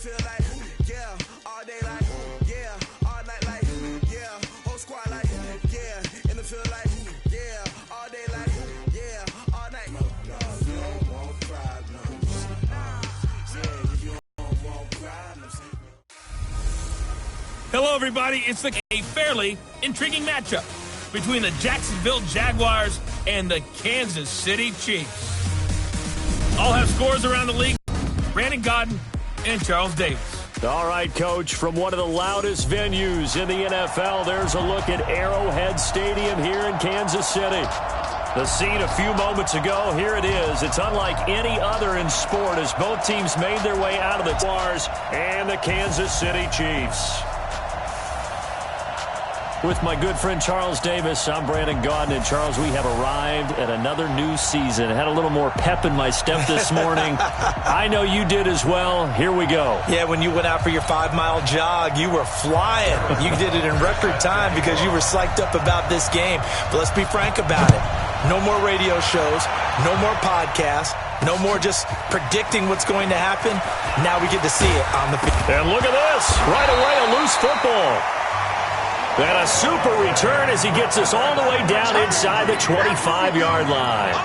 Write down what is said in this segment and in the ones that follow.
field like, yeah, all day like, yeah, all night like, yeah, whole squad like, yeah, in the field like, yeah, all day like, yeah, all night. No, you don't want problems. Yeah, you don't want problems. Hello, everybody. It's a fairly intriguing matchup between the Jacksonville Jaguars and the Kansas City Chiefs. All have scores around the league. Brandon Gaudin and Charles Davis. All right, Coach, from one of the loudest venues in the NFL, there's a look at Arrowhead Stadium here in Kansas City. The scene a few moments ago, here it is. It's unlike any other in sport as both teams made their way out of the Jaguars and the Kansas City Chiefs. With my good friend Charles Davis, I'm Brandon Gaudin. And Charles, we have arrived at another new season. I had a little more pep in my step this morning. I know you did as well. Here we go. Yeah, when you went out for your 5-mile jog, you were flying. You did it in record time because you were psyched up about this game. But let's be frank about it. No more radio shows, no more podcasts, no more just predicting what's going to happen. Now we get to see it on the field. And look at this. Right away, a loose football. And a super return as he gets us all the way down inside the 25-yard line.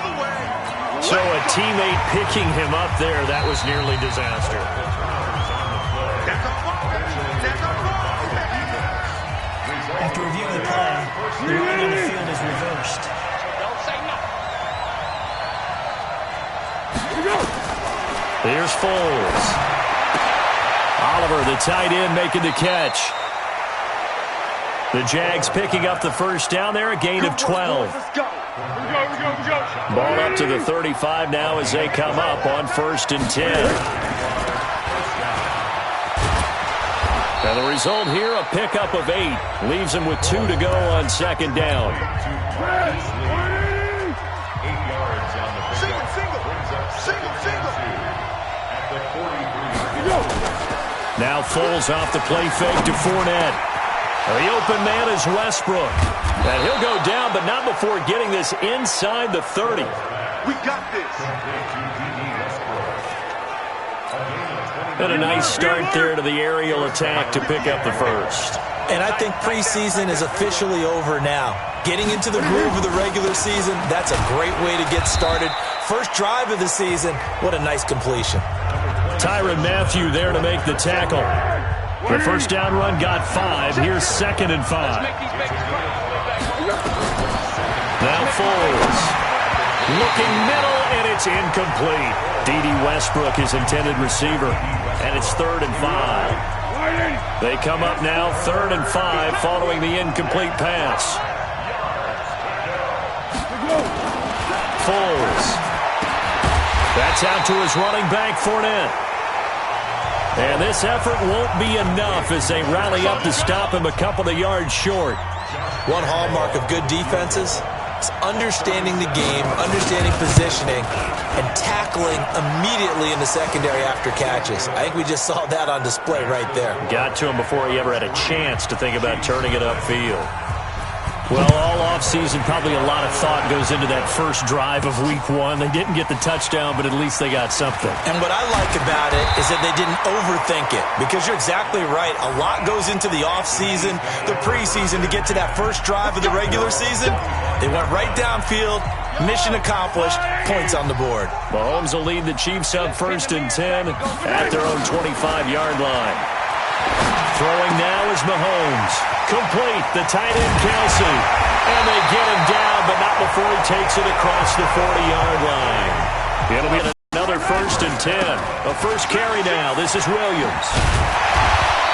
So a teammate picking him up there, that was nearly disaster. After reviewing the play, the line on the field is reversed. Here's Foles. Oliver, the tight end, making the catch. The Jags picking up the first down there, a gain of 12. Ball up to the 35 now as they come up on 1st and 10. And the result here, a pickup of 8. Leaves them with 2 to go on 2nd down. Now Foles off the play fake to Fournette. The open man is Westbrook. And he'll go down, but not before getting this inside the 30. We got this. And a nice start there to the aerial attack to pick up the first. And I think preseason is officially over now. Getting into the groove of the regular season, that's a great way to get started. First drive of the season, what a nice completion. Tyrann Mathieu there to make the tackle. The first down run got 5. Here's 2nd and 5. Now Foles. Looking middle, and it's incomplete. D.D. Westbrook, his intended receiver. And it's 3rd and 5. They come up now, 3rd and 5, following the incomplete pass. Foles. That's out to his running back, Fournette. And this effort won't be enough as they rally up to stop him a couple of yards short. One hallmark of good defenses is understanding the game, understanding positioning, and tackling immediately in the secondary after catches. I think we just saw that on display right there. Got to him before he ever had a chance to think about turning it upfield. Well, all offseason, probably a lot of thought goes into that first drive of Week 1. They didn't get the touchdown, but at least they got something. And what I like about it is that they didn't overthink it, because you're exactly right. A lot goes into the offseason, the preseason, to get to that first drive of the regular season. They went right downfield, mission accomplished, points on the board. Mahomes will lead the Chiefs up 1st and 10 at their own 25-yard line. Throwing now is Mahomes. Complete, the tight end Kelsey. And they get him down, but not before he takes it across the 40-yard line. It'll be another 1st and 10. A first carry now. This is Williams.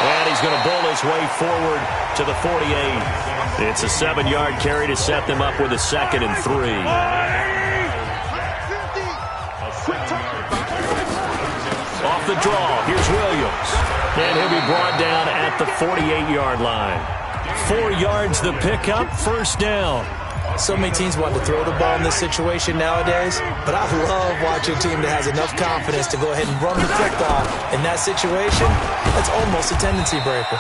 And he's going to bull his way forward to the 48. It's a 7-yard carry to set them up with a 2nd and 3. Off the draw, here's Williams. And he'll be brought down at the 48-yard line. 4 yards the pickup, 1st down. So many teams want to throw the ball in this situation nowadays, but I love watching a team that has enough confidence to go ahead and run the football. In that situation, that's almost a tendency breaker.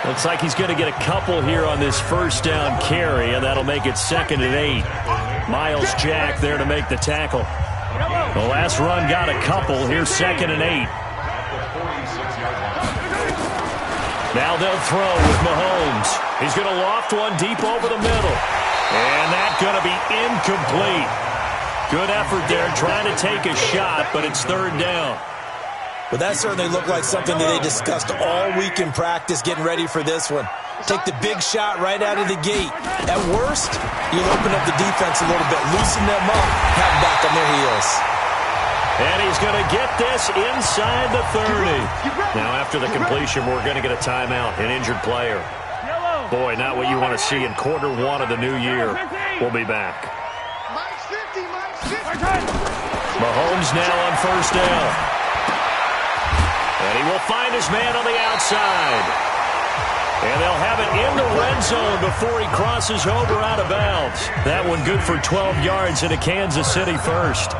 Looks like he's going to get a couple here on this 1st down carry, and that'll make it 2nd and 8. Miles Jack there to make the tackle. The last run got a couple. Here's 2nd and 8. Now they'll throw with Mahomes. He's going to loft one deep over the middle. And that's going to be incomplete. Good effort there trying to take a shot, but it's third down. Well, that certainly looked like something that they discussed all week in practice getting ready for this one. Take the big shot right out of the gate. At worst, you'll open up the defense a little bit, loosen them up, have them back on their heels. And he's going to get this inside the 30. Now, after the completion, we're going to get a timeout, an injured player. Boy, not what you want to see in quarter one of the new year. We'll be back. Mahomes now on first down. And he will find his man on the outside. And they'll have it in the red zone before he crosses over out of bounds. That one good for 12 yards into Kansas City first.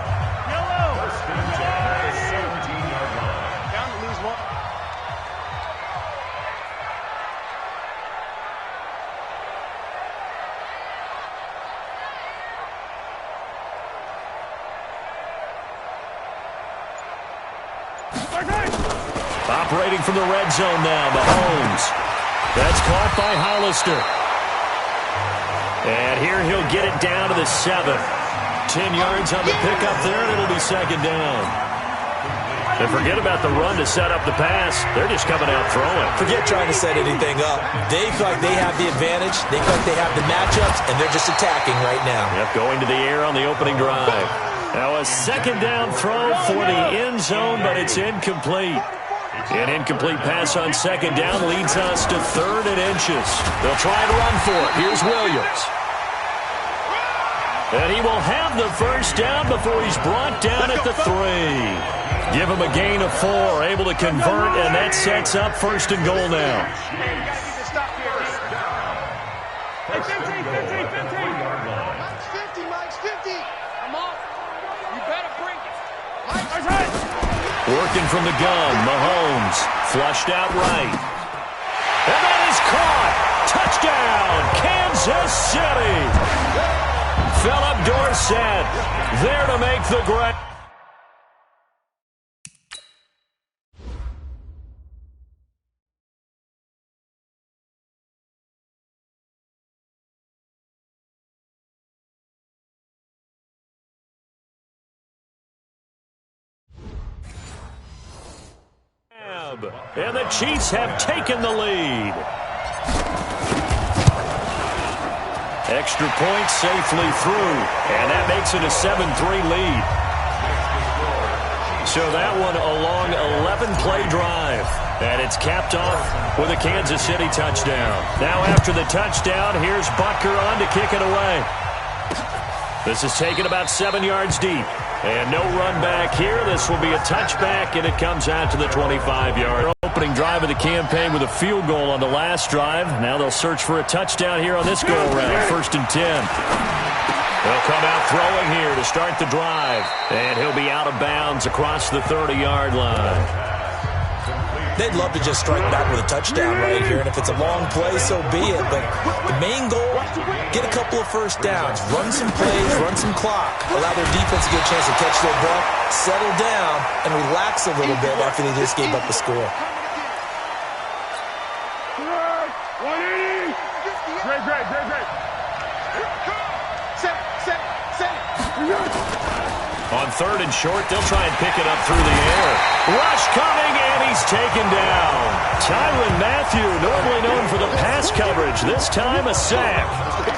Operating from the red zone now, Mahomes. That's caught by Hollister. And here he'll get it down to the 7. 10 yards on the pickup there, and it'll be second down. And forget about the run to set up the pass. They're just coming out throwing. Forget trying to set anything up. They feel like they have the advantage. They feel like they have the matchups, and they're just attacking right now. Yep, going to the air on the opening drive. Now a second down throw for the end zone, but it's incomplete. An incomplete pass on second down leads us to 3rd and inches. They'll try and run for it. Here's Williams. And he will have the first down before he's brought down at the 3. Give him a gain of 4, able to convert, and that sets up 1st and goal now. Working from the gun, Mahomes, flushed out right. And that is caught. Touchdown, Kansas City. Philip Dorsett there to make the grab. And the Chiefs have taken the lead. Extra point safely through, and that makes it a 7-3 lead. So that one a long 11-play drive, and it's capped off with a Kansas City touchdown. Now after the touchdown, here's Butker on to kick it away. This is taken about 7 yards deep. And no run back here. This will be a touchback, and it comes out to the 25-yard. Opening drive of the campaign with a field goal on the last drive. Now they'll search for a touchdown here on this go-around. 1st and 10. They'll come out throwing here to start the drive. And he'll be out of bounds across the 30-yard line. They'd love to just strike back with a touchdown right here, and if it's a long play, so be it. But the main goal, get a couple of first downs, run some plays, run some clock, allow their defense to get a chance to catch their breath, settle down, and relax a little bit after they just gave up the score. On 3rd and short, they'll try and pick it up through the air. Rush coming, and he's taken down. Tyrann Mathieu, normally known for the pass coverage, this time a sack.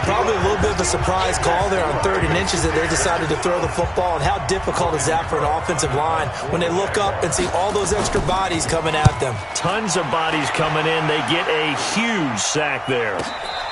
Probably a little bit of a surprise call there on 3rd and inches that they decided to throw the football. And how difficult is that for an offensive line when they look up and see all those extra bodies coming at them? Tons of bodies coming in. They get a huge sack there.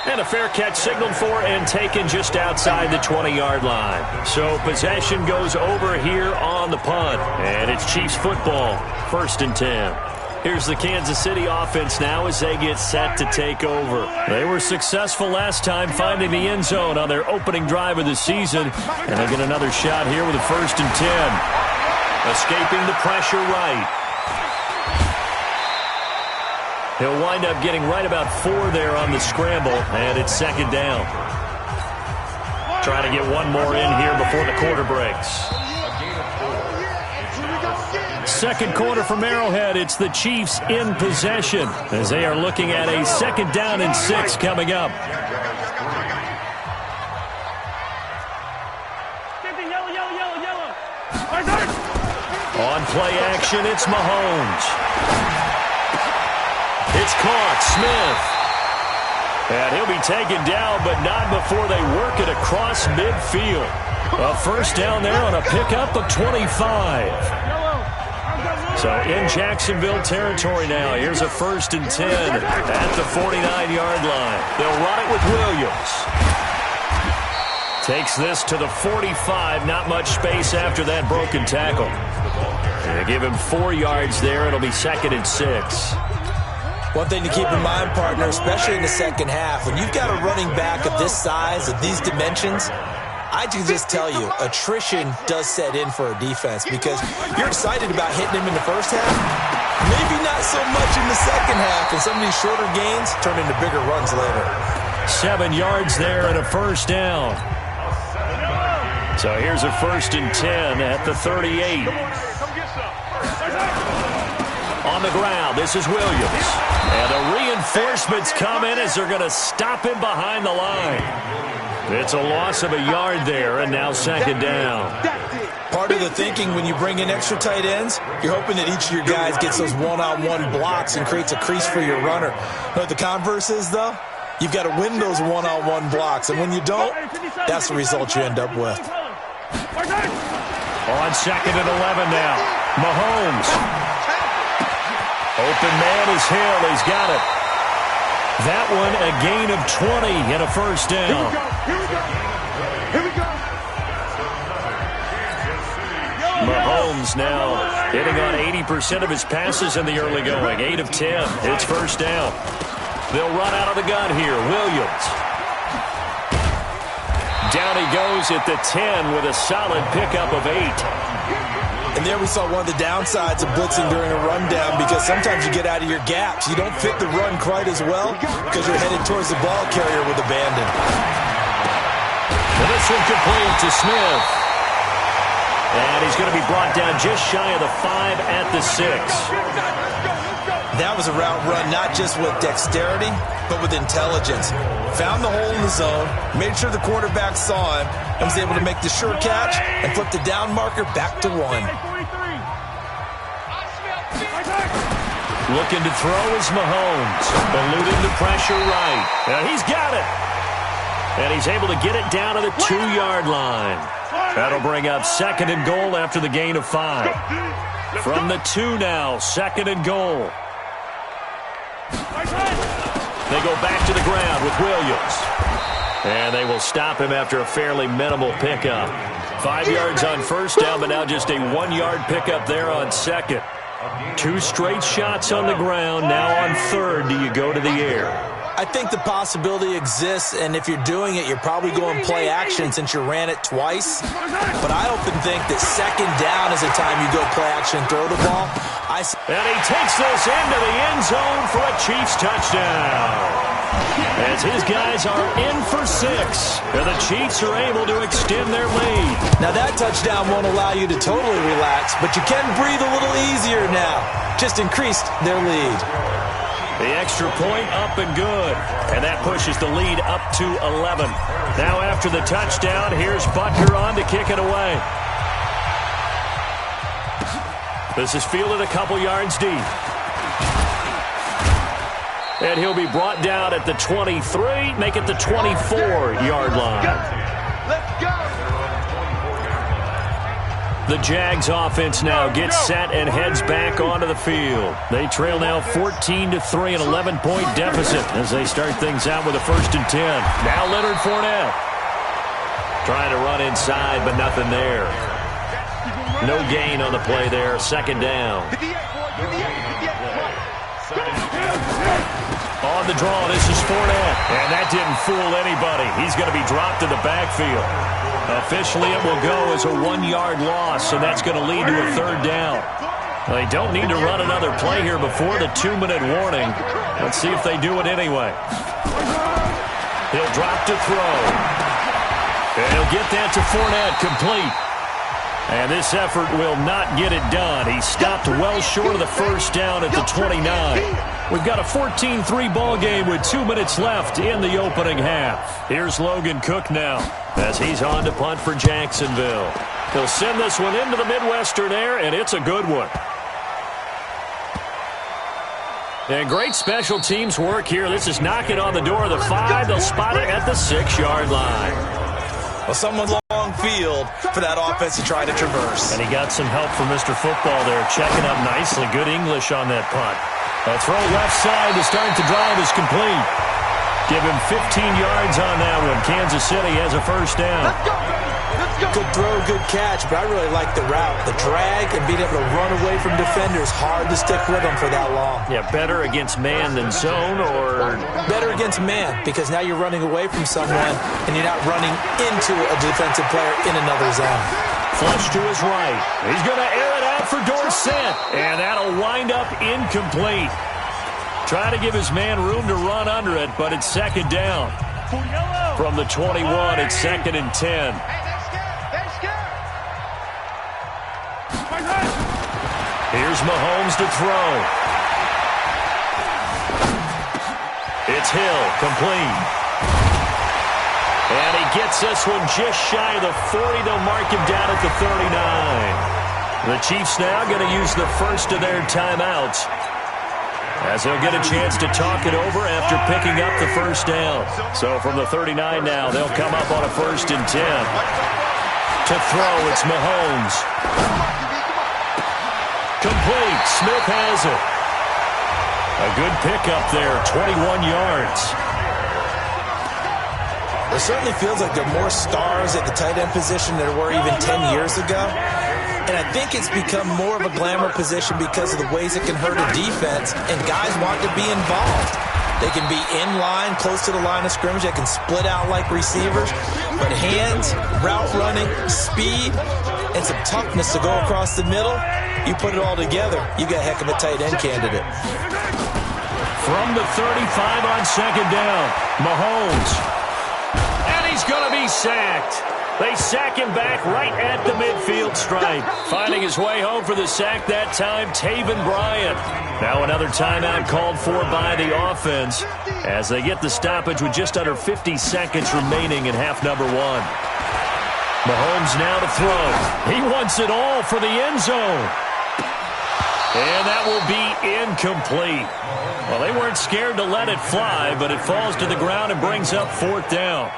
And a fair catch signaled for and taken just outside the 20-yard line. So possession goes over here on the punt. And it's Chiefs football, 1st and 10. Here's the Kansas City offense now as they get set to take over. They were successful last time finding the end zone on their opening drive of the season. And they get another shot here with a 1st and 10. Escaping the pressure right. He'll wind up getting right about 4 there on the scramble, and it's 2nd down. Trying to get one more in here before the quarter breaks. second quarter from Arrowhead. It's the Chiefs in possession as they are looking at a 2nd down and 6 coming up. On play action, it's Mahomes. It's caught. Smith. And he'll be taken down, but not before they work it across midfield. A 1st down there on a pickup of 25. So in Jacksonville territory now. Here's a 1st and 10 at the 49-yard line. They'll run it with Williams. Takes this to the 45. Not much space after that broken tackle. They give him 4 yards there. It'll be 2nd and 6. One thing to keep in mind, partner, especially in the second half, when you've got a running back of this size, of these dimensions, I can just tell you, attrition does set in for a defense because you're excited about hitting him in the first half. Maybe not so much in the second half, and some of these shorter gains turn into bigger runs later. 7 yards there and a 1st down. So here's a 1st and 10 at the 38. On the ground, this is Williams. And the reinforcements come in as they're going to stop him behind the line. It's a loss of a yard there, and now 2nd down. Part of the thinking when you bring in extra tight ends, you're hoping that each of your guys gets those one-on-one blocks and creates a crease for your runner. What the converse is, though? You've got to win those one-on-one blocks, and when you don't, that's the result you end up with. On 2nd and 11 now. Mahomes. Open man is Hill. He's got it. That one a gain of 20 and a 1st down. Here we go. Mahomes now hitting on 80% of his passes in the early going. 8 of 10. It's 1st down. They'll run out of the gun here. Williams. Down he goes at the 10 with a solid pickup of 8. And there we saw one of the downsides of blitzing during a rundown because sometimes you get out of your gaps. You don't fit the run quite as well because you're headed towards the ball carrier with abandon. And this one complete to Smith. And he's going to be brought down just shy of the 5 at the 6. That was a route run not just with dexterity, but with intelligence. Found the hole in the zone, made sure the quarterback saw him, and was able to make the sure catch and flip the down marker back to 1. Looking to throw is Mahomes. Eluding the pressure right. And he's got it. And he's able to get it down to the 2-yard line. That'll bring up 2nd and goal after the gain of 5. From the 2 now, 2nd and goal. They go back to the ground with Williams. And they will stop him after a fairly minimal pickup. 5 yards on 1st down, but now just a 1-yard pickup there on 2nd. 2 straight shots on the ground. Now on 3rd, do you go to the air? I think the possibility exists, and if you're doing it, you're probably going play action since you ran it twice. But I often think that 2nd down is the time you go play action and throw the ball. And he takes this into the end zone for a Chiefs touchdown. As his guys are in for 6, and the Chiefs are able to extend their lead. Now that touchdown won't allow you to totally relax, but you can breathe a little easier now. Just increased their lead. The extra point up and good. And that pushes the lead up to 11. Now after the touchdown, here's Butker on to kick it away. This is fielded a couple yards deep. And he'll be brought down at the 23, make it the 24-yard line. Let's go. The Jags offense now gets set and heads back onto the field. They trail now 14-3, an 11-point deficit as they start things out with a 1st and 10. Now Leonard Fournette trying to run inside, but nothing there. No gain on the play there. 2nd down. On the draw, this is Fournette. And that didn't fool anybody. He's going to be dropped in the backfield. Officially, it will go as a 1-yard loss, and that's going to lead to a 3rd down. They don't need to run another play here before the 2-minute warning. Let's see if they do it anyway. He'll drop to throw. And he'll get that to Fournette, complete. And this effort will not get it done. He stopped well short of the first down at the 29. We've got a 14-3 ball game with 2 minutes left in the opening half. Here's Logan Cook now as he's on to punt for Jacksonville. He'll send this one into the Midwestern air, and it's a good one. And great special teams work here. This is knocking on the door of the 5. They'll spot it at the 6-yard line. Well, someone's long field for that offense to try to traverse. And he got some help from Mr. Football there, checking up nicely. Good English on that punt. A throw left side to start the drive is complete. Give him 15 yards on that one. Kansas City has a first down. Good throw, good catch, but I really like the route. The drag and being able to run away from defenders, hard to stick with them for that long. Yeah, better against man than zone, or? Better against man, because now you're running away from someone and you're not running into a defensive player in another zone. Flush to his right. He's going to air it out for Dorsett, and that'll wind up incomplete. Try to give his man room to run under it, but it's second down. From the 21, it's 2nd and 10. Here's Mahomes to throw. It's Hill, complete. And he gets this one just shy of the 40. They'll mark him down at the 39. The Chiefs now going to use the first of their timeouts, as they'll get a chance to talk it over after picking up the first down. So from the 39 now, they'll come up on a 1st and 10. To throw, it's Mahomes. Complete. Smith has it. A good pickup there, 21 yards. It certainly feels like there are more stars at the tight end position than there were even 10 years ago. And I think it's become more of a glamour position because of the ways it can hurt a defense, and guys want to be involved. They can be in line, close to the line of scrimmage. They can split out like receivers. But hands, route running, speed, and some toughness to go across the middle, you put it all together, you got a heck of a tight end candidate. From the 35 on second down, Mahomes. And he's going to be sacked. They sack him back right at the midfield stripe. Finding his way home for the sack that time, Taven Bryan. Now another timeout called for by the offense as they get the stoppage with just under 50 seconds remaining in half number 1. Mahomes now to throw. He wants it all for the end zone. And that will be incomplete. Well, they weren't scared to let it fly, but it falls to the ground and brings up 4th down.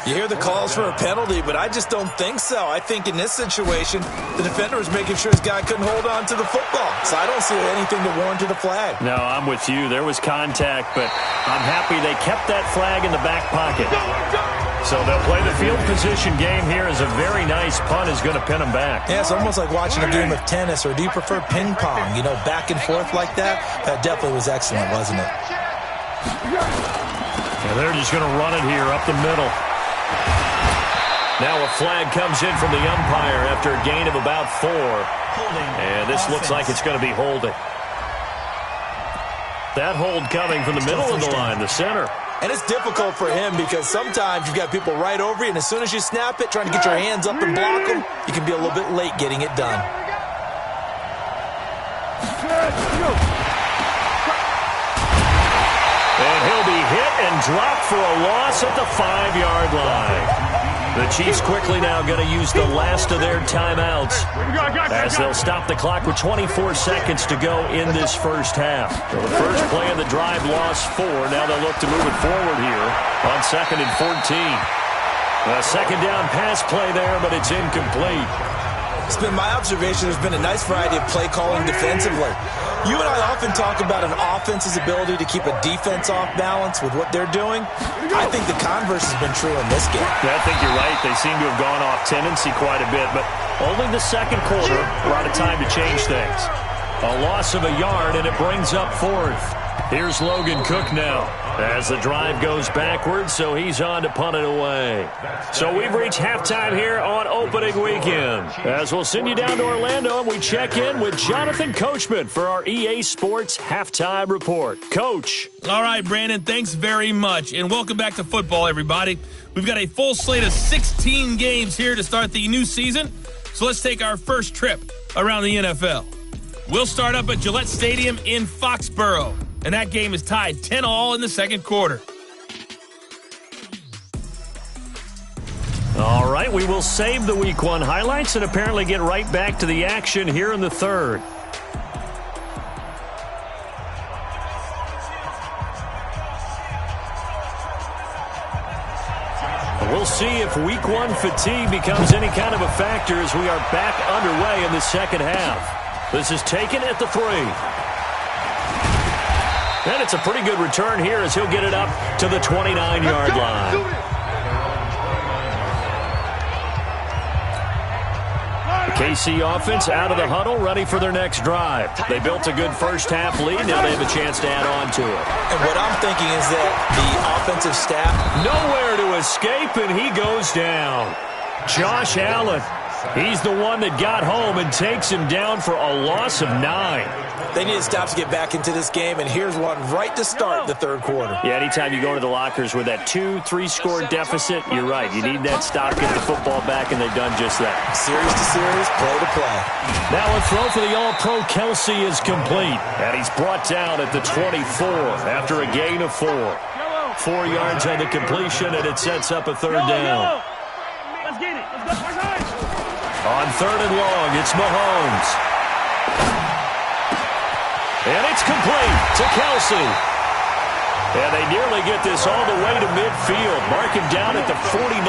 You hear the calls for a penalty, but I just don't think so. I think in this situation, the defender was making sure his guy couldn't hold on to the football. So I don't see anything to warrant a flag. No, I'm with you. There was contact, but I'm happy they kept that flag in the back pocket. So they'll play the field position game here as a very nice punt is going to pin them back. Yeah, it's almost like watching a game of tennis, or do you prefer ping pong? You know, back and forth like that? That definitely was excellent, wasn't it? And they're just going to run it here up the middle. Now a flag comes in from the umpire after a gain of about 4. And this looks like it's going to be holding. That hold coming from the middle of the line, the center. And it's difficult for him because sometimes you've got people right over you, and as soon as you snap it, trying to get your hands up and block them, you can be a little bit late getting it done. And he'll be hit and dropped for a loss at the 5-yard line. The Chiefs quickly now going to use the last of their timeouts as they'll stop the clock with 24 seconds to go in this first half. So the first play of the drive lost 4. Now they'll look to move it forward here on 2nd and 14. A second down pass play there, but it's incomplete. It's been my observation there's been a nice variety of play calling defensively. You and I often talk about an offense's ability to keep a defense off balance with what they're doing. I think the converse has been true in this game. Yeah, I think you're right. They seem to have gone off tendency quite a bit, but only the second quarter, a lot of time to change things. A loss of a yard, and it brings up 4th. Here's Logan Cook now as the drive goes backwards, so he's on to punt it away. So we've reached halftime here on opening weekend, as we'll send you down to Orlando and we check in with Jonathan Coachman for our EA Sports Halftime Report. Coach. All right, Brandon, thanks very much, and welcome back to football, everybody. We've got a full slate of 16 games here to start the new season. So let's take our first trip around the NFL. We'll start up at Gillette Stadium in Foxborough, and that game is tied 10-all in the second quarter. All right, we will save the Week 1 highlights and apparently get right back to the action here in the third. We'll see if Week 1 fatigue becomes any kind of a factor as we are back underway in the second half. This is taken at the 3. And it's a pretty good return here as he'll get it up to the 29-yard line. The KC offense out of the huddle, ready for their next drive. They built a good first-half lead. Now they have a chance to add on to it. And what I'm thinking is that the offensive staff... Nowhere to escape, and he goes down. Josh Allen, he's the one that got home and takes him down for a loss of 9. They need to stop to get back into this game, and here's one right to start the third quarter. Yeah, anytime you go to the lockers with that 2-3-score deficit, you're right. You need that stop, get the football back, and they've done just that. Series to series, play to play. Now a throw for the All-Pro Kelsey is complete, and he's brought down at the 24 after a gain of 4. 4 yards on the completion, and it sets up a third down. Let's get it. Let's go. On third and long, it's Mahomes. And it's complete to Kelsey. And they nearly get this all the way to midfield. Mark him down at the 49.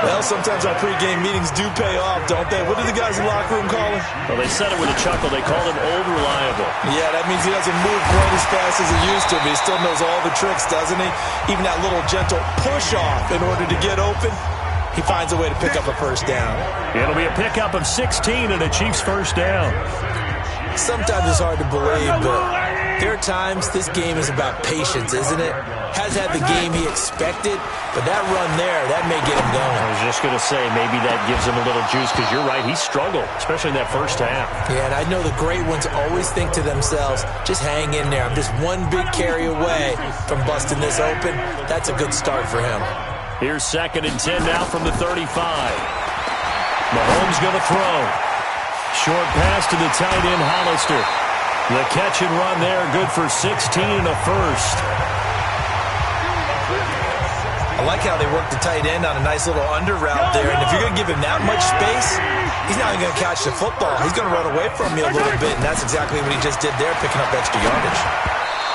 Well, sometimes our pregame meetings do pay off, don't they? What do the guys in the locker room call him? Well, they said it with a chuckle. They called him old reliable. Yeah, that means he doesn't move quite as fast as he used to, but he still knows all the tricks, doesn't he? Even that little gentle push-off in order to get open, he finds a way to pick up a first down. It'll be a pickup of 16 and a Chiefs first down. Sometimes it's hard to believe, but there are times this game is about patience, isn't it? Has had the game he expected, but that run there, that may get him going. I was just going to say, maybe that gives him a little juice, because you're right, he struggled, especially in that first half. Yeah, and I know the great ones always think to themselves, just hang in there. I'm just one big carry away from busting this open. That's a good start for him. Here's 2nd and 10 now from the 35. Mahomes going to throw. Short pass to the tight end, Hollister. The catch and run there, good for 16 and a first. I like how they work the tight end on a nice little under route there. And if you're going to give him that much space, he's not even going to catch the football. He's going to run away from you a little bit, and that's exactly what he just did there, picking up extra yardage.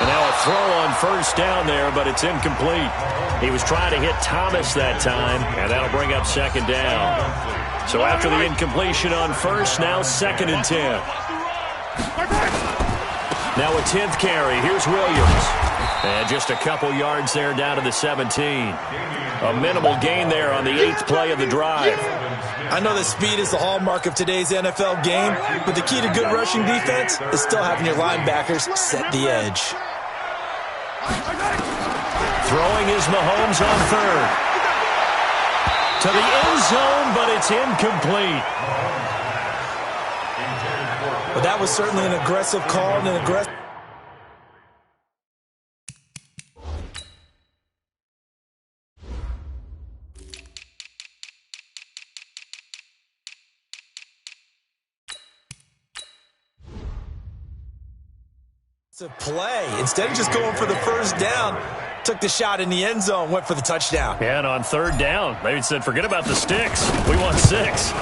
And now a throw on first down there, but it's incomplete. He was trying to hit Thomas that time, and that'll bring up 2nd down. So after the incompletion on first, now 2nd and 10. Now a 10th carry. Here's Williams. And just a couple yards there down to the 17. A minimal gain there on the 8th play of the drive. I know that speed is the hallmark of today's NFL game, but the key to good rushing defense is still having your linebackers set the edge. Throwing is Mahomes on third. To the end zone, but it's incomplete. But that was certainly an aggressive call and an aggressive... play. Instead of just going for the first down, took the shot in the end zone, went for the touchdown. And on third down, they said, forget about the sticks. We want 6.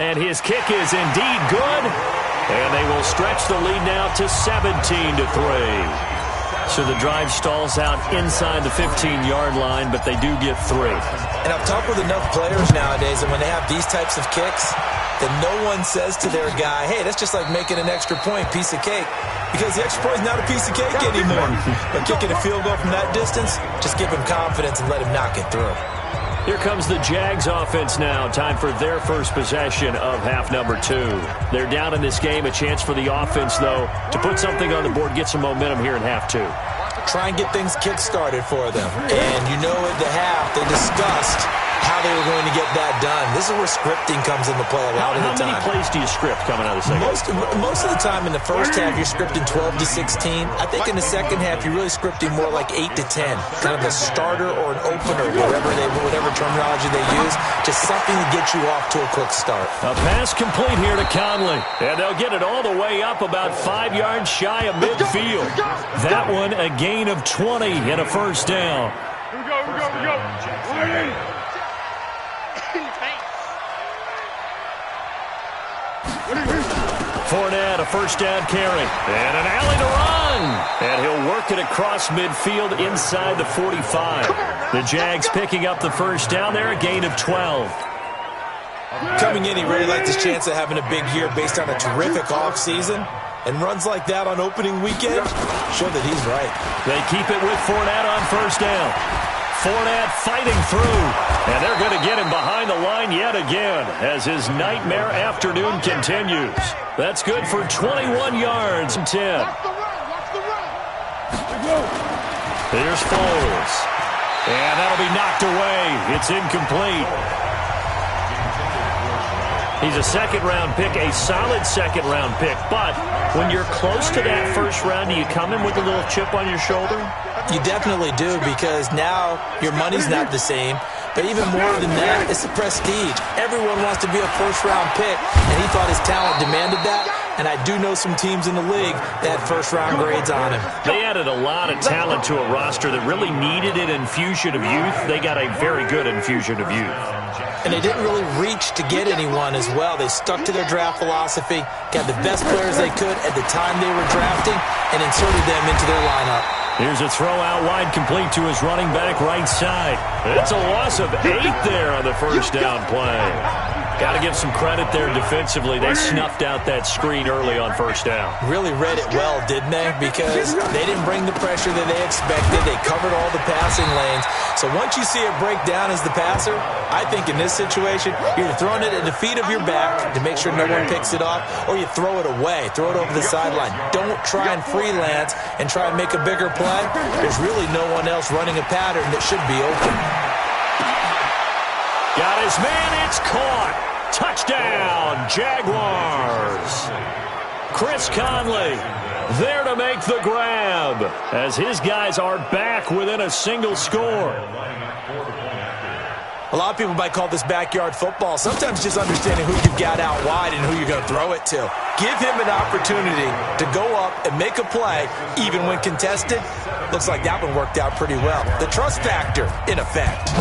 And his kick is indeed good. And they will stretch the lead now to 17-3. So the drive stalls out inside the 15-yard line, but they do get 3. And I've talked with enough players nowadays, and when they have these types of kicks, then no one says to their guy, hey, that's just like making an extra point, piece of cake. Because the extra point is not a piece of cake anymore. But kicking a field goal from that distance, just give him confidence and let him knock it through. Here comes the Jags offense now. Time for their first possession of half number 2. They're down in this game. A chance for the offense, though, to put something on the board, get some momentum here in half 2. Try and get things kick-started for them. And you know at the half, they discussed how how they were going to get that done. This is where scripting comes into play a lot of the time. How many plays do you script coming out of the second half? Most of the time in the first half, you're scripting 12 to 16. I think in the second half, you're really scripting more like 8 to 10. Kind of a starter or an opener, whatever terminology they use. Just something to get you off to a quick start. A pass complete here to Conley. And they'll get it all the way up about 5 yards shy of midfield. That one a gain of 20 and a first down. Here we go. Fournette, a first down carry. And an alley to run. And he'll work it across midfield inside the 45. The Jags picking up the first down there, a gain of 12. Coming in, he really liked his chance of having a big year based on a terrific offseason. And runs like that on opening weekend show that he's right. They keep it with Fournette on first down. Fournette fighting through. And they're going to get him behind the line yet again as his nightmare afternoon continues. That's good for 21 yards and 10. Here's Foles. And that'll be knocked away. It's incomplete. He's a second-round pick, a solid second-round pick. But when you're close to that first round, do you come in with a little chip on your shoulder? You definitely do, because now your money's not the same. But even more than that, it's the prestige. Everyone wants to be a first-round pick, and he thought his talent demanded that. And I do know some teams in the league that first-round grades on him. They added a lot of talent to a roster that really needed an infusion of youth. They got a very good infusion of youth. And they didn't really reach to get anyone as well. They stuck to their draft philosophy, got the best players they could at the time they were drafting, and inserted them into their lineup. Here's a throw out wide complete to his running back right side. It's a loss of 8 there on the first down play. Got to give some credit there defensively. They snuffed out that screen early on first down. Really read it well, didn't they? Because they didn't bring the pressure that they expected. They covered all the passing lanes. So once you see it break down as the passer, I think in this situation, you're throwing it at the feet of your back to make sure no one picks it off, or you throw it away, throw it over the sideline. Don't try and freelance and try and make a bigger play. There's really no one else running a pattern that should be open. Got his man, it's caught. Touchdown, Jaguars. Chris Conley there to make the grab as his guys are back within a single score. A lot of people might call this backyard football. Sometimes just understanding who you've got out wide and who you're going to throw it to. Give him an opportunity to go up and make a play, even when contested. Looks like that one worked out pretty well. The trust factor in effect.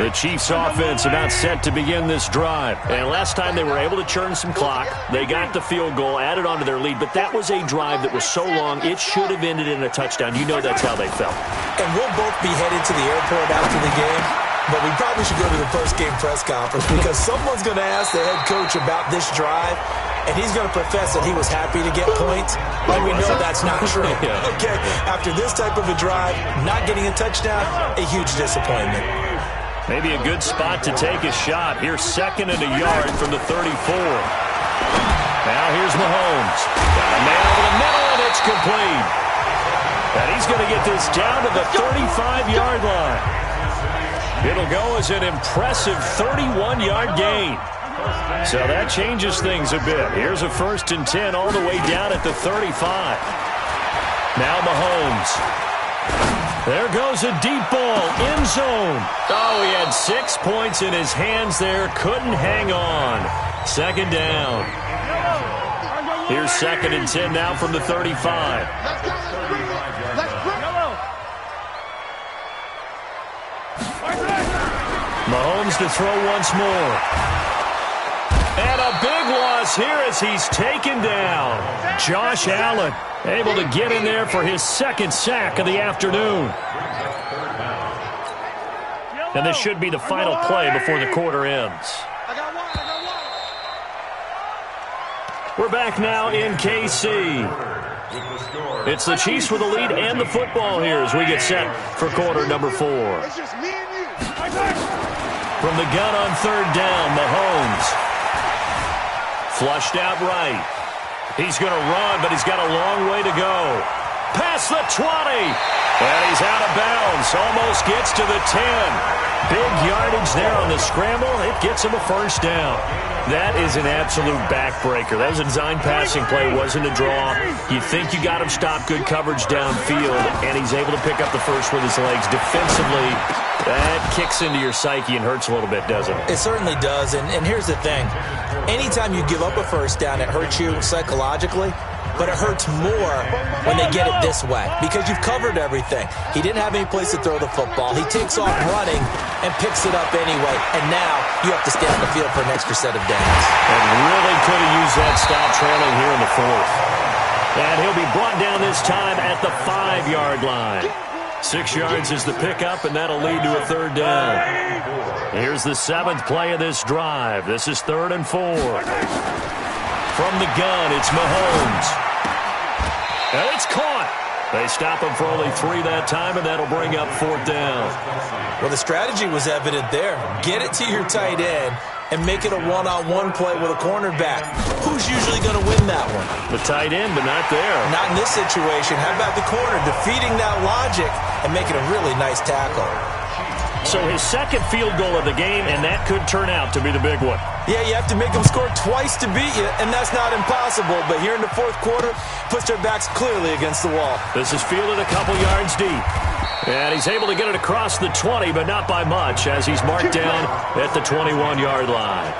The Chiefs offense about set to begin this drive. And last time they were able to churn some clock. They got the field goal, added on to their lead. But that was a drive that was so long, it should have ended in a touchdown. You know that's how they felt. And we'll both be headed to the airport after the game. But we probably should go to the post-game press conference because someone's going to ask the head coach about this drive. And he's going to profess that he was happy to get points. And we know that's not true. Okay, after this type of a drive, not getting a touchdown, a huge disappointment. Maybe a good spot to take a shot. Here's second and a yard from the 34. Now here's Mahomes. Got a man over the middle, and it's complete. And he's going to get this down to the 35-yard line. It'll go as an impressive 31-yard gain. So that changes things a bit. Here's a 1st and 10 all the way down at the 35. Now Mahomes. There goes a deep ball, end zone. Oh, he had 6 points in his hands there, couldn't hang on. Second down. Here's 2nd and 10 now from the 35. Mahomes to throw once more. And a big loss here as he's taken down. Josh Allen able to get in there for his 2nd sack of the afternoon. And this should be the final play before the quarter ends. We're back now in KC. It's the Chiefs with the lead and the football here as we get set for quarter number 4. From the gun on 3rd down, Mahomes. Flushed out right. He's going to run, but he's got a long way to go. Past the 20. And he's out of bounds. Almost gets to the 10. Big yardage there on the scramble. It gets him a first down. That is an absolute backbreaker. That was a design passing play. It wasn't a draw. You think you got him stopped, good coverage downfield, and he's able to pick up the first with his legs. Defensively, that kicks into your psyche and hurts a little bit, doesn't it? It certainly does, and here's the thing. Anytime you give up a first down, it hurts you psychologically. But it hurts more when they get it this way because you've covered everything. He didn't have any place to throw the football. He takes off running and picks it up anyway. And now you have to stay on the field for an extra set of downs. And really could have used that stop trailing here in the fourth. And he'll be brought down this time at the 5-yard line. 6 yards is the pickup, and that'll lead to a third down. Here's the 7th play of this drive. This is 3rd and 4. From the gun, it's Mahomes. And it's caught. They stop him for only 3 that time, and that'll bring up 4th down. Well, the strategy was evident there. Get it to your tight end and make it a one-on-one play with a cornerback. Who's usually going to win that one? The tight end, but not there. Not in this situation. How about the corner defeating that logic and making a really nice tackle? So his second field goal of the game, and that could turn out to be the big one. Yeah, you have to make them score twice to beat you, and that's not impossible. But here in the fourth quarter, puts their backs clearly against the wall. This is fielded a couple yards deep. And he's able to get it across the 20, but not by much, as he's marked down at the 21-yard line.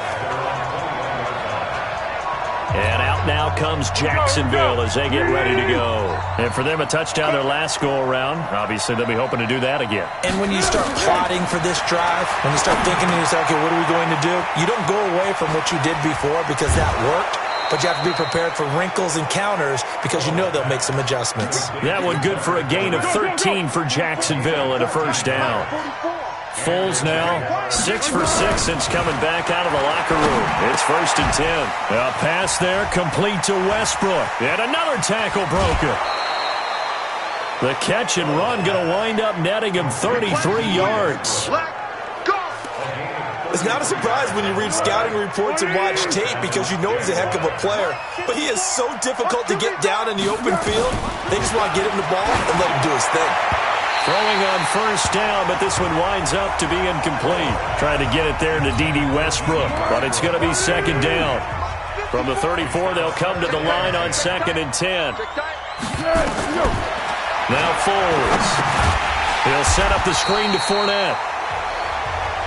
And out now comes Jacksonville as they get ready to go. And for them, a touchdown their last go-around. Obviously, they'll be hoping to do that again. And when you start plotting for this drive, when you start thinking to yourself, okay, what are we going to do? You don't go away from what you did before because that worked. But you have to be prepared for wrinkles and counters because you know they'll make some adjustments. That one good for a gain of 13 for Jacksonville and a first down. Foles now 6 for 6 since coming back out of the locker room. It's 1st and 10. A pass there complete to Westbrook. And another tackle broken. The catch and run going to wind up netting him 33 yards. It's not a surprise when you read scouting reports and watch tape because you know he's a heck of a player. But he is so difficult to get down in the open field. They just want to get him the ball and let him do his thing. Throwing on first down, but this one winds up to be incomplete. Trying to get it there to D.D. Westbrook, but it's going to be 2nd down. From the 34, they'll come to the line on 2nd and 10. Now Foles. He'll set up the screen to Fournette.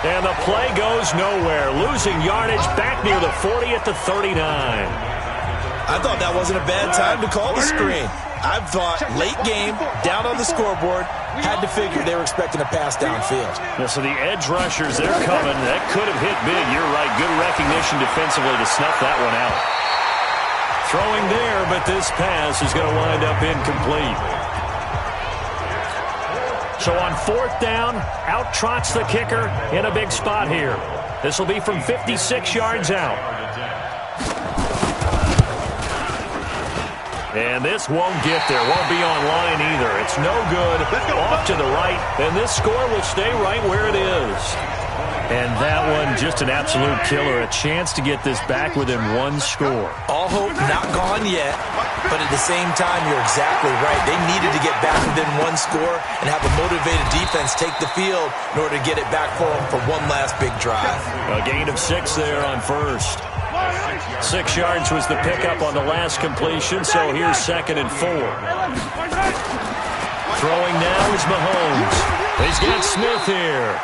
And the play goes nowhere. Losing yardage back near the 40 at the 39. I thought that wasn't a bad time to call the screen. I thought late game, down on the scoreboard, had to figure they were expecting a pass downfield. Yeah, so the edge rushers, they're coming. That could have hit big. You're right. Good recognition defensively to snuff that one out. Throwing there, but this pass is going to wind up incomplete. So on 4th down, out trots the kicker in a big spot here. This will be from 56 yards out. And this won't get there. Won't be online either. It's no good. Off to the right. And this score will stay right where it is. And that one, just an absolute killer. A chance to get this back within 1 score. All hope not gone yet. But at the same time, you're exactly right. They needed to get back within 1 score and have a motivated defense take the field in order to get it back for them for one last big drive. A gain of 6 there on first. 6 yards was the pickup on the last completion, so here's 2nd and 4. Throwing now is Mahomes. He's got Smith here.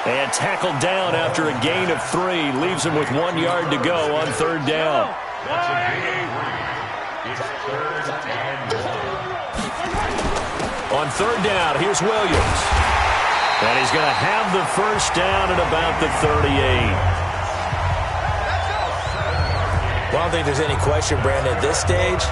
And tackled down after a gain of 3. Leaves him with 1 yard to go on 3rd down. On 3rd down, here's Williams. And he's going to have the first down at about the 38. Well, I don't think there's any question, Brandon, at this stage,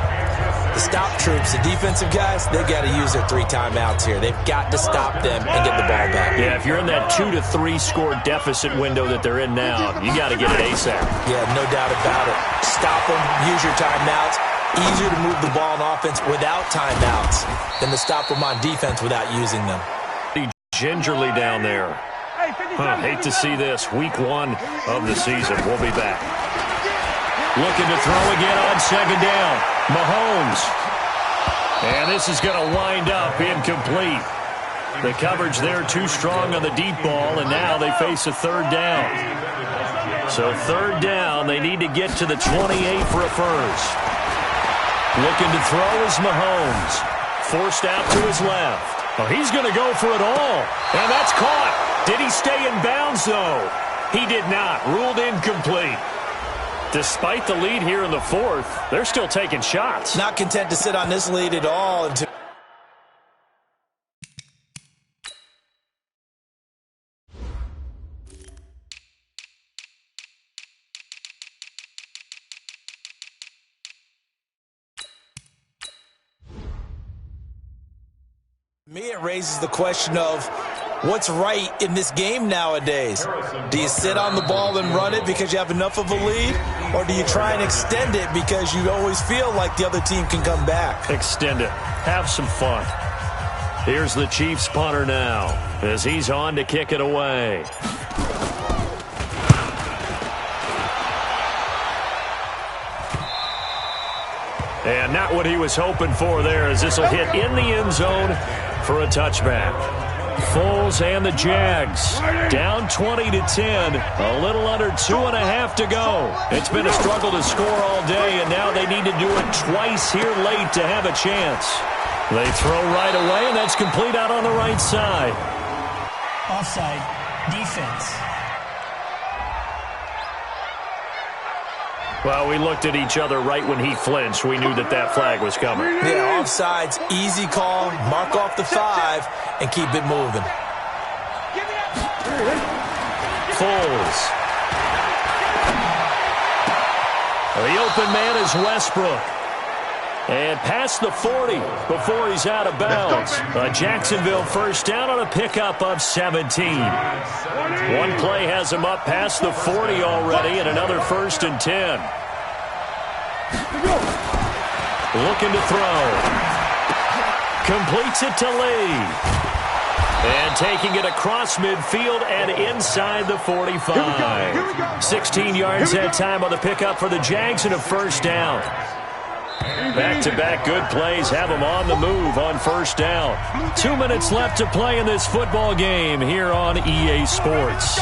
the stop troops, the defensive guys, they've got to use their 3 timeouts here. They've got to stop them and get the ball back. Yeah, if you're in that 2 to 3 score deficit window that they're in now, you got to get it ASAP. Yeah, no doubt about it. Stop them, use your timeouts. Easier to move the ball on offense without timeouts than to stop them on defense without using them. Gingerly down there. Hate to see this. Week 1 of the season. We'll be back. Looking to throw again on second down. Mahomes. And this is going to wind up incomplete. The coverage there too strong on the deep ball, and now they face a third down. So third down, they need to get to the 28 for a first. Looking to throw is Mahomes. Forced out to his left. Oh, he's going to go for it all. And that's caught. Did he stay in bounds, though? He did not. Ruled incomplete. Despite the lead here in the fourth, they're still taking shots. Not content to sit on this lead at all. Me, it raises the question of what's right in this game nowadays. Do you sit on the ball and run it because you have enough of a lead? Or do you try and extend it because you always feel like the other team can come back? Extend it. Have some fun. Here's the Chiefs punter now as he's on to kick it away. And not what he was hoping for there, as this will hit in the end zone for a touchback. Foles and the Jags down 20-10, a little under 2.5 to go. It's been a struggle to score all day, and now they need to do it twice here late to have a chance. They throw right away, and that's complete out on the right side. Offside, defense. Well, we looked at each other right when he flinched. We knew that that flag was coming. Yeah, offsides, easy call, mark off the 5, and keep it moving. Foles. The open man is Westbrook. And past the 40 before he's out of bounds. A Jacksonville first down on a pickup of 17. One play has him up past the 40 already, and another 1st and 10. Looking to throw. Completes it to Lee. And taking it across midfield and inside the 45. 16 yards that time on the pickup for the Jags and a first down. Back-to-back good plays have them on the move on first down. 2 minutes left to play in this football game here on EA Sports.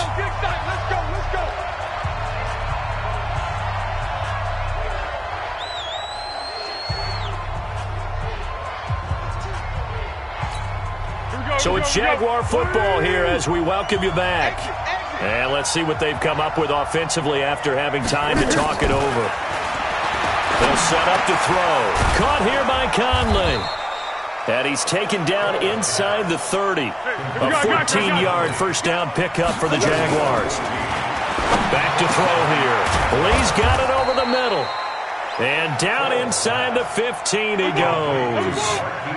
So it's Jaguar football here as we welcome you back. And let's see what they've come up with offensively after having time to talk it over. They'll set up to throw. Caught here by Conley. And he's taken down inside the 30. A 14-yard first down pickup for the Jaguars. Back to throw here. Lee's got it over the middle. And down inside the 15 he goes.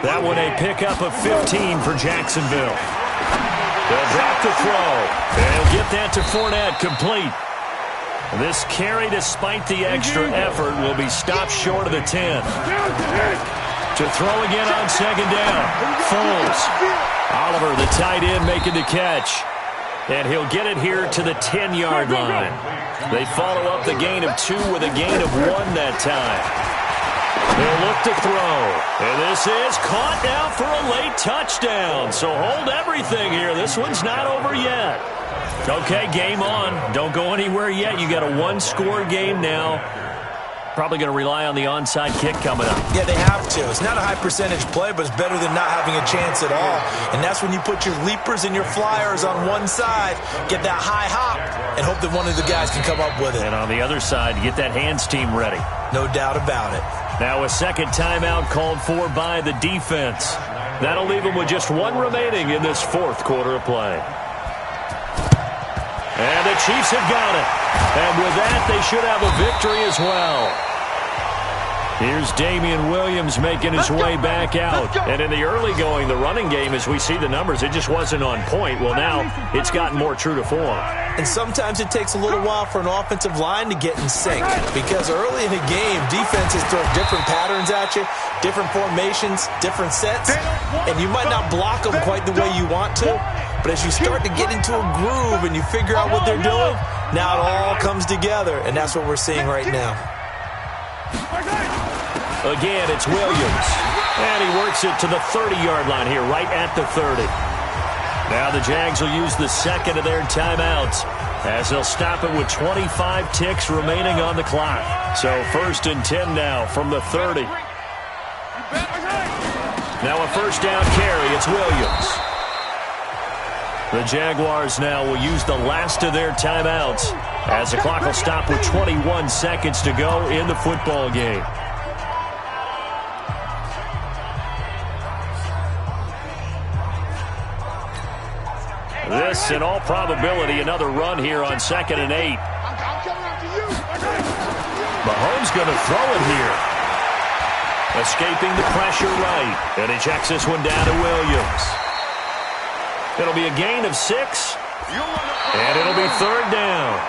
That one a pickup of 15 for Jacksonville. They'll drop the throw. And he'll get that to Fournette, complete. This carry, despite the extra effort, will be stopped short of the 10. To throw again on second down. Foles. Oliver, the tight end, making the catch. And he'll get it here to the 10-yard line. They follow up the gain of 2 with a gain of 1 that time. They'll look to throw. And this is caught now for a late touchdown. So hold everything here. This one's not over yet. Okay, game on. Don't go anywhere yet. You got a 1-score game now. Probably going to rely on the onside kick coming up. Yeah, they have to. It's not a high-percentage play, but it's better than not having a chance at all. And that's when you put your leapers and your flyers on one side, get that high hop, and hope that one of the guys can come up with it. And on the other side, get that hands team ready. No doubt about it. Now a second timeout called for by the defense. That'll leave them with just 1 remaining in this 4th quarter of play. And the Chiefs have got it. And with that, they should have a victory as well. Here's Damian Williams making his way back out. And in the early going, the running game, as we see the numbers, it just wasn't on point. Well, now it's gotten more true to form. And sometimes it takes a little while for an offensive line to get in sync. Because early in the game, defenses throw different patterns at you, different formations, different sets. And you might not block them quite the way you want to. But as you start to get into a groove and you figure out what they're doing, now it all comes together. And that's what we're seeing right now. Again, it's Williams. And he works it to the 30-yard line here, right at the 30. Now the Jags will use the second of their timeouts as they'll stop it with 25 ticks remaining on the clock. So 1st and 10 now from the 30. Now a first down carry. It's Williams. The Jaguars now will use the last of their timeouts as the clock will stop with 21 seconds to go in the football game. This, in all probability, another run here on 2nd and 8. Mahomes going to throw it here. Escaping the pressure right. And he checks this one down to Williams. It'll be a gain of 6. And it'll be 3rd down.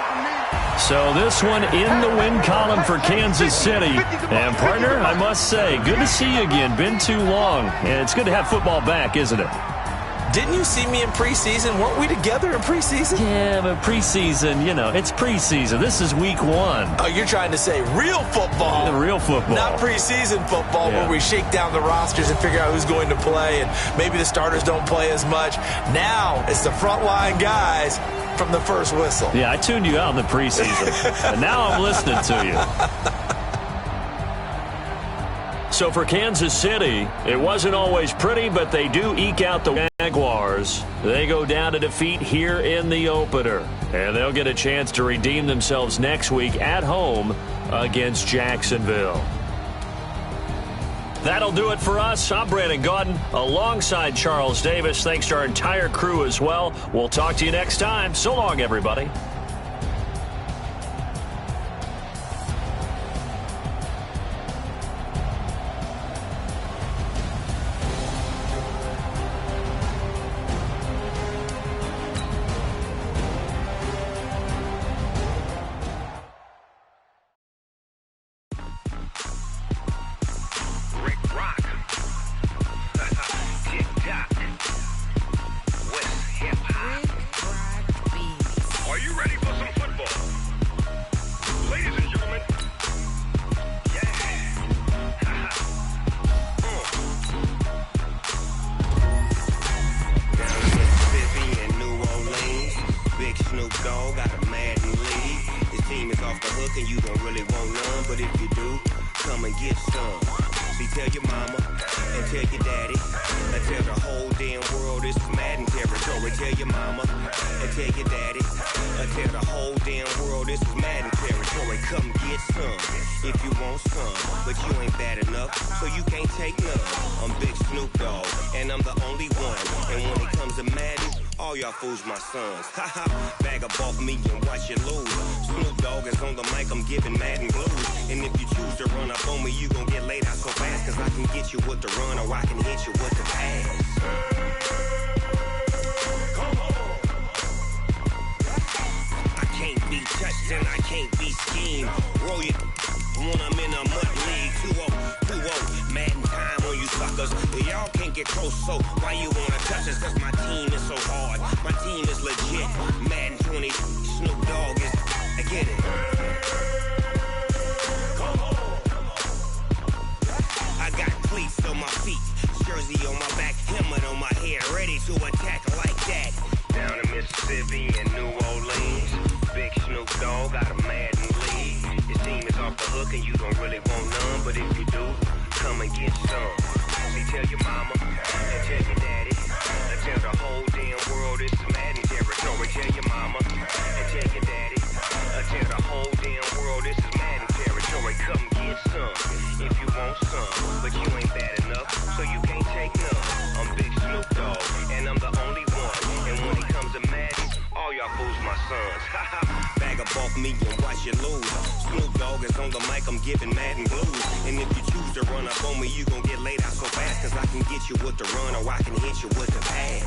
So this one in the win column for Kansas City. And, partner, I must say, good to see you again. Been too long. And it's good to have football back, isn't it? Didn't you see me in preseason? Weren't we together in preseason? Yeah, but preseason, you know, it's preseason. This is week 1. Oh, you're trying to say real football. The real football. Not preseason football where we shake down the rosters and figure out who's going to play, and maybe the starters don't play as much. Now it's the frontline guys from the first whistle. Yeah, I tuned you out in the preseason, and now I'm listening to you. So for Kansas City, it wasn't always pretty, but they do eke out the Jaguars. They go down to defeat here in the opener, and they'll get a chance to redeem themselves next week at home against Jacksonville. That'll do it for us. I'm Brandon Gaudin alongside Charles Davis. Thanks to our entire crew as well. We'll talk to you next time. So long, everybody. Bag up off me and watch you lose. Snoop Dogg is on the mic, I'm giving Madden blues. And if you choose to run up on me, you gon' get laid out so fast. Cause I can get you with the run or I can hit you with the pass. I can't be touched and I can't be schemed. Roll you when I'm in a mud league. 2-0, Madden time on you suckers. Y'all can't get close, so why you wanna touch us? Cause my team is so hard. My team is legit. Madden 20, Snoop Dogg is, I get it. I got cleats on my feet, jersey on my back, helmet on my head, ready to attack like that. Down in Mississippi and New Orleans, big Snoop Dogg got a Madden league. Your team is off the hook and you don't really want none, but if you do, come and get some. See, tell your mama and tell your daddy, and tell the whole damn world it's Madden territory. Tell your mama and tell your daddy, and tell the whole damn world this is Madden territory. Come get some if you want some, but you ain't bad enough, so you can't take none. I'm Big Snoop Dogg, and I'm the only one. And when it comes to Madden, all y'all fools my sons. Bag up off me and watch you lose. Snoop Dogg is on the mic, I'm giving Madden blues. And if you choose to run up on me, you gon' get laid out so fast. Cause I can get you with the run or I can hit you with the pass.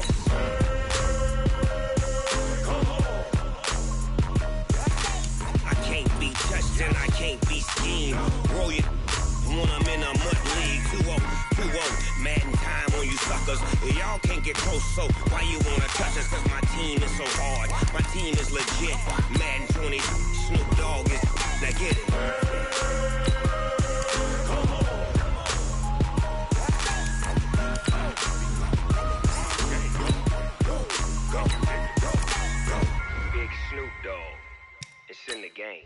I can't be touched and I can't be schemed. Roll you when I'm in a mud league. 2-0, Madden time on you suckers. Y'all can't get close, so why you wanna touch us? Cause my team is so hard. My team is legit. Madden 20, Snoop Dogg is, now get it. game.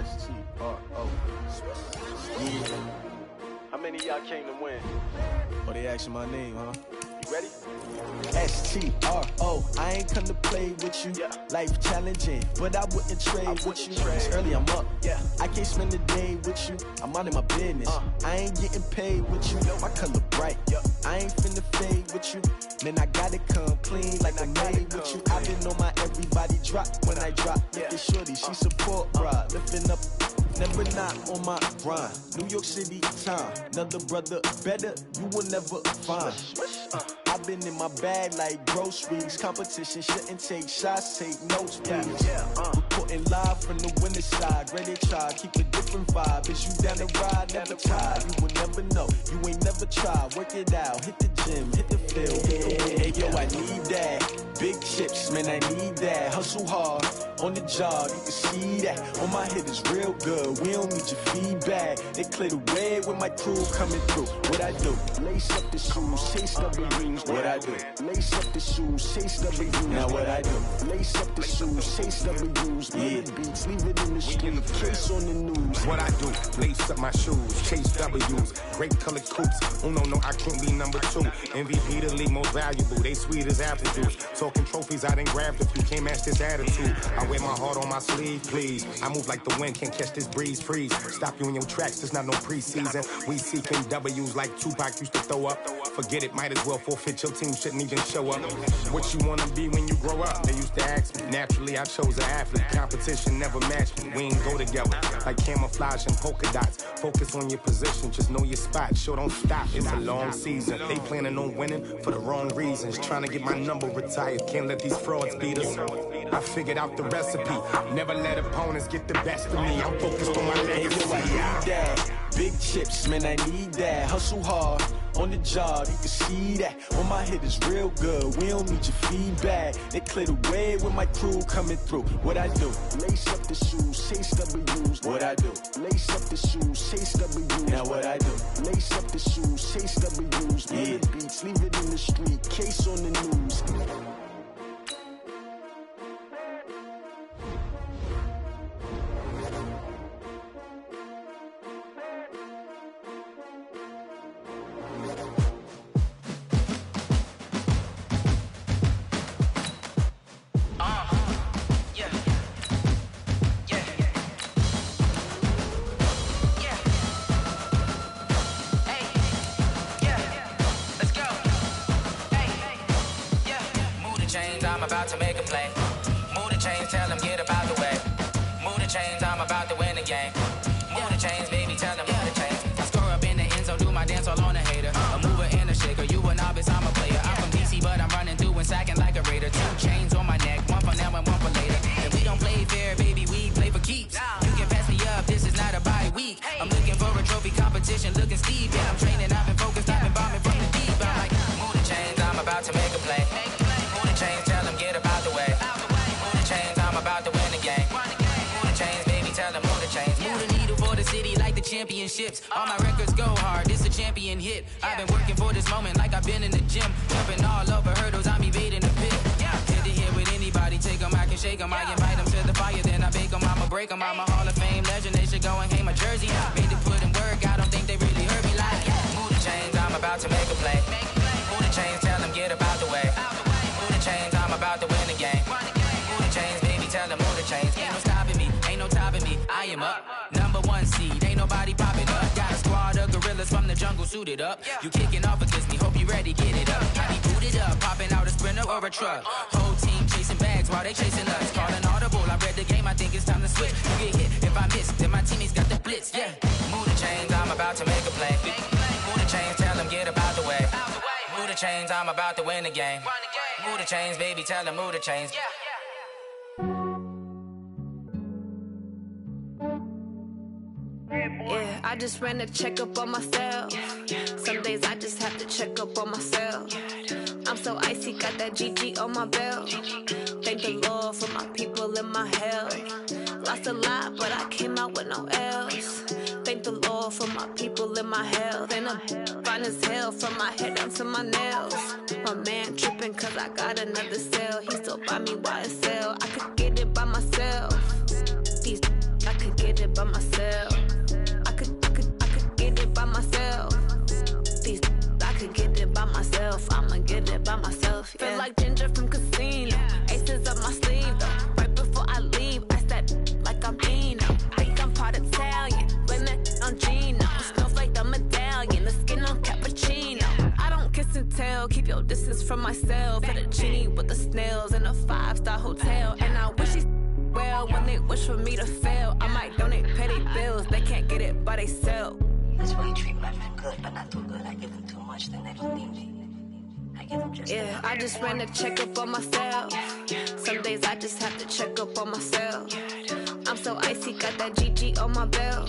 S-T-R-O. Yeah. How many of y'all came to win? Oh, they asking my name, huh? You ready? S-T-R-O. I ain't come to play with you. Life challenging, but I wouldn't trade with you. It's early, I'm up. I can't spend the day with you. I'm out in my business. I ain't getting paid with you. My color bright. I ain't finna fade with you. Man, I gotta come clean like I made with you. I've been on my everybody drop when I drop. Look at shorty, she support, bruh. Lifting up. Never not on my grind. New York City time. Another brother better, you will never find. I've been in my bag like groceries. Competition shouldn't take shots, take notes, please. Reporting live from the winter side. Ready to try, keep a different vibe. Is you down the ride, never tired. You will never know, you ain't never tried. Work it out, hit the gym, hit the field, hit the wind. Hey yo, I need that. Big chips, man, I need that. Hustle hard, on the job, you can see that. On my hit is real good, we don't need your feedback. They clear the way with my crew coming through. What I do? Lace up the shoes, chase W's. What I do? Lace up the shoes, chase W's. Now what I do? Lace up the shoes, chase W's. Yeah, beats, leave it in the street, case on the news. What I do? Lace up my shoes, chase W's. Great colored coops. Oh no, I can't be number 2. MVP the league most valuable. They sweet as apple juice. Talking trophies, I done grabbed a few. Can't match this attitude. I wear my heart on my sleeve, please. I move like the wind, can't catch this breeze, freeze. Stop you in your tracks, there's not no preseason. We seeking W's like Tupac used to throw up. Forget it, might as well forfeit. Your team shouldn't even show up. What you wanna be when you grow up? They used to ask me. Naturally, I chose an athlete. Competition never matched me. We ain't go together like camouflage and polka dots. Focus on your position, just know your spot. Sure, don't stop. It's a long season. They planning on winning for the wrong reasons. Trying to get my number retired. Can't let these frauds beat us. I figured out the recipe. Never let opponents get the best of me. I'm focused on my legacy. I need that. Big chips, man, I need that. Hustle hard, on the job, you can see that. On my hit is real good, we don't need your feedback. They clear the way with my crew coming through. What I do? Lace up the shoes, chase W's. What I do? Lace up the shoes, chase W's. Now what I do? Lace up the shoes, chase W's. Yeah, beats, leave it in the street, case on the news. About to make a play. Move the chains, tell them get about the way. Move the chains, I'm about to win the game. Move the chains, baby, tell them move the chains. I score up in the end zone, do my dance all on a hater. A mover and a shaker, you a novice, I'm a player. I'm from DC, but I'm running through and sacking like a raider. 2 chains on my neck, one for now and one for later. And we don't play fair, baby, we play for keeps. You can pass me up, this is not a bye week. I'm looking for a trophy competition, looking steep. Yeah, I'm training, I've been focused, I've been bombing from the deep. I'm like, move the chains, I'm about to make a play. Move the chains, tell them get about the way. Move the chains, I'm about to win the game. Move the chains, baby, tell them move the chains. Move the needle for the city like the championships. All my records go hard, this a champion hit. I've been working for this moment like I've been in the gym. Jumping all over hurdles, I'm evading the pit. Hit to hit with anybody, take them, I can shake them. I invite them to the fire, then I bake them, I'ma break them. I'm a Hall of Fame legend, they should go and hang my jersey. Made to put in work, I don't think they really heard me like. Move the chains, I'm about to make a play. Move the chains, tell them get about the way. Move the chains, I'm about to win the game. Move the chains, baby, tell them move the chains. Ain't no stopping me, ain't no topping me. I am up, #1 seed, ain't nobody popping up. Got a squad of gorillas from the jungle suited up. You kicking off against me, hope you ready, get it up. I be booted up, popping out a sprinter or a truck. Whole team chasing bags while they chasing us. Calling audible, I read the game, I think it's time to switch. You get hit, if I miss, then my teammates got the blitz, yeah. Move the chains, I'm about to make a play. Move the chains, tell them get about the way. Move the chains, I'm about to win the game. Move the chains, baby, tell them move the chains. Yeah, I just ran a checkup on myself. Some days I just have to check up on myself. I'm so icy, got that GG on my belt. Thank the Lord for my people and my health. Lost a lot, but I came out with no else. Thank Thank the Lord for my people in my health. And I'm fine as hell from my head down to my nails. My man tripping cause I got another cell. He still buy me YSL. I could get it by myself. These I could get it by myself. I could get it by myself. These I could get it by myself. I'ma get it by myself. Yeah. Feel like Ginger from Casino. Aces up my sleeve though. Right before I leave, I step like I'm Dino. Think I'm part Italian, blame that on Gino. Smells like the medallion, the skin on cappuccino. I don't kiss and tell, keep your distance from myself. Fettuccine with the snails in a 5-star hotel. And I wish he's well when they wish for me to fail. I might donate petty bills, they can't get it by themselves. That's why you treat my friend good, but not too good. I give them too much, then they don't need me. I give them just yeah, I just ran a checkup on myself. Some days I just have to check up on myself. I'm so icy, got that GG on my belt.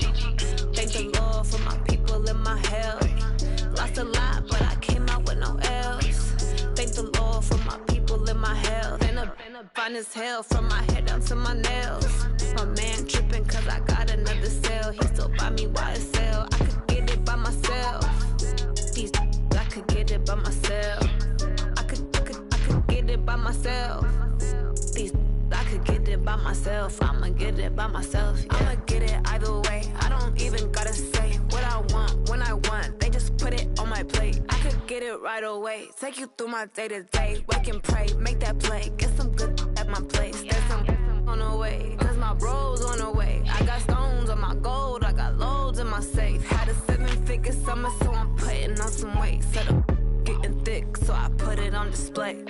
Thank the Lord for my people in my health. Lost a lot, but I came out with no L's. Thank the Lord for my people in my health. And I'm fine as hell from my head down to my nails. My man tripping cause I got another cell. He still buy me YSL. I could get it by myself. These I could get it by myself. I could get it by myself. These I could get it by myself. I'ma get it by myself. Yeah. I'ma get it either way. I don't even gotta say what I want when I want. They just put it on my plate. I could get it right away. Take you through my day to day. Wake and pray, make that play. Get some good at my place. There's some on the way, cause my bro's on the way. I got stones on my gold. I got loads in my safe. Had a 7-figure summer, so I'm putting on some weight. Set up getting thick, so I put it on display.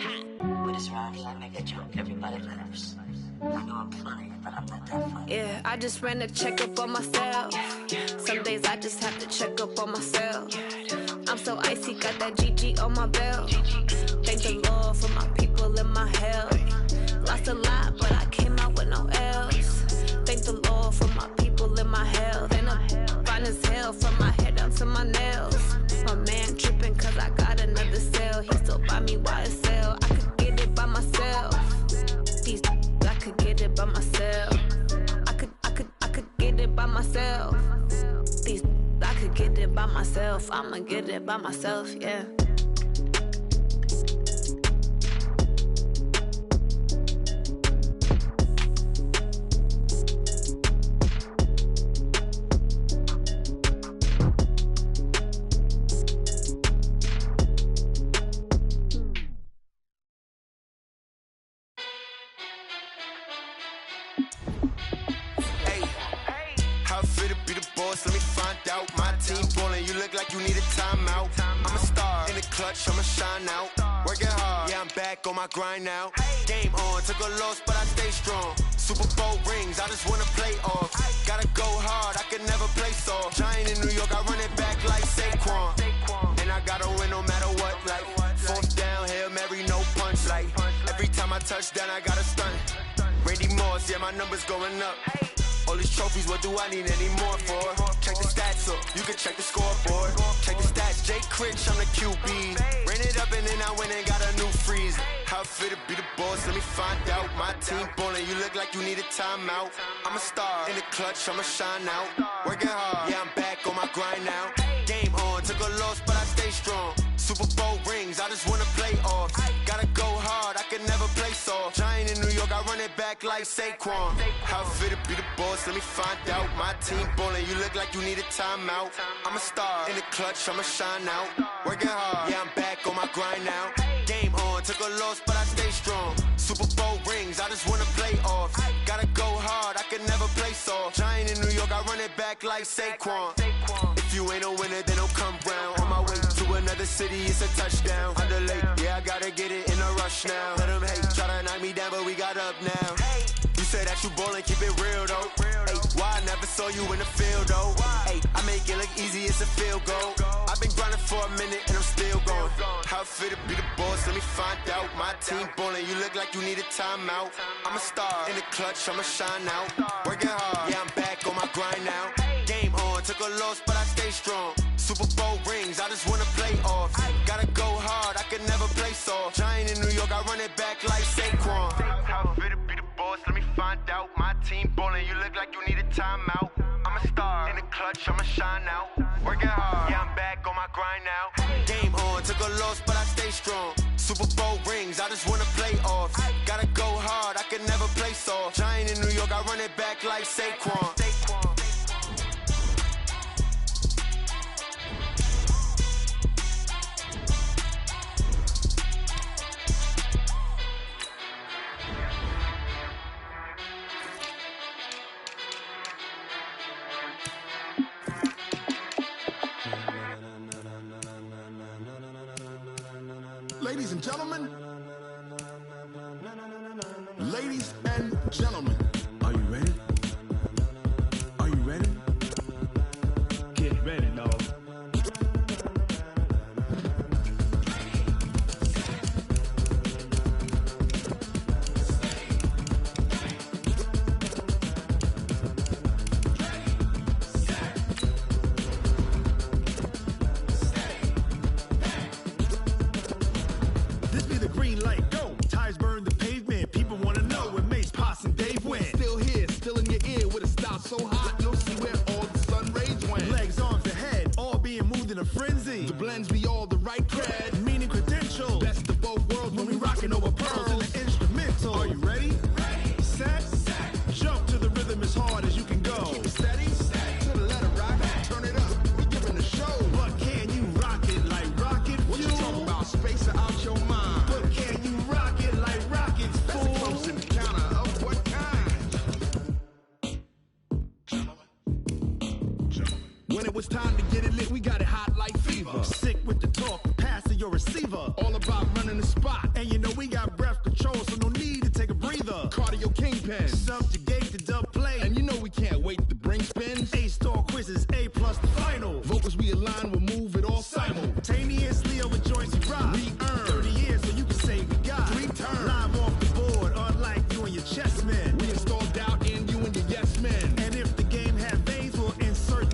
With this round here, I make a joke, everybody laughs. I know I'm funny, but I'm not that funny. Yeah, I just ran a checkup on myself. Some days I just have to check up on myself. I'm so icy, got that GG on my belt. Thank the Lord for my people in my health. Lost a lot, but I came out with no L's. Thank the Lord for my people in my health. And I'm fine as hell from my head down to my nails. My man tripping cause I got another cell. He still buy me YSL. I could get it by myself. These I could get it by myself. I could get it by myself. These I could get it by myself. I'ma get it by myself, yeah. Let me find out. My team ballin', you look like you need a timeout. I'm a star in the clutch, I'ma shine out. Working hard, yeah, I'm back on my grind now. Game on, took a loss, but I stay strong. Super Bowl rings, I just wanna play off. Gotta go hard, I could never play soft. Giant in New York, I run it back like Saquon. And I gotta win no matter what, like 4th down, Hail Mary, no punch. Like every time I touch down, I gotta stunt. Randy Moss, yeah, my numbers going up. All these trophies, what do I need any more for? Check the stats up, you can check the scoreboard. Check the stats, Jake Critch, I'm the QB. Ran it up and then I went and got a new freeze. How fit to be the boss, let me find out. My team ballin', you look like you need a timeout. I'm a star in the clutch, I'ma shine out. Working hard, yeah, I'm back on my grind now. Game on, took a loss, but I stay strong. Super Bowl rings, I just wanna play off. Gotta go hard, I could never play soft. Giant in New York, I run it back like Saquon. How fit to be the boss, let me find out. My team ballin', you look like you need a timeout. I'm a star in the clutch, I'ma shine out. Working hard, yeah, I'm back on my grind now. Game on, took a loss, but I stay strong. Super Bowl rings, I just wanna play off. Gotta go hard, I could never play soft. Giant in New York, I run it back like Saquon. If you ain't a winner, then don't come round. On my way to another city, it's a touchdown. Underlay, yeah, I gotta get it in a rush now. Let them hate, try to knock me down, but we got up now. You say that you ballin', keep it real though. Hey, why I never saw you in the field though? Hey, I make it look easy, it's a field goal. I've been grinding for a minute and I'm still going. How fit to be the boss, let me find out. My team ballin', you look like you need a timeout. I'm a star in the clutch, I'ma shine out. Working hard, yeah, I'm back on my grind now. Game on, took a loss, but I stay strong. Super Bowl rings, I just wanna play off. Gotta go hard, I could never play soft. Giant in New York, I run it back like Saquon. How fit to be the boss, let me find out. My team ballin', you look like you need a timeout. I'm a star in the clutch. clutch, I'ma shine now. Working hard, yeah, I'm back on my grind now. Game on, took a loss, but I stay strong. Super Bowl rings, I just wanna play off. Gotta go hard, I can never play soft. Giant in New York, I run it back like Saquon. Ladies and gentlemen, ladies and gentlemen, are you ready? Are you ready? Get ready, dog. So hot, you'll see where all the sun rays went. Legs, arms, the head, all being moved in a frenzy. The blends be all the right cred, meaning credential. Best of both worlds when we rockin' over pearls in the instrumental. Are you ready? Ready. Set. Jump to the rhythm as hard as you can go. Keep it steady. To the letter rock. Turn it up. We giving the show. But can you rock it like rocket? What you talking about? Space it out your mind. But can you rock it like rockets? Fool. That's a close encounter of what kind? When it was time to get it lit, we got it hot like fever. Sick with the talk, passing your receiver. All about running the spot. And you know we got breath control, so no need to take a breather. Cardio kingpin, subjugate the dub play. And you know we can't wait to bring spins. A-star quizzes, A+ the final. Vocals we align, we'll move it all simultaneously over joints we rock. We earn 30 years, so you can say we got 3 turns. Live off the board, unlike you and your chess men. We install doubt in you and your yes men. And if the game had veins, we'll insert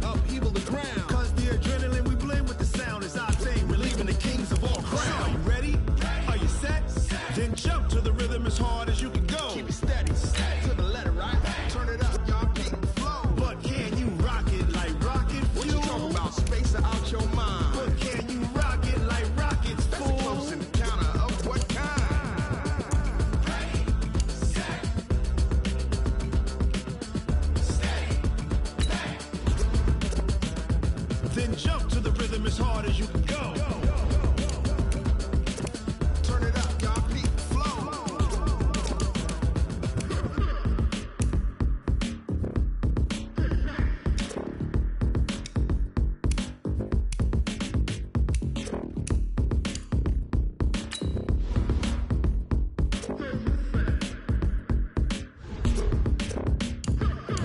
upheaval the ground. Cause the adrenaline we blend with the sound is our thing. We're leaving the kings of all crowns. Are you ready? Are you set? Then jump to the rhythm as hard as you can go. Keep it steady. To the letter right. Turn it up, y'all beat the flow. But can you rock it like rocket fuel? What you talking about? Space it out your mind. But can you rock it like rockets, fool? That's a close encounter of what kind? Then jump to the rhythm as hard as you can go. Turn it up, y'all beat the flow.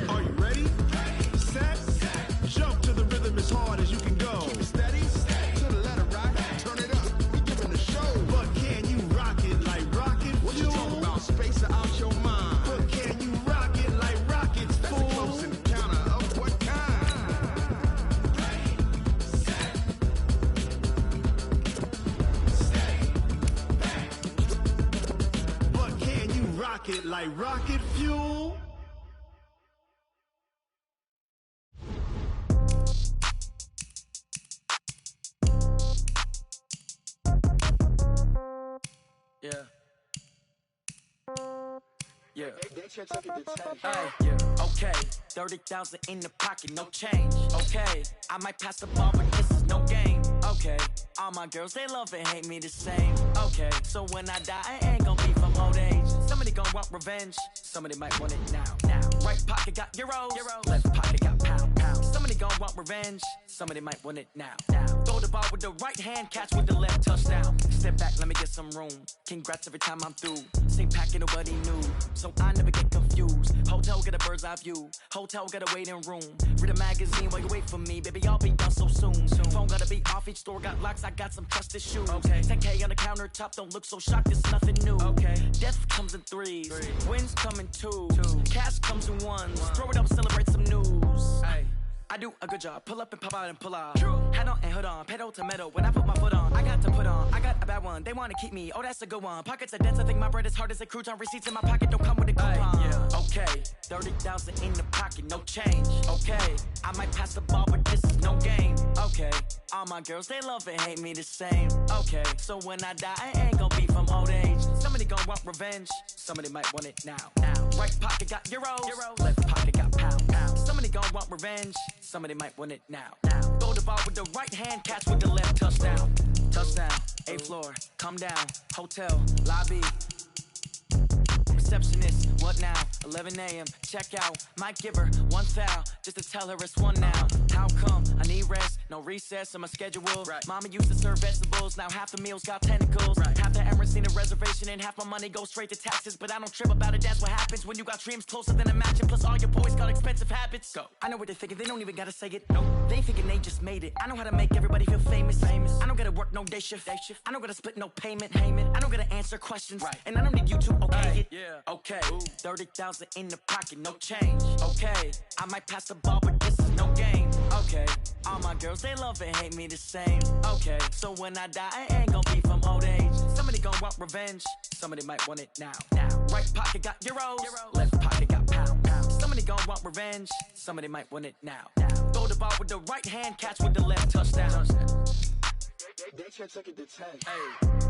Are you ready? Set. Jump to the rhythm as hard as you can go. Keep it steady. To the letter right. Turn it up. We giving the show. But can you rock it like rocket? What you talking about? Space it out your mind. But can you rock it like rockets? That's a close encounter of what kind? But can you rock it like rocket fuel? Yeah. Yeah. Yeah. Okay. 30,000 in the pocket, no change. Okay. I might pass the ball, but this is no game. Okay. All my girls, they love and hate me the same. Okay. So when I die, I ain't gonna be from old age. Somebody gonna want revenge. Somebody might want it now. Right pocket got euros. Left pocket got pounds. Somebody gonna want revenge. Somebody might want it now. Throw the ball with the right hand, catch with the left, touchdown. Step back, let me get some room. Congrats every time I'm through. Same packet, nobody knew, so I never get confused. Hotel get a bird's eye view. Hotel got a waiting room. Read a magazine while you wait for me, baby. I'll be done so soon. Phone gotta be off. Each store got locks. I got some trusted shoes. Okay. 10K on the countertop. Don't look so shocked. It's nothing new. Okay. Death comes in threes. Wins come in twos. Cash comes in ones. Throw it up, celebrate some news. Ay. I do a good job. Pull up and pop out and pull out. Hat on and hood on. Pedal to metal. When I put my foot on, I got to put on. I got a bad one. They want to keep me. Oh, that's a good one. Pockets are dense. I think my bread is hard as a crouton. Receipts in my pocket don't come with a coupon. Yeah. Okay, 30,000 in the pocket, no change. Okay, I might pass the ball, but this is no game. Okay, all my girls, they love and hate me the same. Okay, so when I die, I ain't gonna be from old age. Somebody gonna want revenge, somebody might want it now. Right pocket got euros, left pocket got pounds. Somebody gonna want revenge, somebody might want it now. Throw the ball with the right hand, catch with the left, touchdown. Touchdown, 8th floor, come down, hotel, lobby. Receptionist, what now? 11 a.m. Check out. Might give her one foul just to tell her it's one now. How come? I need rest, no recess on my schedule. Right. Mama used to serve vegetables, now half the meals got tentacles. Right. Half the errands need a reservation and half my money goes straight to taxes. But I don't trip about it, that's what happens when you got dreams closer than a mansion. Plus all your boys got expensive habits. Go. I know what they're thinking, they don't even gotta say it. Nope. They thinking they just made it. I know how to make everybody feel famous. I don't gotta work no day shift. I don't gotta split no payment. I don't gotta answer questions. Right. And I don't need you to okay it. Yeah. Okay, 30,000 in the pocket, no change. Okay, I might pass the ball, but this is no game. Okay, all my girls, they love and hate me the same. Okay, so when I die, I ain't gonna be from old age. Somebody gonna want revenge, somebody might want it now. Right pocket got euros, left pocket got pounds. Somebody gonna want revenge, somebody might want it now. Throw the ball with the right hand, catch with the left, touchdown. They can't take it to 10. Hey.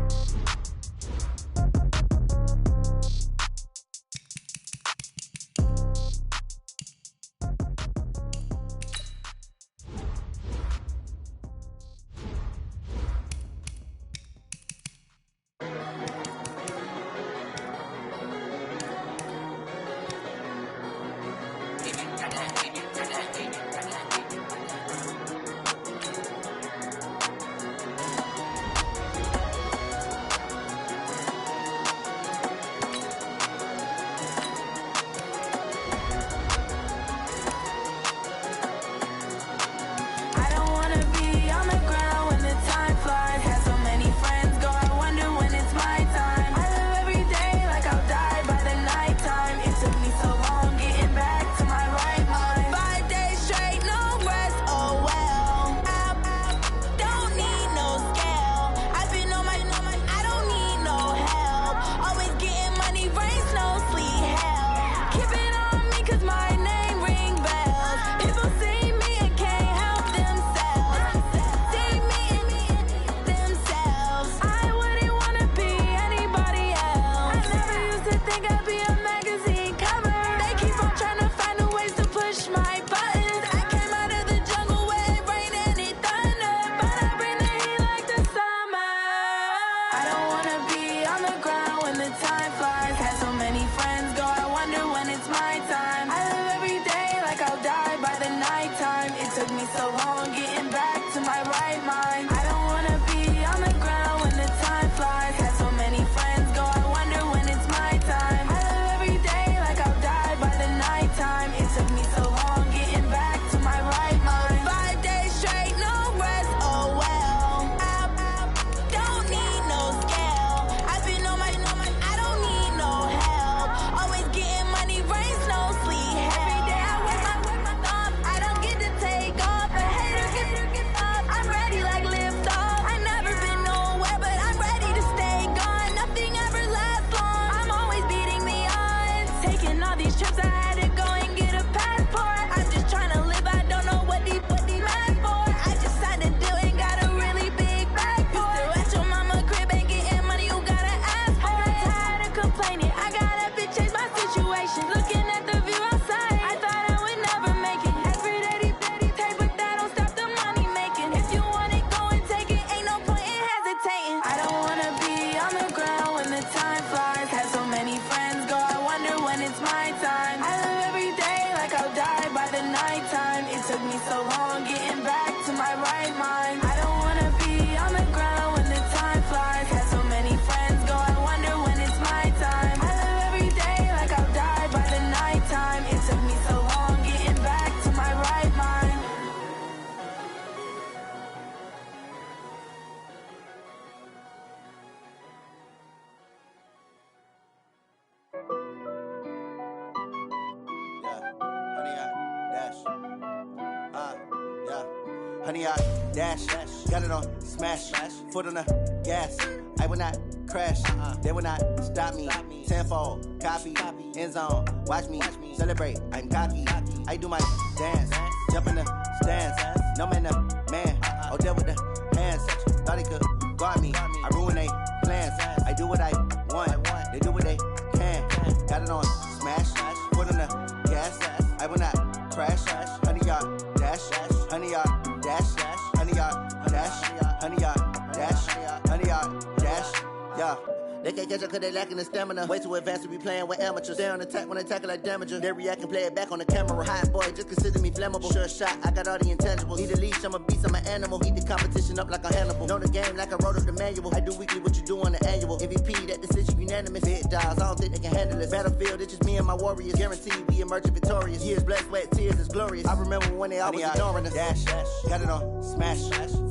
honey, I dash. Got it on smash, foot on the gas. I will not crash, they will not stop me. Tenfold, copy, end zone, watch me celebrate. I'm cocky, I do my dance, jump in the stands. No man, the man, oh, deal with the hands. Thought he could guard me, I ruin they plans. I do what I want, they do what they can. Got it on smash, foot on the gas. I will not crash, honey, y'all dash, honey, y'all dash, honey, y'all dash, honey, y'all dash, honey, y'all dash, yeah. They can't catch up cause they lacking the stamina. Way too advanced to be playing with amateurs. They on attack when they tackle like damager. They react and play it back on the camera. Hot boy, just consider me flammable. Sure shot, I got all the intangibles. Need a leash, I'm a beast, I'm an animal. Heat the competition up like a Hannibal. Know the game like I wrote up the manual. I do weekly what you do on the annual. MVP, that decision unanimous. Hit dials, I don't think they can handle it. Battlefield, it's just me and my warriors. Guaranteed we emerging victorious. Years, blood, sweat, tears, it's glorious. I remember when they always ignoring us. Dash, got it on smash,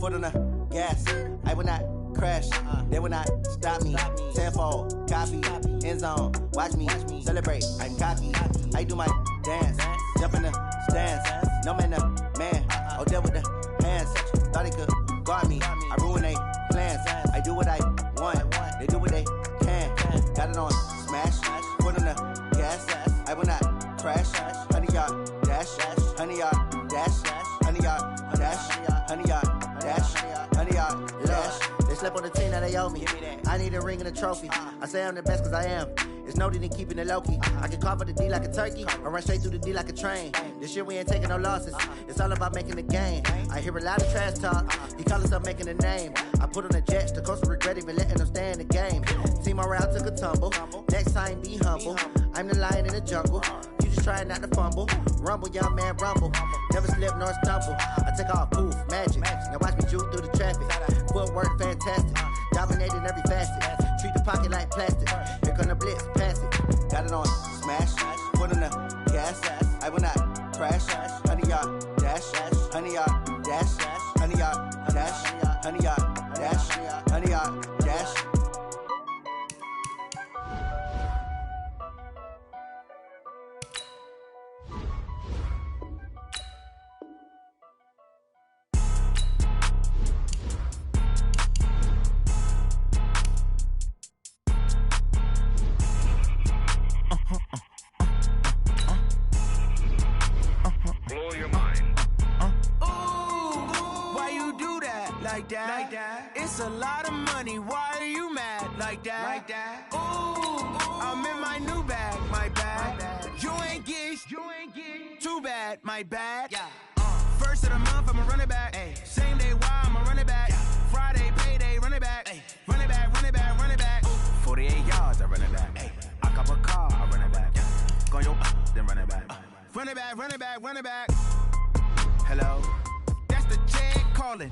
foot on the gas. I will not crash, they will not stop me. Tenfold, copy, end zone, watch me celebrate. I'm cocky, I do my dance, jump in the stands. No man, the man, oh, deal with the hands. Thought he could guard me, I ruin they plans. I do what I want, they do what they can. Got it on smash, foot on the gas. I will not crash, honey, y'all dash, honey, y'all dash, honey, y'all dash, honey, y'all dash, honey, y'all dash. They slept on the team, now they owe me. I need a ring and a trophy. I say I'm the best cause I am. It's no need in keeping it low-key. I can carve for the D like a turkey, or run straight through the D like a train. This year we ain't taking no losses. It's all about making the game. I hear a lot of trash talk. He call himself making a name. I put on the Jets, the coach will regret even letting them stay in the game. Team morale took a tumble. Next time be humble. I'm the lion in the jungle. You just trying not to fumble. Rumble, young man, rumble. Never slip nor stumble. I take off, poof, magic. Now watch me juke through the traffic. Footwork fantastic. Dominating every facet. Treat the pocket like plastic. Here come the blitz, pass it. Got it on smash, foot on the gas. I will not crash, honey, y'all dash, honey, y'all dash, honey, y'all dash, honey, y'all dash, honey, y'all dash. Blow your mind. Why you do that? Like that? It's a lot of money. Why are you mad? Like that? Ooh, I'm in my new bag. My bad. You ain't get. Too bad. My bad. Yeah. First of the month, I'ma run it back. Ay. Same day, why I'ma run it back. Yeah. Friday, payday, run it back. Ay. Run it back. 48 yards, I run it back. Ay. I cop a car, I run it back. Go your then run it back. Run it back. Hello, that's the Jag calling.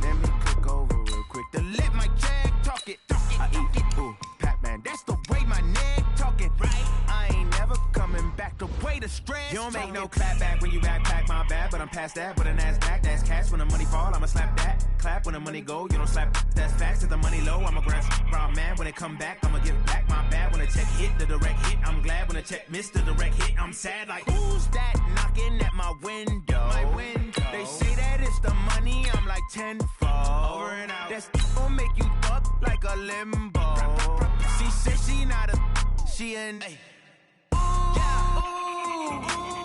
Let me click over real quick to let my Jag talk it. I eat it, ooh, Pac-Man. That's the way my neck talking. Right, I ain't never coming back. The way the stress. You don't make no clap back when you backpack. My bad, but I'm past that. With an ass back, that's cash. When the money fall, I'ma slap that. Clap when the money go, you don't slap. That's facts. If the money low, I'ma grab raw man. When it come back, I'ma give back. My bad when the check hit, the direct hit. I'm glad when the check missed the direct hit. I'm sad like who's that knocking at my window? They say that it's the money. I'm like tenfold. Over and out. That's gon' make you up like a limbo. She said she not a. She an.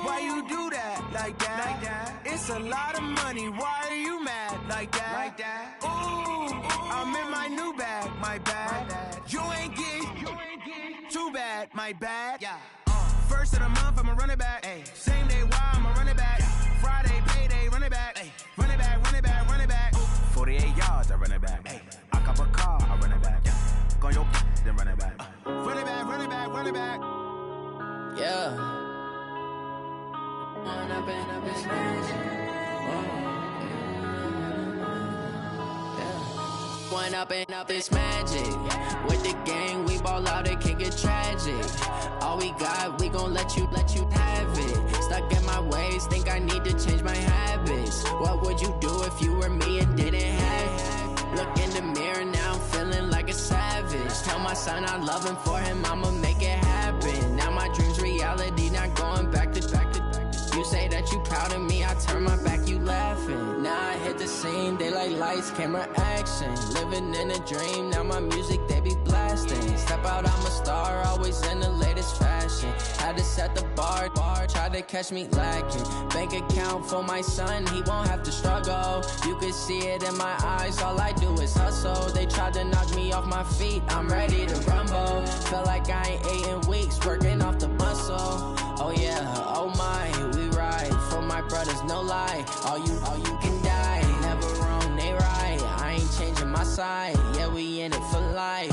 Why you do that? Like that? It's a lot of money. Why are you mad? Like that? Ooh, I'm in my new bag. My bad. You ain't get. Too bad. My bad. Yeah. First of the month, I'ma run it back. Ay. Same day, why I'ma run it back. Friday, payday, run it back. Ay. Run it back. 48 yards, I run it back. Ay. I cop a car, I run it back. Go your then run it back. Run it back. Yeah. Up is One up and up is magic. With the gang, we ball out, it can get tragic. All we got, we gon' let you have it. Stuck in my ways, think I need to change my habits. What would you do if you were me and didn't have it? Look in the mirror now, I'm feeling like a savage. Tell my son I love him, for him I'ma make it happen. Now my dream's reality, not going back to. You say that you proud of me, I turn my back, you laughing. Now I hit the scene. They like lights, camera, action. Living in a dream, now my music they be blasting. Step out, I'm a star, always in the latest fashion. Had to set the bar, try to catch me lacking. Bank account for my son, he won't have to struggle. You can see it in my eyes, all I do is hustle. They tried to knock me off my feet, I'm ready to rumble. Felt like I ain't ate in weeks, working off the muscle. Oh yeah, oh my, we ride for my brothers, no lie. All you can die, never wrong, they right. I ain't changing my side, yeah, we in it for life.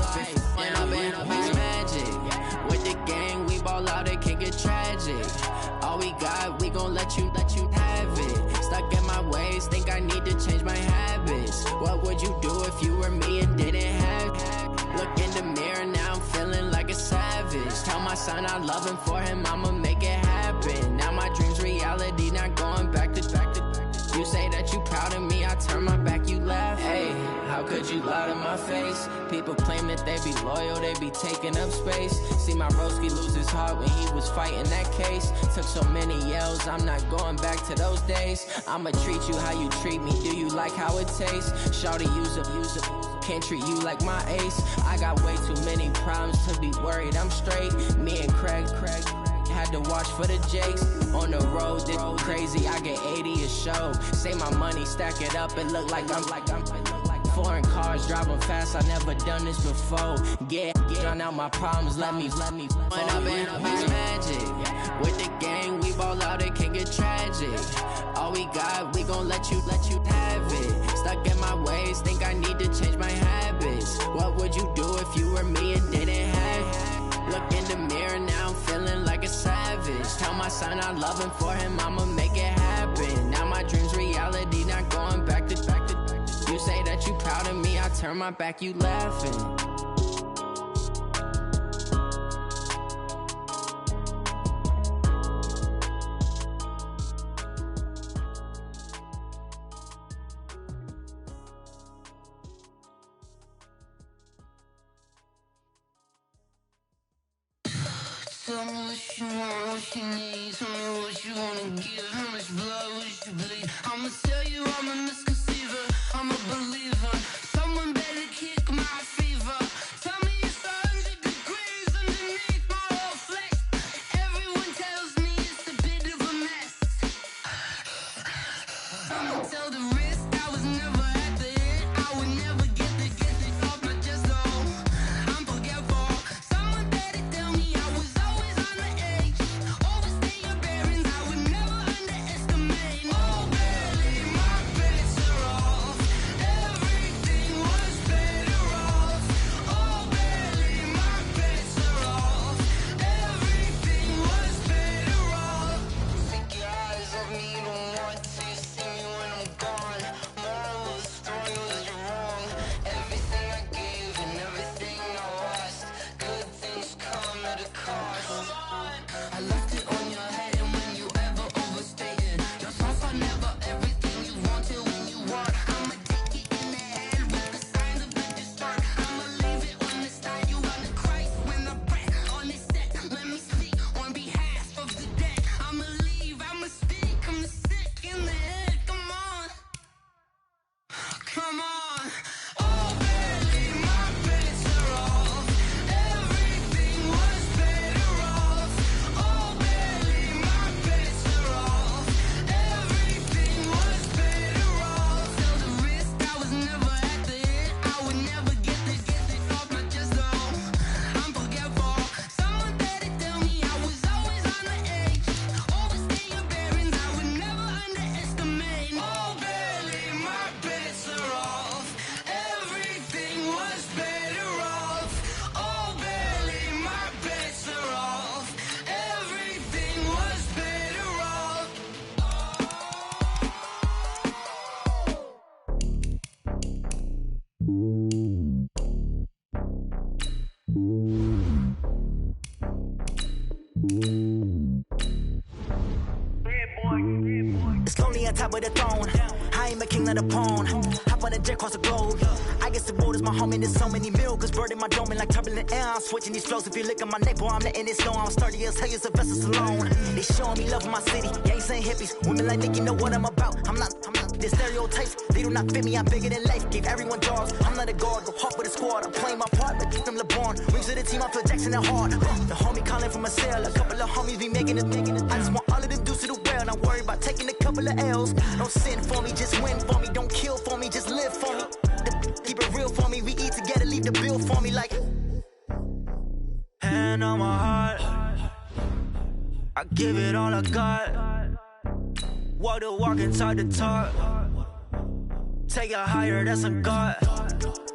And I've been magic. With the gang, we ball out, it can get tragic. All we got, we gon' let you have it. Stuck in my ways, think I need to change my habits. What would you do if you were me and didn't have it? Look in the mirror, now I'm feeling like a savage. Tell my son I love him, for him I'ma make it happen. Now my dream's reality, not going back to. You say that you proud of me, I turn my back, you laugh. Hey, how could you lie to my face? People claim that they be loyal, they be taking up space. See my broski lose his heart when he was fighting that case. Took so many yells, I'm not going back to those days. I'ma treat you how you treat me, do you like how it tastes? Shawty, use up, can't treat you like my ace. I got way too many problems to be worried, I'm straight. Me and Craig had to watch for the JAX. On the road, this crazy, I get 80 a show. Say my money, stack it up, it look like I'm foreign cars, driving fast, I never done this before. Get drown out my problems, let me When I've been magic. With the gang, we ball out, it can get tragic. All we got, we gon' let you have it. Stuck in my ways, think I need to change my habits. What would you do if you were me and didn't have it? Look in the mirror, now I'm feeling like a savage. Tell my son I love him, for him I'ma make it happen. Now my dream's reality, not going back to. You say that you proud of me, I turn my back, you laughing. Tell me what you want, what you need. Tell me what you wanna give. How much blood would you bleed? I'ma tell you I'm a misconceiver, I'm a believer. Someone better kick my fever. Tell me it's 100 degrees underneath my whole flesh. Everyone tells me it's a bit of a mess. I'ma tell the risk I was never at the end. I would never get it off my chest, though. I'm forgetful. Someone better tell me I was always on the edge. Overstay your bearings, I would never underestimate. Oh, barely, my bets are off. Everything was better off. Oh, barely, my bets are off. Everything was better off. Take your eyes off me, you don't want to see me when I'm gone. Moral of the story was you're wrong. Everything I gave and everything I lost. Good things come at a cost. I left it on your head, and when you ever overstated, your thoughts are never everything you wanted when you want. I'ma take it in the head with the signs of a distort. I'ma leave it on the side. You wanna Christ when I breath on this set. Let me speak on behalf of the dead. I'ma leave, I'ma speak. I'm the sick in the head. Come on, come on. Oh, barely, my bets are off. Everything was better off. Oh, barely, my bets are off. Everything was better off. Tell the risk I was never at the end. I would never get it off my chest, though. I'm forgetful. Someone better tell me I was always on the edge. Overstay your bearings, I would never underestimate. Oh, barely, my bets are off. Everything was better off. Oh, barely, my bets are off. Everything was better off. It's lonely on top of the throne. I am a king, not a pawn. Hop on a jet across the globe. I guess the world is my home and there's so many milks. Bird in my dome and like turbulent air. I'm switching these flows. If you look at my neck, boy, I'm letting it snow. I'm sturdy as hell as a vessel alone. They showing me love in my city. Gangs and hippies. Women like Nicky know what I'm about. I'm not this stereo stereotypes, they do not fit me, I'm bigger than life. Gave everyone dogs, I'm not a guard, go hard with a squad. I'm playing my part, but keep them LeBron. Rings to the team, I feel Jackson at heart. The homie calling from a cell, a couple of homies be making it. I just want all of them dudes to do well, not worry about taking a couple of L's. Don't sin for me, just win for me. Don't kill for me, just live for me. Keep it real for me, we eat together, leave the bill for me like. Hand on my heart, I give it all I got. Walk the walk and talk the talk. Take it higher, that's a God.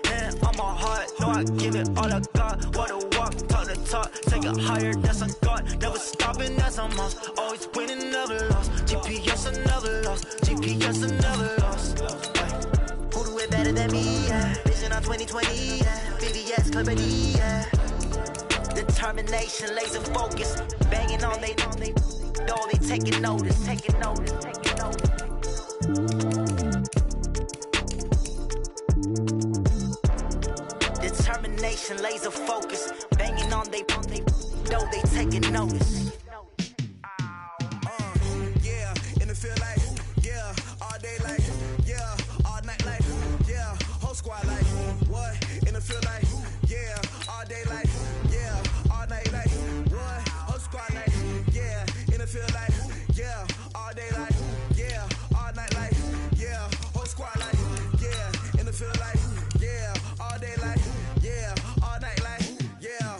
Hand on my heart, no, I give it all I got. Walk the walk, talk the talk. Take it higher, that's a God. Never stopping, that's a must. Always winning, never lost. GPS, I never lost. GPS, I never lost. Who do it better than me? Yeah. Vision on 2020, yeah. VVS, Clarity, yeah. Determination, laser focus. Banging on they know they taking notice. Determination, laser focus. Banging on they know they taking notice. Yeah, in the field like, yeah, all day like, yeah, all night like, yeah, whole squad like, what? In the field like, yeah, all day like, yeah, all night like, what? Whole squad like, yeah, in the field like, yeah, all day like, yeah, all night like, yeah, whole squad like, yeah, in the field like, yeah, all day like, yeah, all night like, yeah.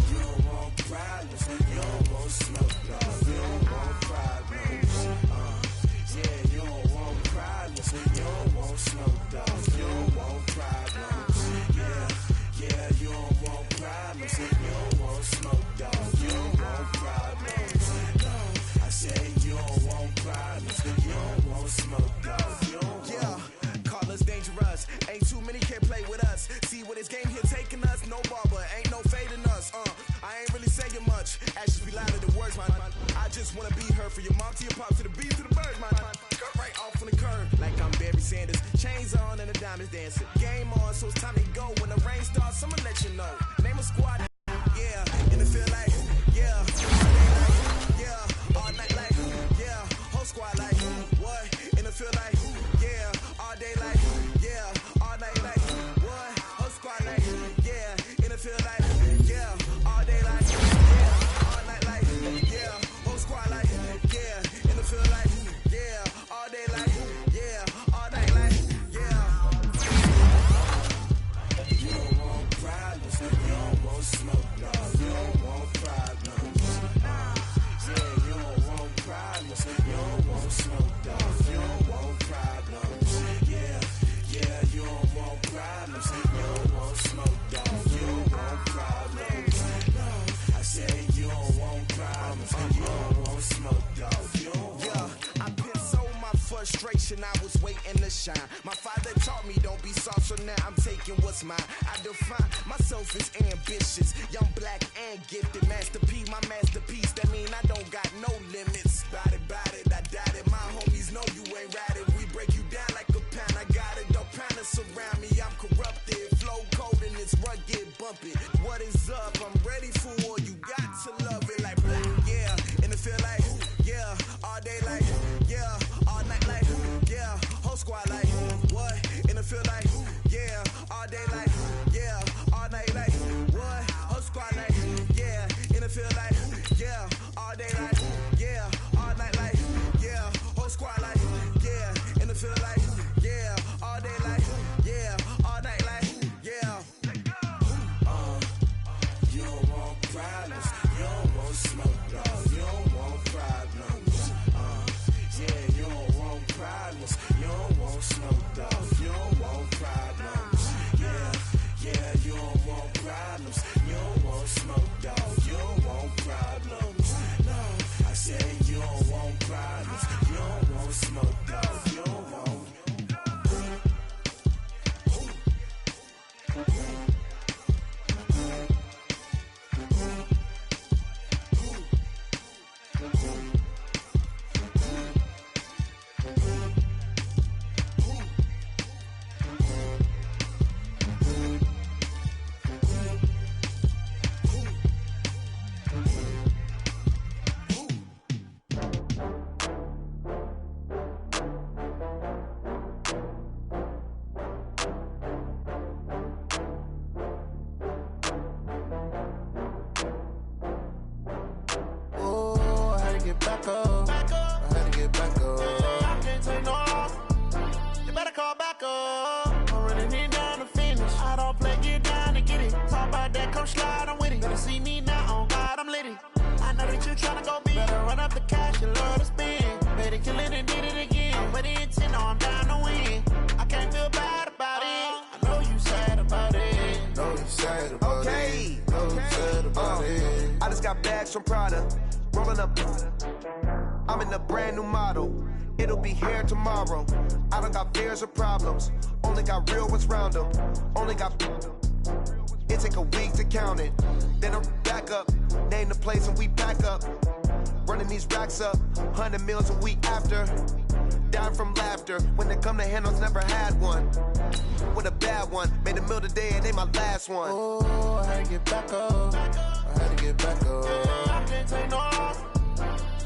You don't want problems, you don't want smoke, dog. You don't want problems. Yeah, you don't want problems, you don't want smoke, dog. You don't want problems. Yeah, you don't want problems, you don't want smoke, dog. You don't want problems. I said you don't want problems, you don't want smoke, dog. You don't want. Call us dangerous. Ain't too many can play with us. See where this game here taking us. No barber, ain't no fading us. I ain't really saying much. Actions be louder than words, man. I just wanna be heard. For your mom to your pop to the beat to the birds, man. Cut right off on the curb, like I'm Barry Sanders. Chains on and the diamonds dancing. Game on, so it's time to go. When the rain starts, I'ma let you know. Name a squad. Yeah, in the field like, yeah, all day like, yeah, all night like, yeah, whole squad like, what? In the field like, yeah, all day like, yeah, all night like, what? Whole squad like, yeah, in the field like, yeah, all day like, yeah, all night like, yeah, whole squad like, yeah, in the field like, yeah, all day like, yeah, all night like, yeah. You don't want problems, you don't want smoke, dog. You don't want problems. Yeah, you don't want problems, you don't want smoke, dog. You don't want problems. Yeah, you don't want problems, you don't want smoke, dog. You don't want problems. I said you don't want problems, you don't want smoke, dog. You don't want. Yeah, I been so my frustration, I was waiting to shine. My father taught me don't be soft, so now I'm taking what's mine. I define myself as ambitious, young, black, and gifted. Masterpiece, my masterpiece. That mean I don't got no limits. Bout it, I doubt it. My homies know you ain't ratted. We break you down like a pound. I got it, don't pound to surround me. I'm corrupted, flow cold and it's rugged, bumpy. What is up? I'm ready for war. You got to love it like black. Yeah, in the field like, yeah, all day like, yeah, all night like, yeah, whole squad like, what? In the field like, yeah, all day like, yeah, all night like, what? Whole squad like, yeah, in the field like, yeah, all day like, yeah, all night like, run up the cash and love to spend. Made it, kill it, and did it again. With the intent, no, I'm down to win. I can't feel bad about it. I know you sad about it. Know you sad about it. Know you sad about it. I just got bags from Prada. Rolling up. I'm in a brand new model. It'll be here tomorrow. I don't got fears or problems. Only got real ones round them. Only got. It take a week to count it. Then I'm back up. Name the place and we pack up. Running these racks up. 100 meals a week after. Dying from laughter. When they come to handles, never had one. With a bad one. Made a meal today and they my last one. Oh, I had to get back up. I had to get back up. I can't take no off.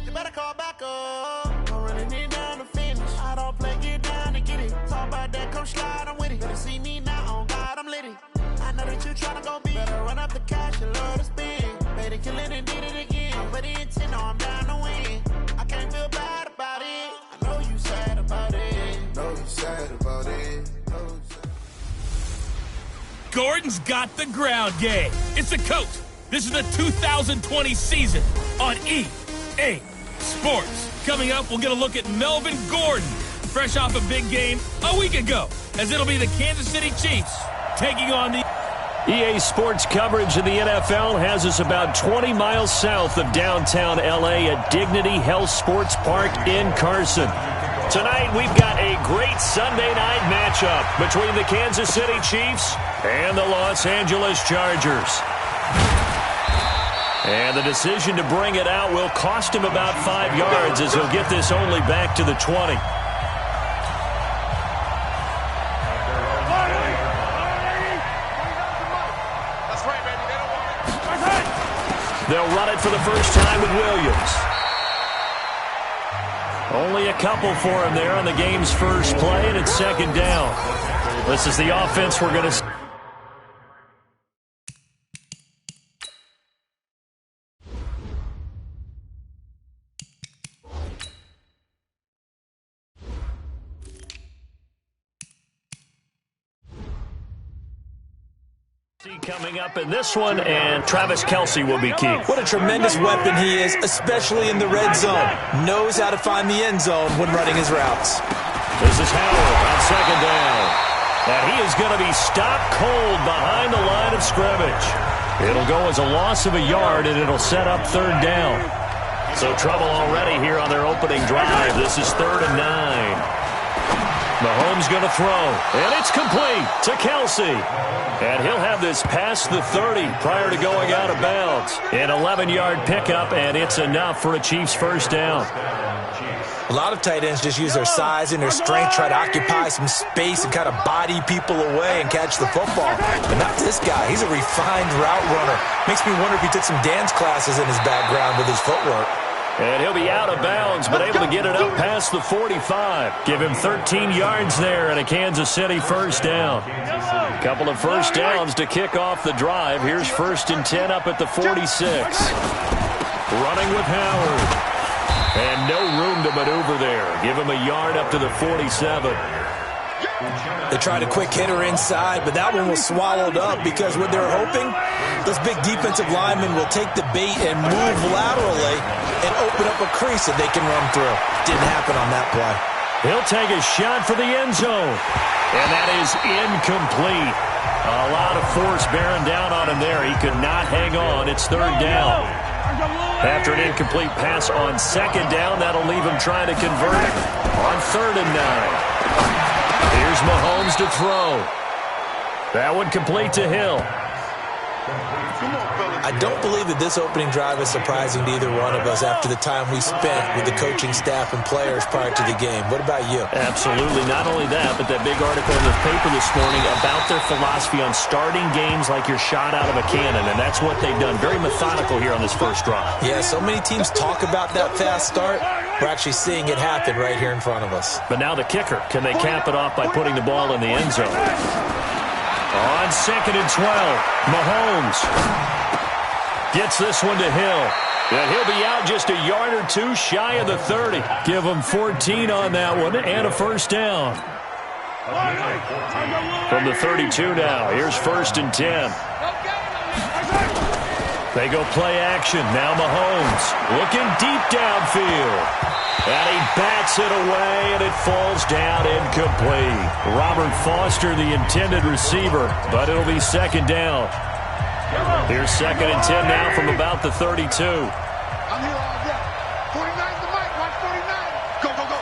You better call back up. I'm running it down to finish. I don't play, get down to get it. Talk about that, come slide, I'm with it. Better see me now, on God, I'm litty. I know that you tryna go be. Better run up the cash and love to spend. Made it, kill it, and did it again. But the intent, no, I'm down to win. I can't feel bad about it. I know you sad about it. Know you sad about it. Gordon's got the ground game. It's the coach. This is the 2020 season on EA Sports. Coming up, we'll get a look at Melvin Gordon, fresh off a big game a week ago, as it'll be the Kansas City Chiefs taking on the... EA Sports coverage of the NFL has us about 20 miles south of downtown L.A. at Dignity Health Sports Park in Carson. Tonight, we've got a great Sunday night matchup between the Kansas City Chiefs and the Los Angeles Chargers. And the decision to bring it out will cost him about 5 yards as he'll get this only back to the 20. They'll run it for the first time with Williams. Only a couple for him there on the game's first play, and it's second down. This is the offense we're going to see. Coming up in this one, and Travis Kelce will be key. What a tremendous weapon he is, especially in the red zone. Knows how to find the end zone when running his routes. This is Howard on second down. And he is going to be stopped cold behind the line of scrimmage. It'll go as a loss of a yard, and it'll set up third down. So trouble already here on their opening drive. This is 3rd and 9. Mahomes going to throw, and it's complete to Kelce. And he'll have this past the 30 prior to going out of bounds. An 11-yard pickup, and it's enough for a Chiefs first down. A lot of tight ends just use their size and their strength, try to occupy some space and kind of body people away and catch the football. But not this guy. He's a refined route runner. Makes me wonder if he took some dance classes in his background with his footwork. And he'll be out of bounds, but able to get it up past the 45. Give him 13 yards there and a Kansas City first down. A couple of first downs to kick off the drive. Here's 1st and 10 up at the 46. Running with Howard. And no room to maneuver there. Give him a yard up to the 47. They tried a quick hitter inside, but that one was swallowed up because what they're hoping, those big defensive linemen will take the bait and move laterally and open up a crease that they can run through. Didn't happen on that play. He'll take a shot for the end zone. And that is incomplete. A lot of force bearing down on him there. He could not hang on. It's 3rd down. After an incomplete pass on 2nd down, that'll leave him trying to convert on 3rd and 9. Here's Mahomes to throw. That one complete to Hill. I don't believe that this opening drive is surprising to either one of us after the time we spent with the coaching staff and players prior to the game. What about you? Absolutely. Not only that, but that big article in the paper this morning about their philosophy on starting games like you're shot out of a cannon, and that's what they've done. Very methodical here on this first drive. Yeah, so many teams talk about that fast start. We're actually seeing it happen right here in front of us. But now the kicker. Can they cap it off by putting the ball in the end zone? On 2nd and 12, Mahomes gets this one to Hill. And he'll be out just a yard or two shy of the 30. Give him 14 on that one and a first down. From the 32 now, here's 1st and 10. They go play action. Now Mahomes looking deep downfield. And he bats it away, and it falls down incomplete. Robert Foster, the intended receiver, but it'll be second down. Here's 2nd and 10 now from about the 32. I'm here all day. 49 the mic. Watch 49. Go, go, go.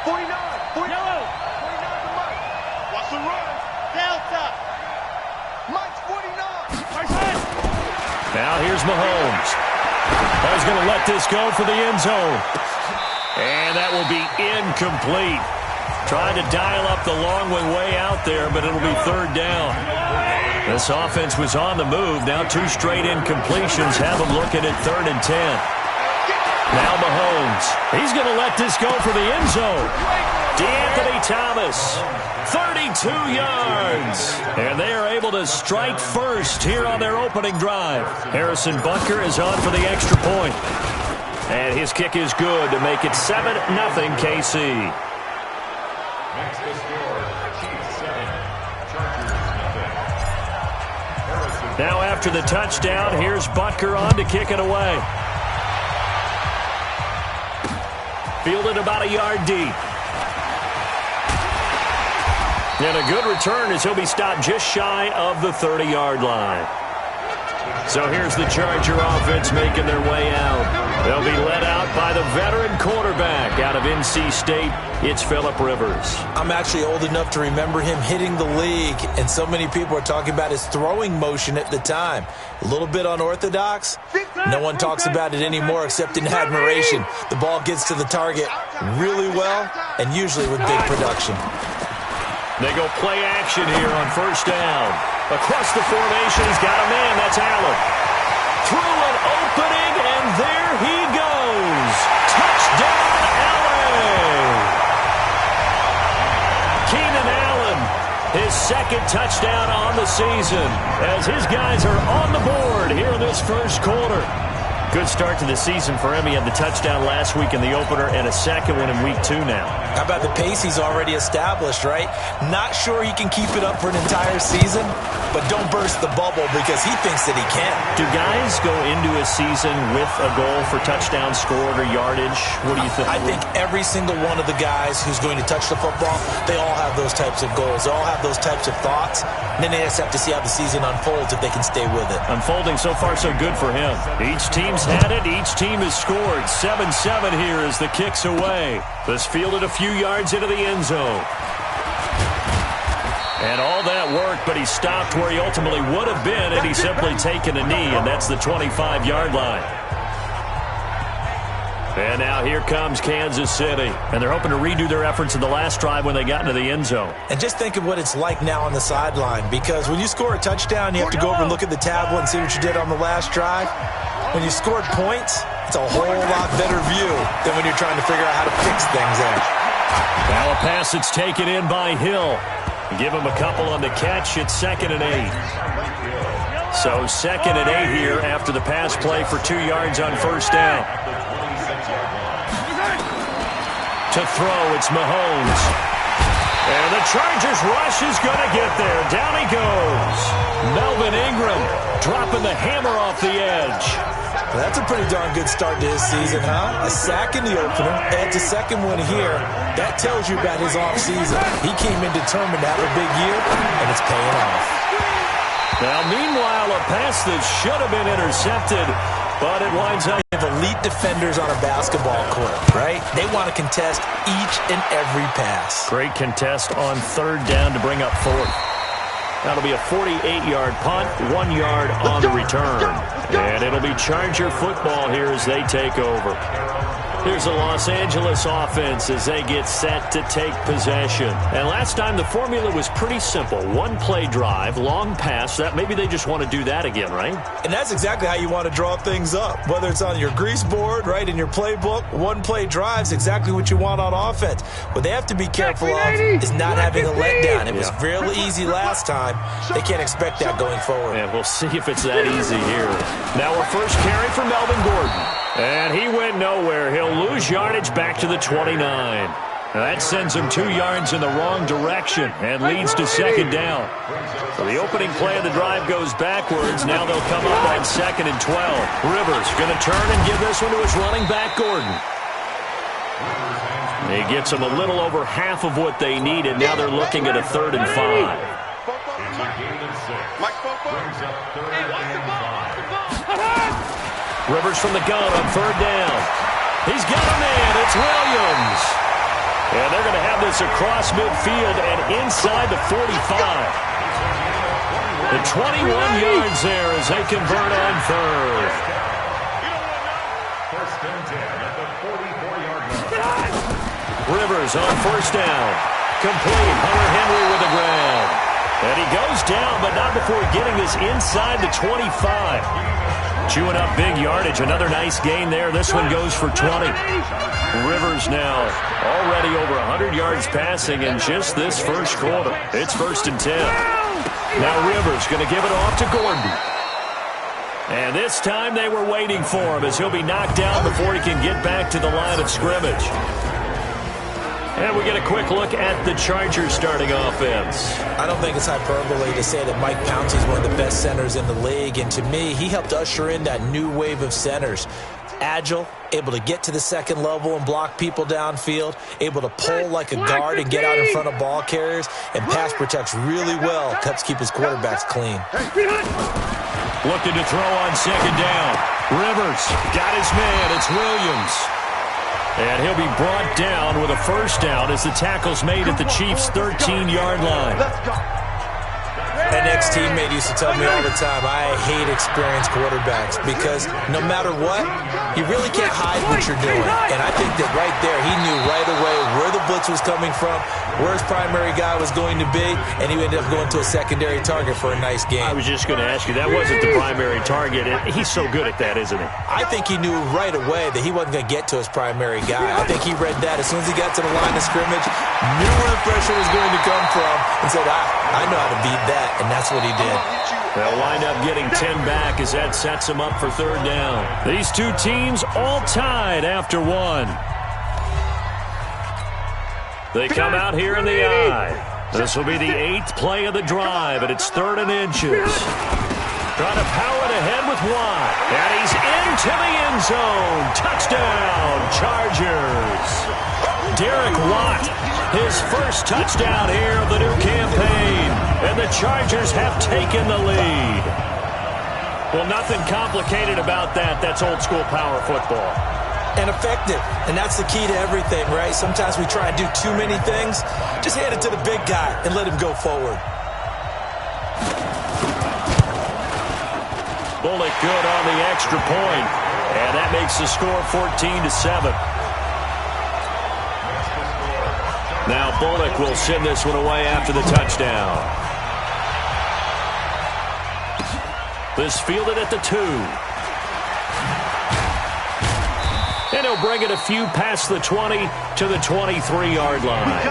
49. 49 the mic. Watch the run. Delta. Mike's 49. Now here's Mahomes. He's going to let this go for the end zone. And that will be incomplete. Trying to dial up the long way out there, but it'll be third down. This offense was on the move. Now 2 straight incompletions have them looking at 3rd and 10. Now Mahomes. He's going to let this go for the end zone. DeAnthony Thomas, 32 yards. And they are able to strike first here on their opening drive. Harrison Butker is on for the extra point. And his kick is good to make it 7-0 KC. Now after the touchdown, here's Butker on to kick it away. Fielded about a yard deep. And a good return as he'll be stopped just shy of the 30-yard line. So here's the Charger offense making their way out. They'll be led out by the veteran quarterback out of NC State. It's Phillip Rivers. I'm actually old enough to remember him hitting the league, and so many people are talking about his throwing motion at the time. A little bit unorthodox. No one talks about it anymore except in admiration. The ball gets to the target really well and usually with big production. They go play action here on first down. Across the formation, he's got a man. That's Allen. Through an opening, and there he goes. Touchdown, Allen. Keenan Allen, his 2nd touchdown on the season, as his guys are on the board here in this first quarter. Good start to the season for him. He had the touchdown last week in the opener and a second one in week 2 now. How about the pace he's already established, right? Not sure he can keep it up for an entire season, but don't burst the bubble because he thinks that he can. Do guys go into a season with a goal for touchdown scored or yardage? What do you think? I think every single one of the guys who's going to touch the football, they all have those types of goals. They all have those types of thoughts. And then they just have to see how the season unfolds if they can stay with it. Unfolding so far so good for him. Each team's had it. Each team has scored. 7-7 here as the kick's away. This fielded a few yards into the end zone. And all that worked, but he stopped where he ultimately would have been had he simply taken a knee, and that's the 25-yard line. And now here comes Kansas City. And they're hoping to redo their efforts in the last drive when they got into the end zone. And just think of what it's like now on the sideline, because when you score a touchdown, you have to go over and look at the tablet and see what you did on the last drive. When you scored points, it's a whole lot better view than when you're trying to figure out how to fix things there. Now a pass that's taken in by Hill. Give him a couple on the catch. It's 2nd and 8. So 2nd and 8 here after the pass play for 2 yards on first down. To throw, it's Mahomes. And the Chargers rush is going to get there. Down he goes. Melvin Ingram dropping the hammer off the edge. Well, that's a pretty darn good start to his season, huh? A sack in the opener, adds a second one here. That tells you about his offseason. He came in determined to have a big year, and it's paying off. Now, meanwhile, a pass that should have been intercepted, but it winds up. Elite defenders on a basketball court, right? They want to contest each and every pass. Great contest on 3rd down to bring up 4th. That'll be a 48-yard punt, 1 yard on the return. And it'll be Charger football here as they take over. Here's the Los Angeles offense as they get set to take possession. And last time the formula was pretty simple. 1-play drive, long pass. That maybe they just want to do that again, right? And that's exactly how you want to draw things up. Whether it's on your grease board, right, in your playbook, 1-play drive's exactly what you want on offense. What they have to be careful of is not having a letdown. It was real easy last time. They can't expect that going forward. And we'll see if it's that easy here. Now our first carry for Melvin Gordon. And he went nowhere. He'll lose yardage back to the 29. That sends him 2 yards in the wrong direction and leads to second down. So the opening play of the drive goes backwards. Now they'll come up on 2nd and 12. Rivers going to turn and give this one to his running back, Gordon. He gets them a little over half of what they needed. Now they're looking at a 3rd and 5. Rivers from the gun on 3rd down. He's got a man. It's Williams. And they're going to have this across midfield and inside the 45. The 21 yards there as they convert on 3rd. First and 10 at the 44-yard line. Rivers on 1st down. Complete. Hunter Henry with the grab. And he goes down, but not before getting this inside the 25. Chewing up big yardage. Another nice gain there. This one goes for 20. Rivers now already over 100 yards passing in just this first quarter. It's 1st and 10. Now Rivers going to give it off to Gordon. And this time they were waiting for him as he'll be knocked down before he can get back to the line of scrimmage. And we get a quick look at the Chargers starting offense. I don't think it's hyperbole to say that Mike Pouncey is one of the best centers in the league. And to me, he helped usher in that new wave of centers. Agile, able to get to the second level and block people downfield, able to pull like a guard and get out in front of ball carriers, and pass protects really well, helps keep his quarterbacks clean. Looking to throw on 2nd down. Rivers got his man. It's Williams. And he'll be brought down with a 1st down as the tackle's made at the Chiefs' 13-yard line. An ex-teammate used to tell me all the time, I hate experienced quarterbacks because no matter what, you really can't hide what you're doing. And I think that right there, he knew right away where the blitz was coming from, where his primary guy was going to be, and he ended up going to a secondary target for a nice game. I was just going to ask you, that wasn't the primary target. He's so good at that, isn't he? I think he knew right away that he wasn't going to get to his primary guy. I think he read that as soon as he got to the line of scrimmage, knew where the pressure was going to come from, and said, I know how to beat that. And that's what he did. They'll wind up getting 10 back as that sets them up for 3rd down. These two teams all tied after 1. They come out here in the eye. This will be the 8th play of the drive, and it's 3rd and inches. Trying to power it ahead with Watt. And he's into the end zone. Touchdown, Chargers. Derek Watt, his first touchdown here of the new campaign. And the Chargers have taken the lead. Well, nothing complicated about that. That's old-school power football. And effective. And that's the key to everything, right? Sometimes we try and do too many things. Just hand it to the big guy and let him go forward. Bullock good on the extra point. And that makes the score 14-7. Now Bullock will send this one away after the touchdown. This fielded at the 2. And he'll bring it a few past the 20 to the 23-yard line.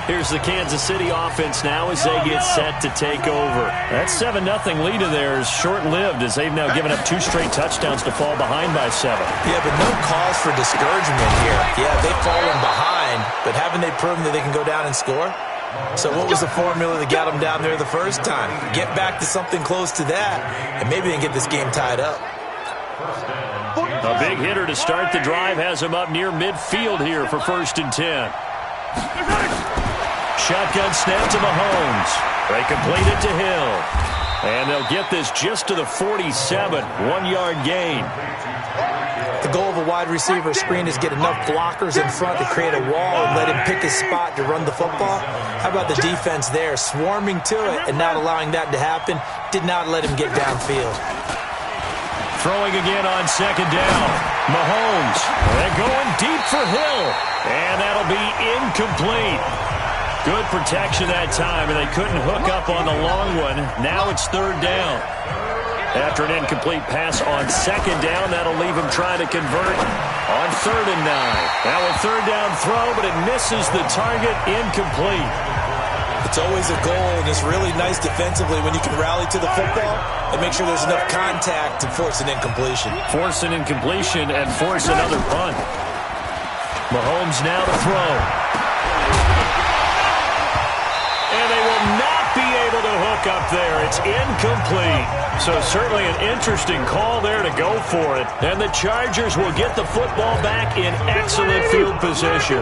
Here's the Kansas City offense now as they get set to take over. That 7-0 lead of theirs short-lived as they've now given up 2 straight touchdowns to fall behind by 7. Yeah, but no cause for discouragement here. Yeah, they've fallen behind, but haven't they proven that they can go down and score? So what was the formula that got them down there the first time? Get back to something close to that, and maybe they can get this game tied up. A big hitter to start the drive has him up near midfield here for 1st and 10. Shotgun snap to Mahomes. They complete it to Hill. And they'll get this just to the 47. 1-yard gain. The goal of a wide receiver screen is get enough blockers in front to create a wall and let him pick his spot to run the football. How about the defense there, swarming to it and not allowing that to happen? Did not let him get downfield. Throwing again on 2nd down. Mahomes. They're going deep for Hill. And that'll be incomplete. Good protection that time, and they couldn't hook up on the long one. Now it's 3rd down. After an incomplete pass on 2nd down, that'll leave him trying to convert on 3rd and 9. Now a 3rd down throw, but it misses the target, incomplete. The It's always a goal, and it's really nice defensively when you can rally to the football and make sure there's enough contact to force an incompletion. Force an incompletion and force another punt. Mahomes now to throw. And they will not be able to hook up there. It's incomplete. So certainly an interesting call there to go for it. And the Chargers will get the football back in excellent field position.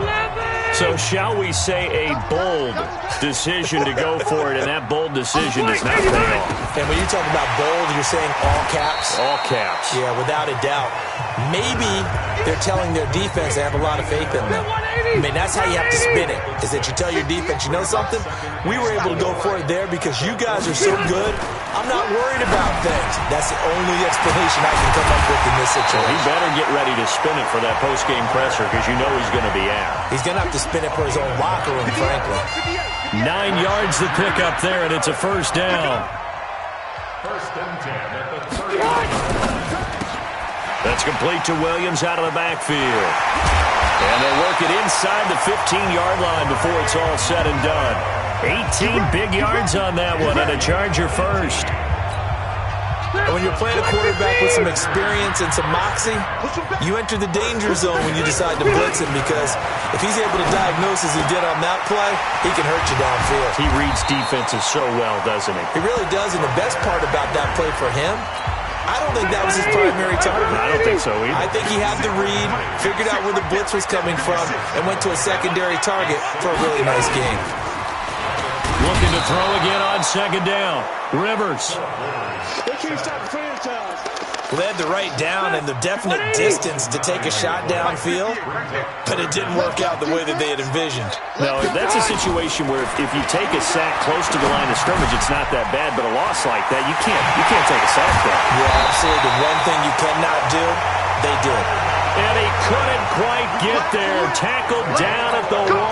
So shall we say a bold decision to go for it, and that bold decision does not pay off. And when you talk about bold, you're saying all caps? All caps. Yeah, without a doubt. Maybe they're telling their defense they have a lot of faith in them. I mean, that's how you have to spin it, is that you tell your defense, you know something? We were able to go for it there because you guys are so good. I'm not worried about things. That's the only explanation I can come up with in this situation. He better get ready to spin it for that post-game presser because you know he's going to be out. He's going to have to spin it for his own locker room, frankly. 9 yards to pick up there, and it's a first down. First and 10 at the 30. That's complete to Williams out of the backfield. And they'll work it inside the 15-yard line before it's all said and done. 18 big yards on that one, and a Charger first. And when you're playing a quarterback with some experience and some moxie, you enter the danger zone when you decide to blitz him, because if he's able to diagnose as he did on that play, he can hurt you downfield. He reads defenses so well, doesn't he? He really does, and the best part about that play for him, I don't think that was his primary target. I don't think so either. I think he had the read, figured out where the blitz was coming from, and went to a secondary target for a really nice game. Looking to throw again on second down. Rivers. Well, they had the right down and the definite distance to take a shot downfield, but it didn't work out the way that they had envisioned. No, that's a situation where if you take a sack close to the line of scrimmage, it's not that bad, but a loss like that, you can't take a sack there. Yeah, absolutely. The one thing you cannot do, they did. And he couldn't quite get there. Tackled down at the 1.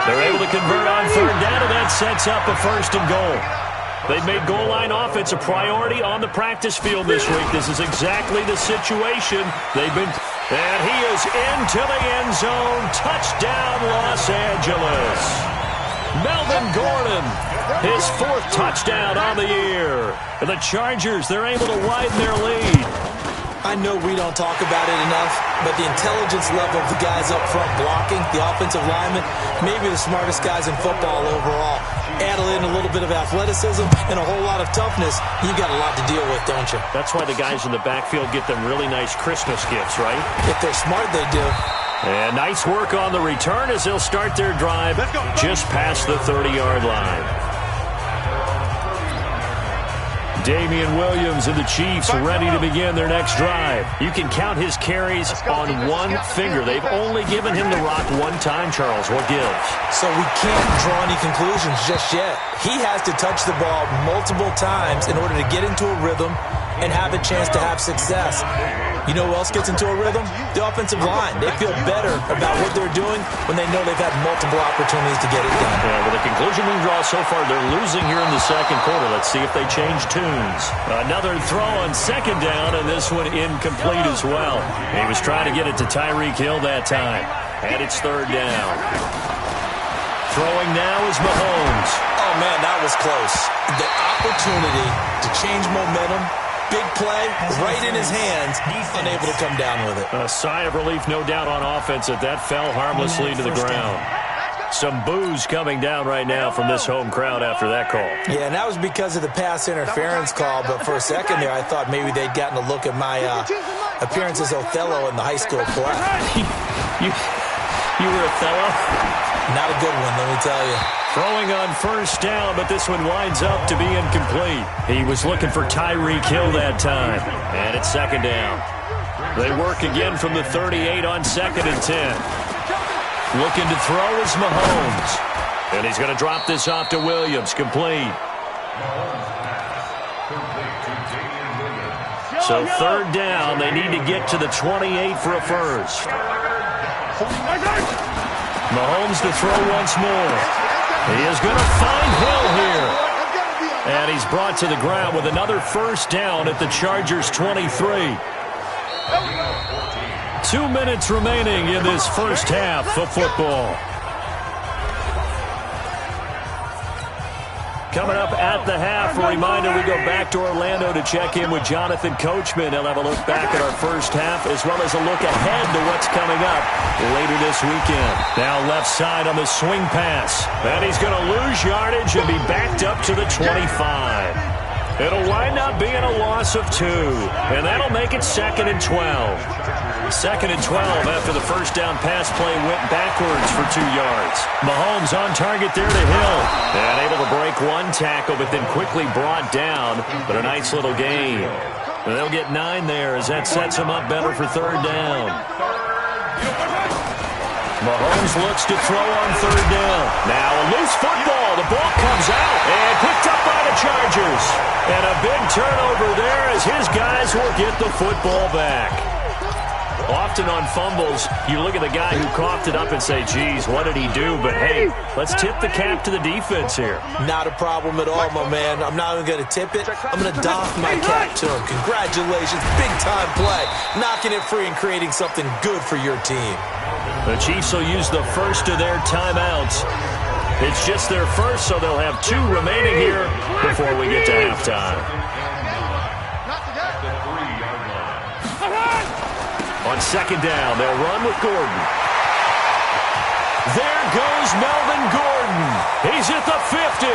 They're able to convert on third down, and that sets up a first and goal. They've made goal line offense a priority on the practice field this week. This is exactly the situation they've been. And he is into the end zone. Touchdown, Los Angeles. Melvin Gordon, his 4th touchdown on the year. And the Chargers, they're able to widen their lead. I know we don't talk about it enough, but the intelligence level of the guys up front blocking, the offensive linemen, maybe the smartest guys in football overall. Add in a little bit of athleticism and a whole lot of toughness, you got a lot to deal with, don't you? That's why the guys in the backfield get them really nice Christmas gifts, right? If they're smart, they do. And nice work on the return as they'll start their drive just past the 30-yard line. Damian Williams and the Chiefs ready to begin their next drive. You can count his carries on one finger. They've only given him the rock one time, Charles. What gives? So we can't draw any conclusions just yet. He has to touch the ball multiple times in order to get into a rhythm and have a chance to have success. You know who else gets into a rhythm? The offensive line. They feel better about what they're doing when they know they've had multiple opportunities to get it done. Yeah, well, the conclusion we draw so far, they're losing here in the second quarter. Let's see if they change tunes. Another throw on second down, and this one incomplete as well. He was trying to get it to Tyreek Hill that time. And it's third down. Throwing now is Mahomes. Oh, man, that was close. The opportunity to change momentum, big play, right in his hands, unable to come down with it. A sigh of relief, no doubt, on offense that fell harmlessly to the ground. Some boos coming down right now from this home crowd after that call. Yeah, and that was because of the pass interference call, but for a second there, I thought maybe they'd gotten a look at my appearance as Othello in the high school play. You were Othello? Not a good one, let me tell you. Throwing on first down, but this one winds up to be incomplete. He was looking for Tyreek Hill that time. And it's second down. They work again from the 38 on second and 10. Looking to throw is Mahomes. And he's going to drop this off to Williams. Complete. So third down, they need to get to the 28 for a first. Mahomes to throw once more. He is going to find Hill here. And he's brought to the ground with another first down at the Chargers' 23. 2 minutes remaining in this first half of football. Coming up at the half, a reminder we go back to Orlando to check in with Jonathan Coachman. He'll have a look back at our first half as well as a look ahead to what's coming up later this weekend. Now left side on the swing pass. And he's going to lose yardage and be backed up to the 25. It'll wind up being a loss of 2, and that'll make it 2nd and 12. 2nd and 12 after the first down pass play went backwards for 2 yards. Mahomes on target there to Hill. And able to break one tackle, but then quickly brought down. But a nice little gain. They'll get 9 there as that sets him up better for 3rd down. Mahomes looks to throw on 3rd down. Now a loose football. The ball comes out and picked up by the Chargers. And a big turnover there as his guys will get the football back. Often on fumbles, you look at the guy who coughed it up and say, geez, what did he do? But, hey, let's tip the cap to the defense here. Not a problem at all, my man. I'm not even going to tip it. I'm going to doff my cap to him. Congratulations. Big-time play. Knocking it free and creating something good for your team. The Chiefs will use the first of their timeouts. It's just their first, so they'll have 2 remaining here before we get to halftime. On 2nd down, they'll run with Gordon. There goes Melvin Gordon. He's at the 50,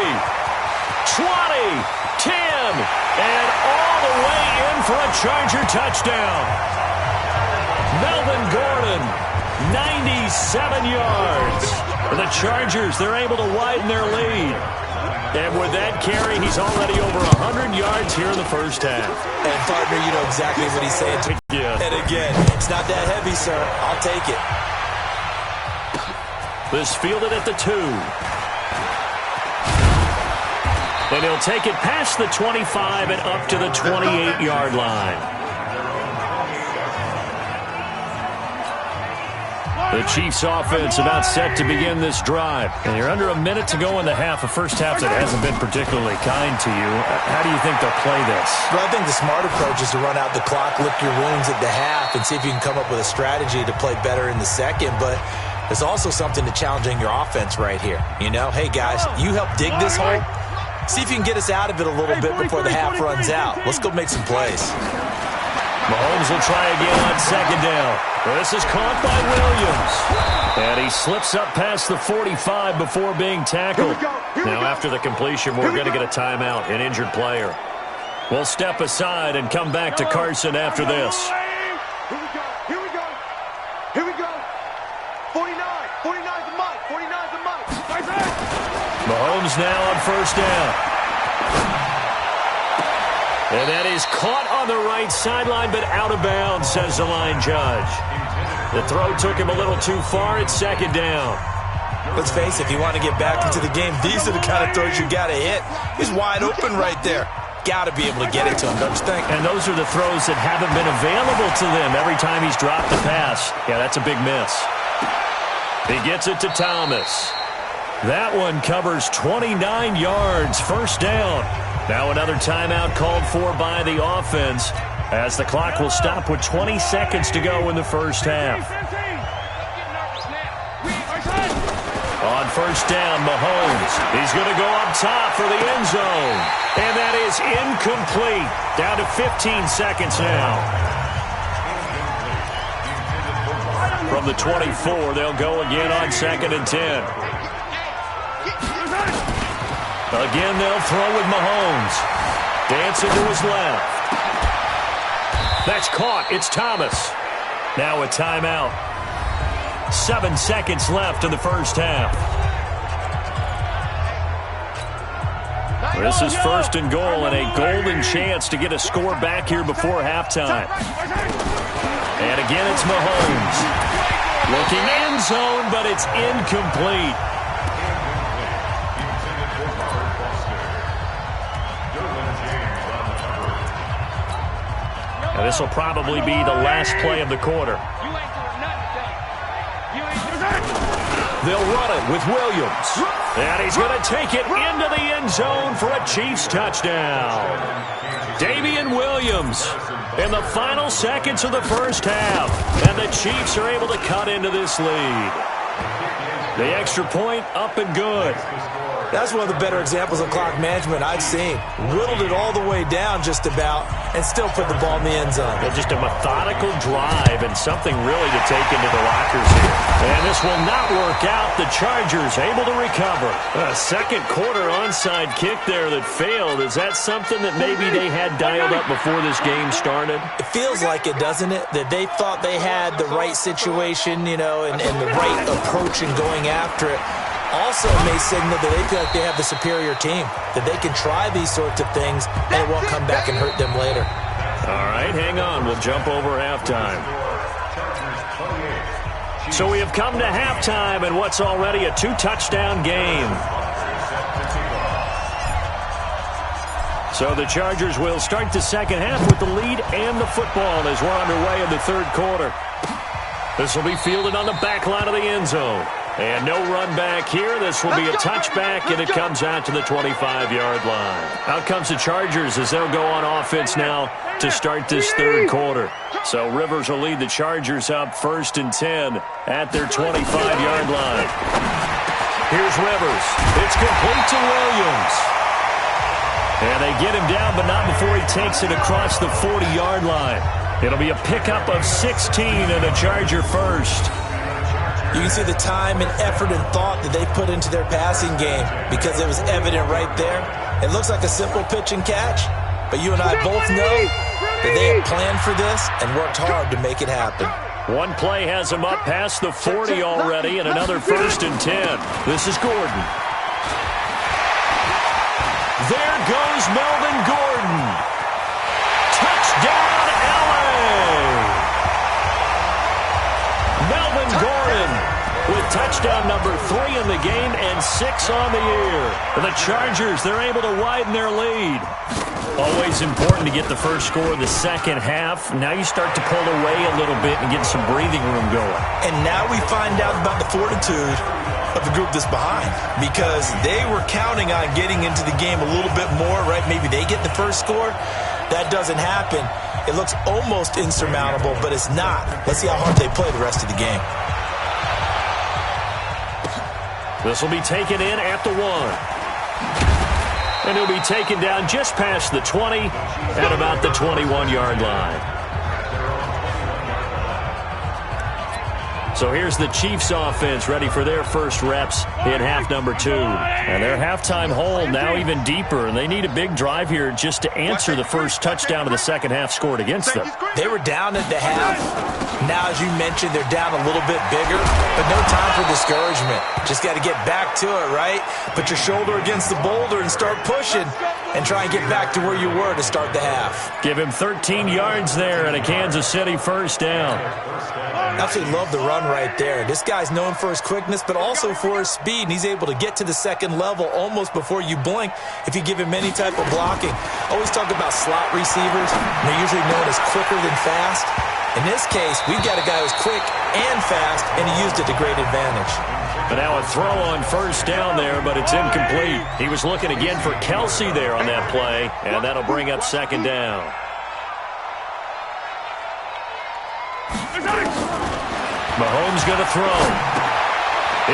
20, 10, and all the way in for a Charger touchdown. Melvin Gordon, 97 yards. For the Chargers, they're able to widen their lead. And with that carry, he's already over 100 yards here in the first half. And, partner, you know exactly what he's saying. Yeah. And again, it's not that heavy, sir. I'll take it. This fielded at the 2. And he'll take it past the 25 and up to the 28-yard line. The Chiefs offense about set to begin this drive. And you're under a minute to go in the half. A first half that hasn't been particularly kind to you. How do you think they'll play this? Well, I think the smart approach is to run out the clock, lick your wounds at the half, and see if you can come up with a strategy to play better in the second. But there's also something to challenging your offense right here. You know, hey, guys, you help dig this hole. See if you can get us out of it a little bit before the half runs out. Let's go make some plays. Mahomes will try again on 2nd down. This is caught by Williams. And he slips up past the 45 before being tackled. Now after the completion, we're going to get a timeout, an injured player. We'll step aside and come back to Carson after this. Here we go. 49 the mic. 49 the mic. Mahomes now on 1st down. And that is caught on the right sideline, but out of bounds, says the line judge. The throw took him a little too far. It's 2nd down. Let's face it, if you want to get back into the game, these are the kind of throws you got to hit. He's wide open right there. Got to be able to get it to him, don't you think? And those are the throws that haven't been available to them every time he's dropped the pass. Yeah, that's a big miss. He gets it to Thomas. That one covers 29 yards, 1st down. Now another timeout called for by the offense as the clock will stop with 20 seconds to go in the first half. On 1st down, Mahomes. He's going to go up top for the end zone. And that is incomplete. Down to 15 seconds now. From the 24, they'll go again on 2nd and 10. Again, they'll throw with Mahomes. Dancing to his left. That's caught. It's Thomas. Now a timeout. 7 seconds left in the first half. This is 1st and goal and a golden chance to get a score back here before halftime. And again, it's Mahomes. Looking end zone, but it's incomplete. And this will probably be the last play of the quarter. They'll run it with Williams. And he's going to take it into the end zone for a Chiefs touchdown. Damian Williams in the final seconds of the first half. And the Chiefs are able to cut into this lead. The extra point up and good. That's one of the better examples of clock management I've seen. Whittled it all the way down just about and still put the ball in the end zone. Well, just a methodical drive and something really to take into the lockers here. And this will not work out. The Chargers able to recover. A second quarter onside kick there that failed. Is that something that maybe they had dialed up before this game started? It feels like it, doesn't it? That they thought they had the right situation, and the right approach in going after it. Also may signal that they feel like they have the superior team, that they can try these sorts of things and it won't come back and hurt them later. All right, hang on. We'll jump over halftime. So we have come to halftime and what's already a 2-touchdown game. So the Chargers will start the second half with the lead and the football as we're underway in the third quarter. This will be fielded on the back line of the end zone. And no run back here. This will be a touchback, and it comes out to the 25-yard line. Out comes the Chargers as they'll go on offense now to start this third quarter. So Rivers will lead the Chargers up 1st and 10 at their 25-yard line. Here's Rivers. It's complete to Williams. And they get him down, but not before he takes it across the 40-yard line. It'll be a pickup of 16 and a Charger first. You can see the time and effort and thought that they put into their passing game because it was evident right there. It looks like a simple pitch and catch, but you and I both know that they have planned for this and worked hard to make it happen. One play has him up past the 40 already, and another 1st and 10. This is Gordon. There goes Melvin Gordon. Touchdown, LA! Melvin Gordon with touchdown number 3 in the game and 6 on the year. The Chargers, they're able to widen their lead. Always important to get the first score of the second half. Now you start to pull away a little bit and get some breathing room going. And now we find out about the fortitude of the group that's behind, because they were counting on getting into the game a little bit more, right? Maybe they get the first score. That doesn't happen. It looks almost insurmountable, but it's not. Let's see how hard they play the rest of the game. This will be taken in at the 1. And he'll be taken down just past the 20 at about the 21-yard line. So here's the Chiefs offense ready for their first reps in half number 2. And their halftime hole now even deeper, and they need a big drive here just to answer the first touchdown of the second half scored against them. They were down at the half. Now, as you mentioned, they're down a little bit bigger, but no time for discouragement. Just got to get back to it, right? Put your shoulder against the boulder and start pushing and try and get back to where you were to start the half. Give him 13 yards there and a Kansas City first down. Absolutely love the run right there. This guy's known for his quickness, but also for his speed, and he's able to get to the second level almost before you blink if you give him any type of blocking. Always talk about slot receivers, and they're usually known as quicker than fast. In this case, we've got a guy who's quick and fast, and he used it to great advantage. But now a throw on first down there, but it's incomplete. He was looking again for Kelsey there on that play, and that'll bring up second down. Mahomes going to throw.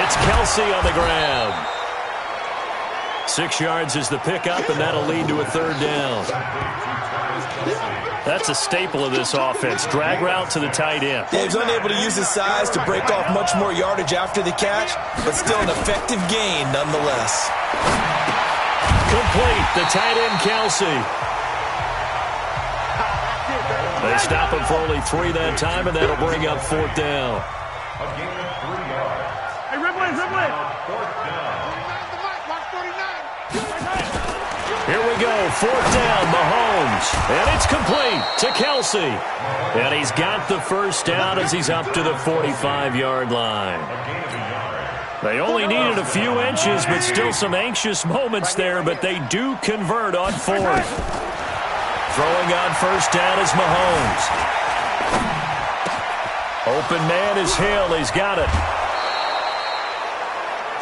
It's Kelsey on the grab. 6 yards is the pickup, and that'll lead to a third down. That's a staple of this offense. Drag route to the tight end. Dave's unable to use his size to break off much more yardage after the catch, but still an effective gain nonetheless. Complete. The tight end, Kelsey. They stop him for only 3 that time, and that'll bring up fourth down. Hey, Ripley. Here we go, fourth down, Mahomes. And it's complete to Kelsey. And he's got the first down as he's up to the 45-yard line. They only needed a few inches, but still some anxious moments there, but they do convert on fourth. Throwing on first down is Mahomes. Open man is Hill. He's got it.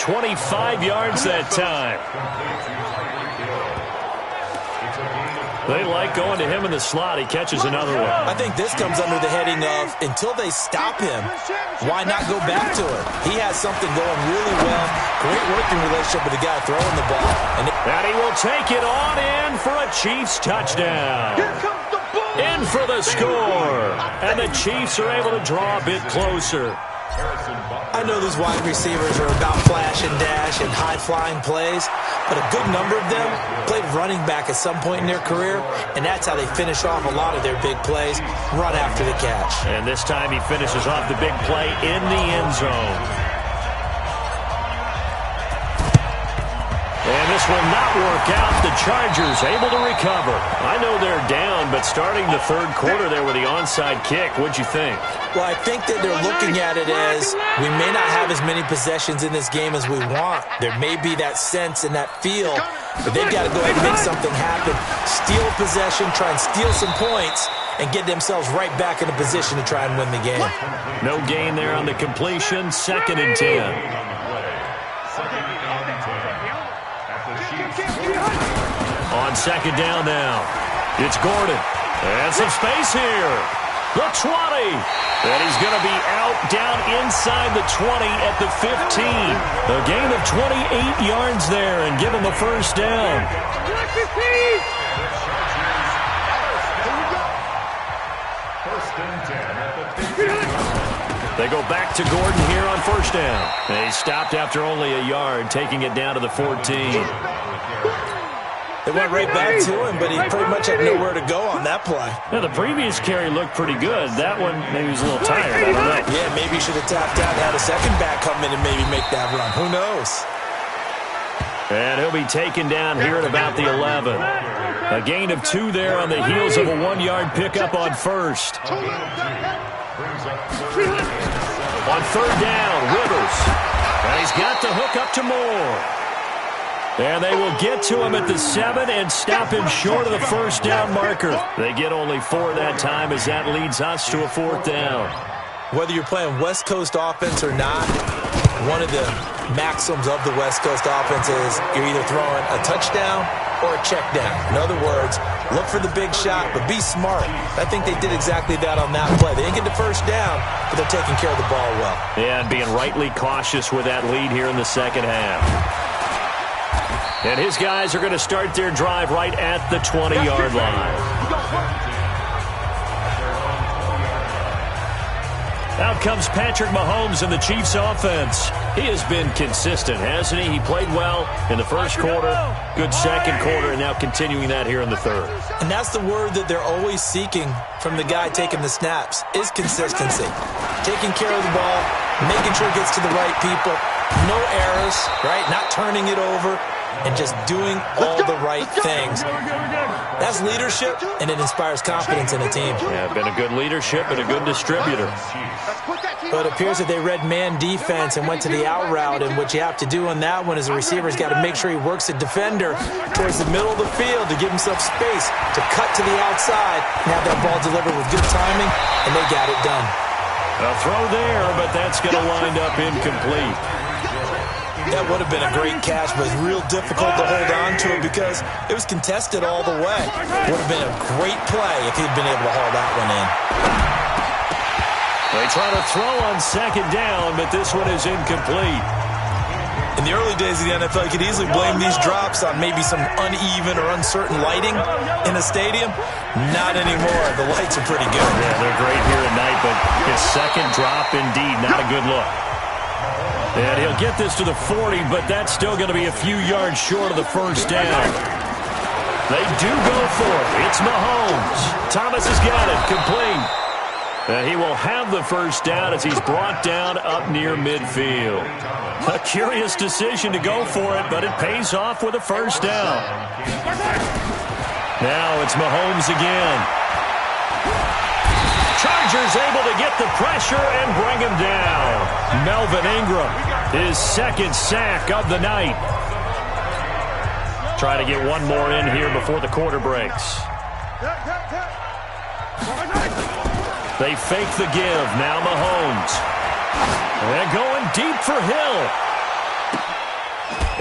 25 yards that time. They like going to him in the slot. He catches another one. I think this comes under the heading of, until they stop him, why not go back to it? He has something going really well. Great working relationship with the guy throwing the ball. And he will take it on in for a Chiefs touchdown. In for the score. And the Chiefs are able to draw a bit closer. I know these wide receivers are about flash and dash and high-flying plays, but a good number of them played running back at some point in their career, and that's how they finish off a lot of their big plays, run after the catch. And this time he finishes off the big play in the end zone. And this will not work out. The Chargers able to recover. I know they're down, but starting the third quarter there with the onside kick, what'd you think? Well, I think that they're looking at it as we may not have as many possessions in this game as we want. There may be that sense and that feel, but they've got to go ahead and make something happen. Steal possession, try and steal some points, and get themselves right back in a position to try and win the game. No gain there on the completion. 2nd and 10. On 2nd down now, it's Gordon. And some space here. The 20. And he's going to be out down inside the 20 at the 15. A gain of 28 yards there and give him a first down. They go back to Gordon here on 1st down. They stopped after only a yard, taking it down to the 14. They went right back to him, but he pretty much had nowhere to go on that play. Yeah, the previous carry looked pretty good. That one, maybe he was a little tired. I don't know. Yeah, maybe he should have tapped out and had a second back come in and maybe make that run. Who knows? And he'll be taken down here at about the 11. A gain of 2 there on the heels of a 1-yard pickup on 1st. On 3rd down, Rivers. And he's got the hook up to Moore. And they will get to him at the 7 and stop him short of the 1st down marker. They get only 4 that time as that leads us to a 4th down. Whether you're playing West Coast offense or not, one of the maxims of the West Coast offense is you're either throwing a touchdown or a check down. In other words, look for the big shot, but be smart. I think they did exactly that on that play. They didn't get the 1st down, but they're taking care of the ball well. Yeah, and being rightly cautious with that lead here in the 2nd half. And his guys are going to start their drive right at the 20-yard line. Out comes Patrick Mahomes in the Chiefs offense. He has been consistent, hasn't he? He played well in the 1st quarter, good 2nd quarter, and now continuing that here in the 3rd. And that's the word that they're always seeking from the guy taking the snaps, is consistency. Taking care of the ball, making sure it gets to the right people, no errors, right? Not turning it over, and just doing all the right things. That's leadership, and it inspires confidence in a team. Yeah, been a good leadership and a good distributor. But it appears that they read man defense and went to the out route, and what you have to do on that one is the receiver's got to make sure he works the defender towards the middle of the field to give himself space to cut to the outside and have that ball delivered with good timing, and they got it done. A throw there, but that's going to wind up incomplete. That would have been a great catch, but it's real difficult to hold on to it because it was contested all the way. Would have been a great play if he'd been able to haul that one in. They try to throw on 2nd down, but this one is incomplete. In the early days of the NFL, you could easily blame these drops on maybe some uneven or uncertain lighting in a stadium. Not anymore. The lights are pretty good. Yeah, they're great here tonight, but his 2nd drop, indeed, not a good look. And he'll get this to the 40, but that's still going to be a few yards short of the 1st down. They do go for it. It's Mahomes. Thomas has got it. Complete. And he will have the 1st down as he's brought down up near midfield. A curious decision to go for it, but it pays off with a 1st down. Now it's Mahomes again. Chargers able to get the pressure and bring him down. Melvin Ingram, his 2nd sack of the night. Try to get one more in here before the quarter breaks. They fake the give. Now Mahomes. They're going deep for Hill.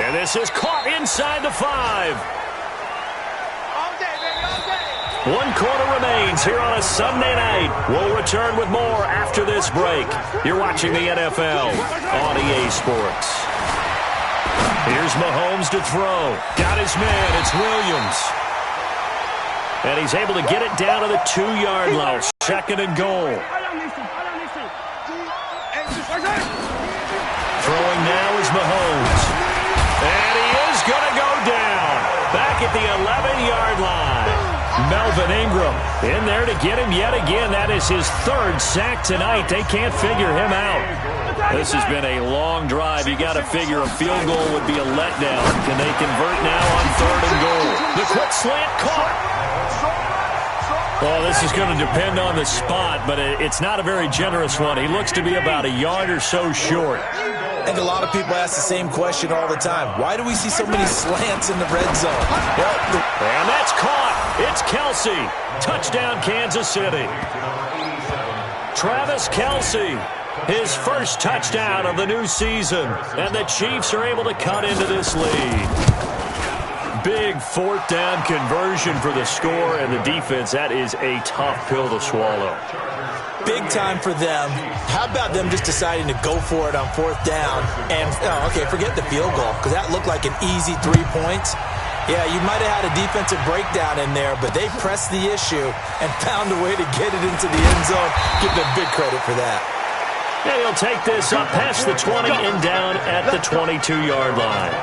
And this is caught inside the 5. 1 quarter remains here on a Sunday night. We'll return with more after this break. You're watching the NFL on EA Sports. Here's Mahomes to throw. Got his man. It's Williams. And he's able to get it down to the 2-yard line. 2nd and goal. Throwing now is Mahomes. And he is going to go down. Back at the 11-yard line. Melvin Ingram in there to get him yet again. That is his 3rd sack tonight. They can't figure him out. This has been a long drive. You got to figure a field goal would be a letdown. Can they convert now on 3rd and goal? The quick slant caught. Oh, this is going to depend on the spot, but it's not a very generous one. He looks to be about a yard or so short. I think a lot of people ask the same question all the time. Why do we see so many slants in the red zone? And that's caught. It's Kelsey. Touchdown, Kansas City. Travis Kelsey, his first touchdown of the new season. And the Chiefs are able to cut into this lead. Big 4th down conversion for the score, and the defense, that is a tough pill to swallow. Big time for them. How about them just deciding to go for it on 4th down? And, forget the field goal, because that looked like an easy 3 points. Yeah, you might have had a defensive breakdown in there, but they pressed the issue and found a way to get it into the end zone. Give them big credit for that. And he'll take this up past the 20 and down at the 22-yard line.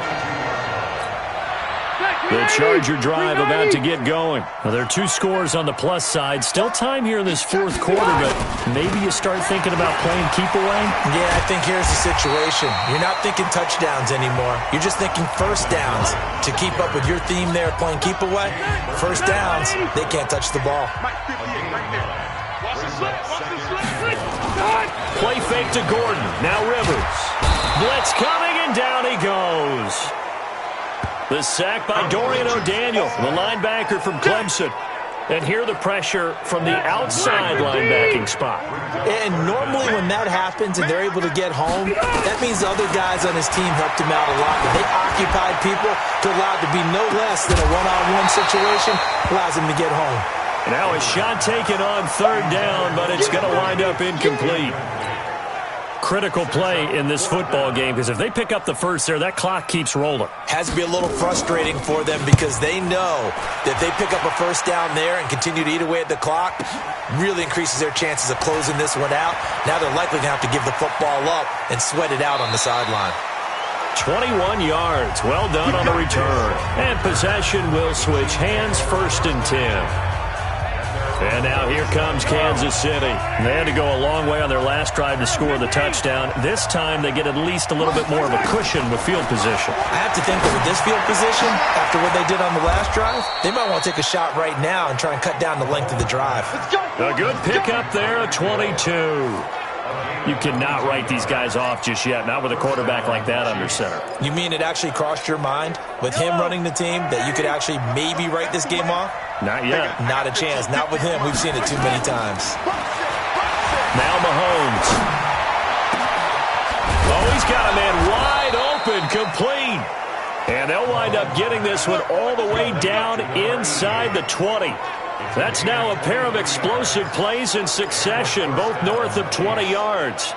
The Charger drive about to get going. Well, there are 2 scores on the plus side. Still time here in this 4th quarter, but maybe you start thinking about playing keep away? Yeah, I think here's the situation. You're not thinking touchdowns anymore. You're just thinking 1st downs. To keep up with your theme there, playing keep away, 1st downs, they can't touch the ball. Play fake to Gordon. Now Rivers. Blitz coming, and down he goes. The sack by Dorian O'Daniel, the linebacker from Clemson. And here the pressure from the outside linebacking spot. And normally when that happens and they're able to get home, that means the other guys on his team helped him out a lot. But they occupied people to allow it to be no less than a one-on-one situation, allows him to get home. Now a shot taken on 3rd down, but it's going to wind up incomplete. Critical play in this football game, because if they pick up the first there, that clock keeps rolling. Has to be a little frustrating for them because they know that they pick up a 1st down there and continue to eat away at the clock, really increases their chances of closing this one out. Now they're likely to have to give the football up and sweat it out on the sideline. 21 yards. Well done on the return. And possession will switch hands, 1st and 10. And now here comes Kansas City. They had to go a long way on their last drive to score the touchdown. This time they get at least a little bit more of a cushion with field position. I have to think that with this field position, after what they did on the last drive, they might want to take a shot right now and try and cut down the length of the drive. A good pickup there at 22. You cannot write these guys off just yet, not with a quarterback like that under center. You mean it actually crossed your mind with him running the team that you could actually maybe write this game off? Not yet. Not a chance. Not with him. We've seen it too many times. Now Mahomes. Oh, he's got a man wide open, complete. And they'll wind up getting this one all the way down inside the 20. That's now a pair of explosive plays in succession, both north of 20 yards.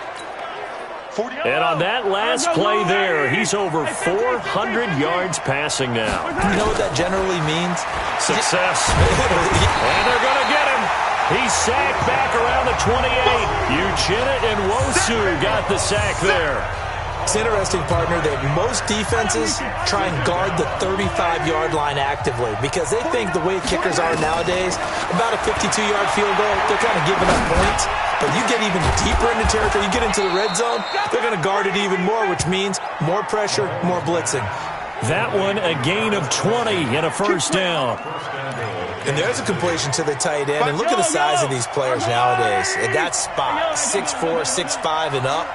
And on that last play there, he's over 400 yards passing now. You know what that generally means? Success. And they're going to get him. He's sacked back around the 28. Uchenna and Wosu got the sack there. It's interesting, partner, that most defenses try and guard the 35-yard line actively because they think the way kickers are nowadays, about a 52-yard field goal, they're kind of giving up points. But you get even deeper into territory, you get into the red zone, they're going to guard it even more, which means more pressure, more blitzing. That one, a gain of 20 and a 1st down. And there's a completion to the tight end. And look at the size of these players nowadays. At that spot, 6'4", 6'5", and up.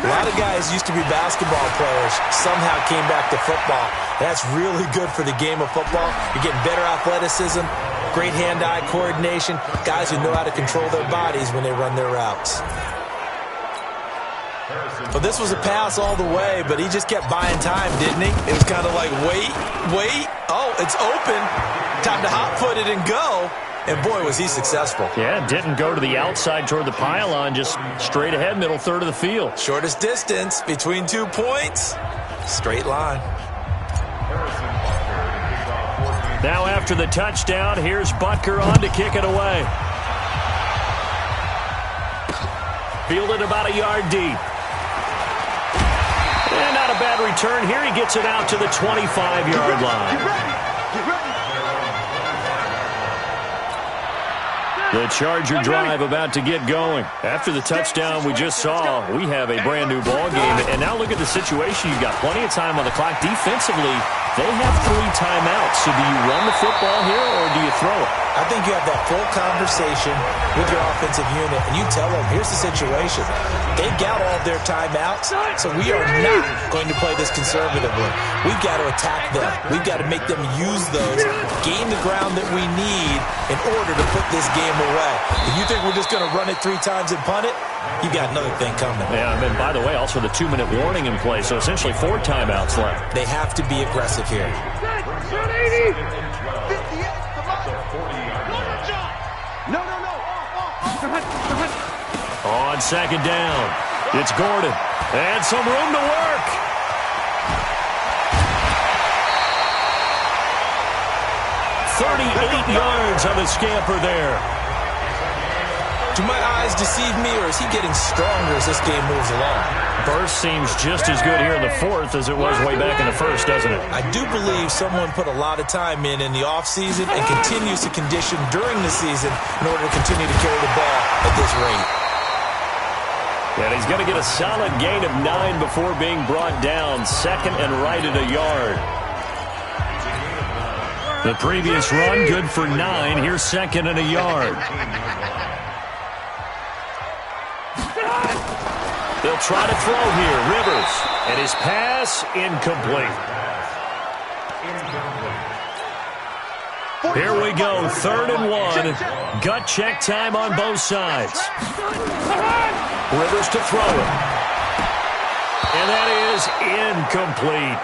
A lot of guys used to be basketball players, somehow came back to football. That's really good for the game of football. You're getting better athleticism, great hand-eye coordination, guys who know how to control their bodies when they run their routes. Well, this was a pass all the way, but he just kept buying time, didn't he? It was kind of like, wait. Oh, it's open. Time to hot-foot it and go. And boy, was he successful. Yeah, didn't go to the outside toward the pylon, just straight ahead, middle third of the field. Shortest distance between 2 points. Straight line. Now after the touchdown, here's Butker on to kick it away. Fielded about a yard deep. And not a bad return here. He gets it out to the 25-yard line. The Charger drive about to get going. After the touchdown we just saw, we have a brand-new ball game. And now look at the situation. You've got plenty of time on the clock. Defensively, they have 3 timeouts. So do you run the football here or do you throw it? I think you have that full conversation with your offensive unit, and you tell them, here's the situation. They've got all of their timeouts, so we are not going to play this conservatively. We've got to attack them. We've got to make them use those, gain the ground that we need in order to put this game away. If you think we're just going to run it 3 times and punt it, you got another thing coming. Yeah, and by the way, also the 2-minute warning in play, so essentially 4 timeouts left. They have to be aggressive here. On second down, it's Gordon. And some room to work. "38 yards on the scamper there. Do my eyes deceive me, or is he getting stronger as this game moves along? Burst seems just as good here in the 4th as it was way back in the 1st, doesn't it? I do believe someone put a lot of time in the offseason and continues to condition during the season in order to continue to carry the ball at this rate. And he's going to get a solid gain of 9 before being brought down. Second and right at a yard. The previous run, good for 9. Here's second and a yard. They'll try to throw here. Rivers. And his pass incomplete. Here we go. 3rd and 1. Gut check time on both sides. Rivers to throw it. And that is incomplete.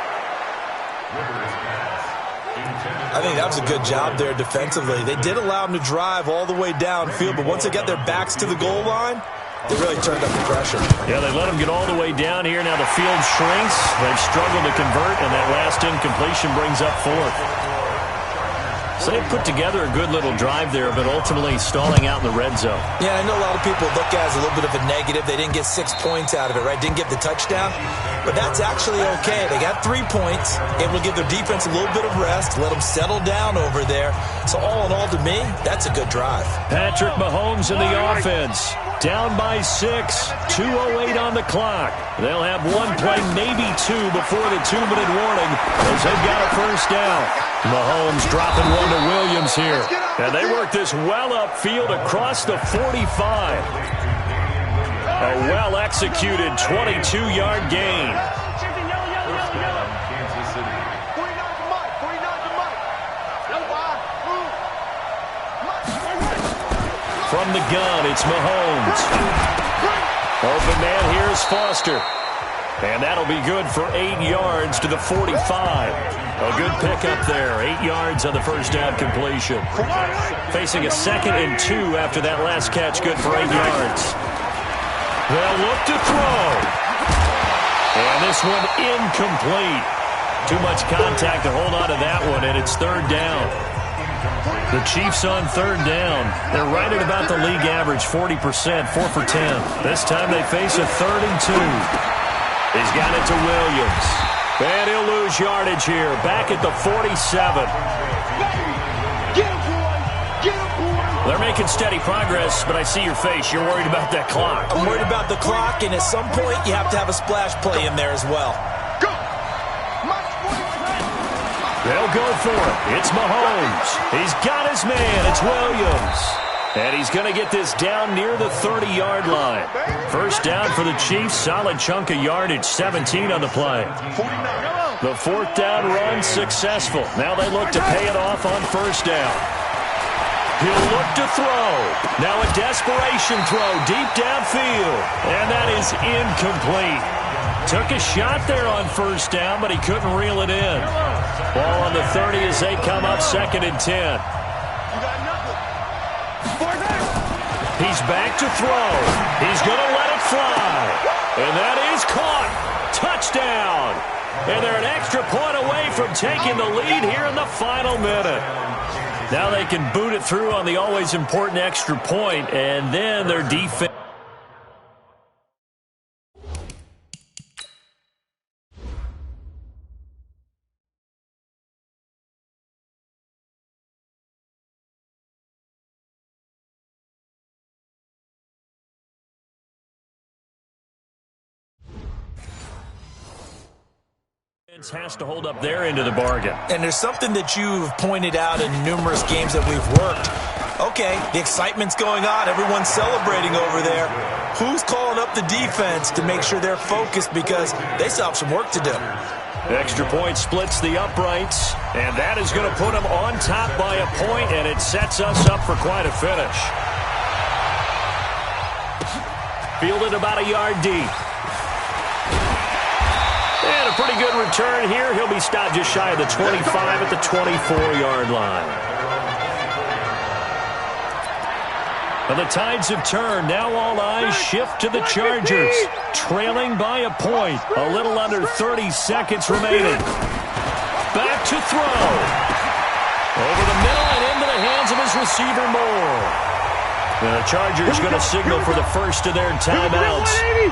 I think that was a good job there defensively. They did allow them to drive all the way downfield, but once they got their backs to the goal line, they really turned up the pressure. Yeah, they let them get all the way down here. Now the field shrinks. They've struggled to convert, and that last incompletion brings up 4th. So they put together a good little drive there, but ultimately stalling out in the red zone. Yeah, I know a lot of people look at it as a little bit of a negative. They didn't get 6 points out of it, right? Didn't get the touchdown. But that's actually okay. They got 3 points. Able to give their defense a little bit of rest, let them settle down over there. So all in all, to me, that's a good drive. Patrick Mahomes in the offense. Down by 6. 2:08 on the clock. They'll have 1 play, maybe 2, before the 2-minute warning as they've got a first down. Mahomes dropping one to Williams here. And they work this well upfield across the 45. A well-executed 22-yard gain. From the gun, it's Mahomes. Open man here is Foster. And that'll be good for 8 yards to the 45. A good pickup there. 8 yards on the first down completion. Facing a 2nd and 2 after that last catch. Good for 8 yards. They'll look to throw. And this one incomplete. Too much contact to hold on to that one, and it's 3rd down. The Chiefs on 3rd down. They're right at about the league average, 40%, 4 for 10. This time they face a 3rd and 2. He's got it to Williams. And he'll lose yardage here. Back at the 47. They're making steady progress, but I see your face. You're worried about that clock. I'm worried about the clock, and at some point you have to have a splash play in there as well. They'll go for it. It's Mahomes. He's got his man. It's Williams. And he's going to get this down near the 30-yard line. First down for the Chiefs. Solid chunk of yardage. 17 on the play. The 4th down run successful. Now they look to pay it off on first down. He'll look to throw. Now a desperation throw deep downfield. And that is incomplete. Took a shot there on first down, but he couldn't reel it in. Ball on the 30 as they come up 2nd and 10. He's back to throw. He's going to let it fly. And that is caught. Touchdown. And they're an extra point away from taking the lead here in the final minute. Now they can boot it through on the always important extra point, and then their defense. Has to hold up their end of the bargain. And there's something that you've pointed out in numerous games that we've worked. Okay, the excitement's going on. Everyone's celebrating over there. Who's calling up the defense to make sure they're focused because they still have some work to do? Extra point splits the uprights, and that is going to put them on top by a point, and it sets us up for quite a finish. Fielded about a yard deep. And a pretty good return here. He'll be stopped just shy of the 25 at the 24-yard line. And the tides have turned. Now all eyes shift to the Chargers. Trailing by a point. A little under 30 seconds remaining. Back to throw. Over the middle and into the hands of his receiver Moore. The Chargers going to signal for the first of their timeouts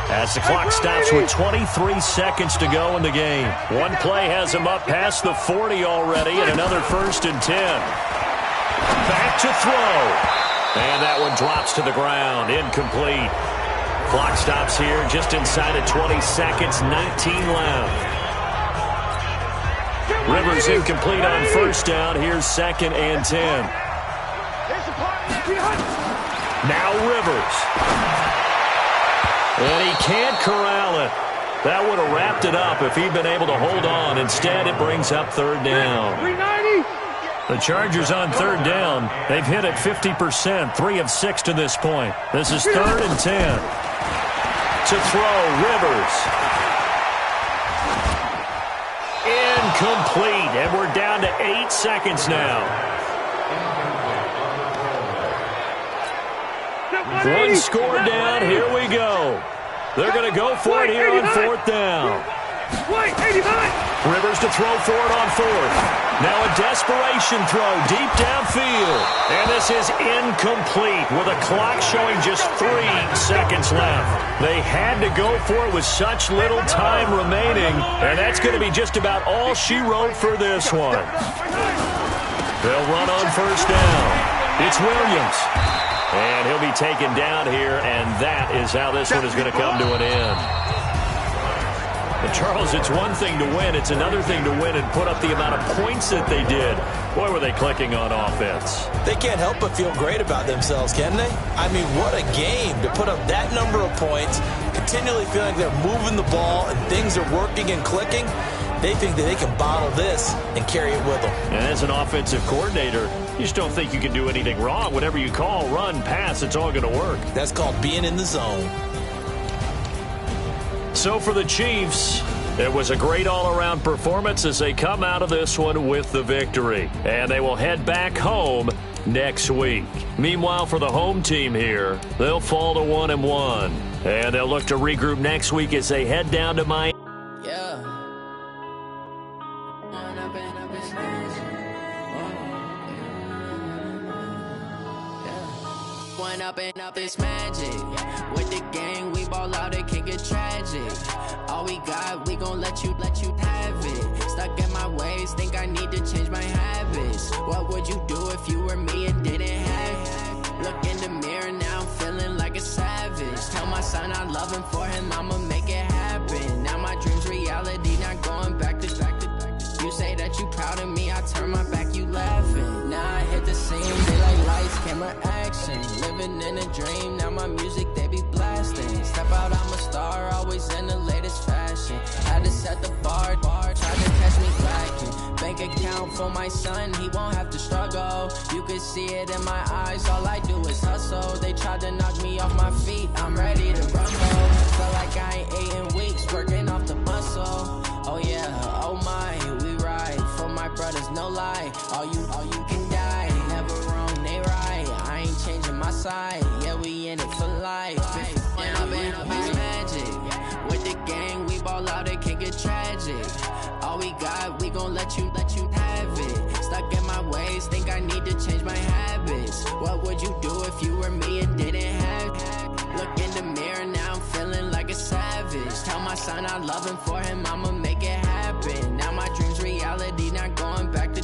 as the clock stops with 23 seconds to go in the game. One play has them up past the 40 already, and another 1st and 10. Back to throw. And that one drops to the ground. Incomplete. Clock stops here just inside of 20 seconds, 19 left. Rivers incomplete on first down. Here's 2nd and 10. Now Rivers. And he can't corral it. That would have wrapped it up if he'd been able to hold on. Instead, it brings up 3rd down. The Chargers on 3rd down. They've hit it 50%, 3 of 6 to this point. This is 3rd and 10. To throw, Rivers. Incomplete. And we're down to 8 seconds now. One score down. Here we go. They're going to go for it here on 4th down. Rivers to throw for it on 4th. Now a desperation throw deep downfield. And this is incomplete with a clock showing just 3 seconds left. They had to go for it with such little time remaining. And that's going to be just about all she wrote for this one. They'll run on 1st down. It's Williams. And he'll be taken down here, and that is how this one is going to come to an end. But Charles, it's one thing to win. It's another thing to win and put up the amount of points that they did. Boy, were they clicking on offense. They can't help but feel great about themselves, can they? I mean, what a game to put up that number of points, continually feeling they're moving the ball and things are working and clicking. They think that they can bottle this and carry it with them. And as an offensive coordinator, you just don't think you can do anything wrong. Whatever you call, run, pass, it's all going to work. That's called being in the zone. So for the Chiefs, it was a great all-around performance as they come out of this one with the victory. And they will head back home next week. Meanwhile, for the home team here, they'll fall to 1-1. And they'll look to regroup next week as they head down to Miami. Yeah. Up this magic. With the gang, we ball out, it can get tragic. All we got, we gon' let you have it. Stuck in my ways, think I need to change my habits. What would you do if you were me and didn't have it? Look in the mirror, now I'm feeling like a savage. Tell my son I love him, for him I'ma make it happen. Now my dream's reality, not going back to. You say that you proud of me, I turn my back, you laughing. Now I hit the scene, they like lights, camera, action. Living in a dream, now my music, they be blasting. Step out, I'm a star, always in the latest fashion. Had to set the bar, tried to catch me lacking. Bank account for my son, he won't have to struggle. You could see it in my eyes, all I do is hustle. They tried to knock me off my feet, I'm ready to rumble. Felt like I ain't ate in weeks, working off the muscle. Oh yeah, oh my, we ride for my brothers, no lie. All you can die, never wrong, they right. I ain't changing my gon' let you have it. Stuck in my ways, think I need to change my habits. What would you do if you were me and didn't have it? Look in the mirror, now I'm feeling like a savage. Tell my son I love him, for him I'ma make it happen. Now my dream's reality, not going back to.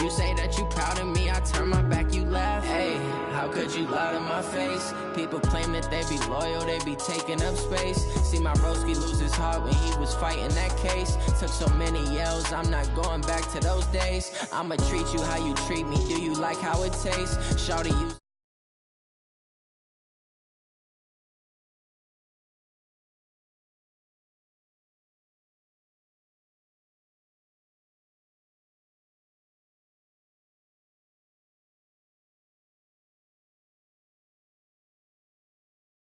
You say that you proud of me, I turn my back, you laugh. Hey, how could you lie to my face? People claim that they be loyal, they be taking up space. See my broski lose his heart when he was fighting that case. Took so many yells, I'm not going back to those days. I'ma treat you how you treat me, do you like how it tastes? Shawty, you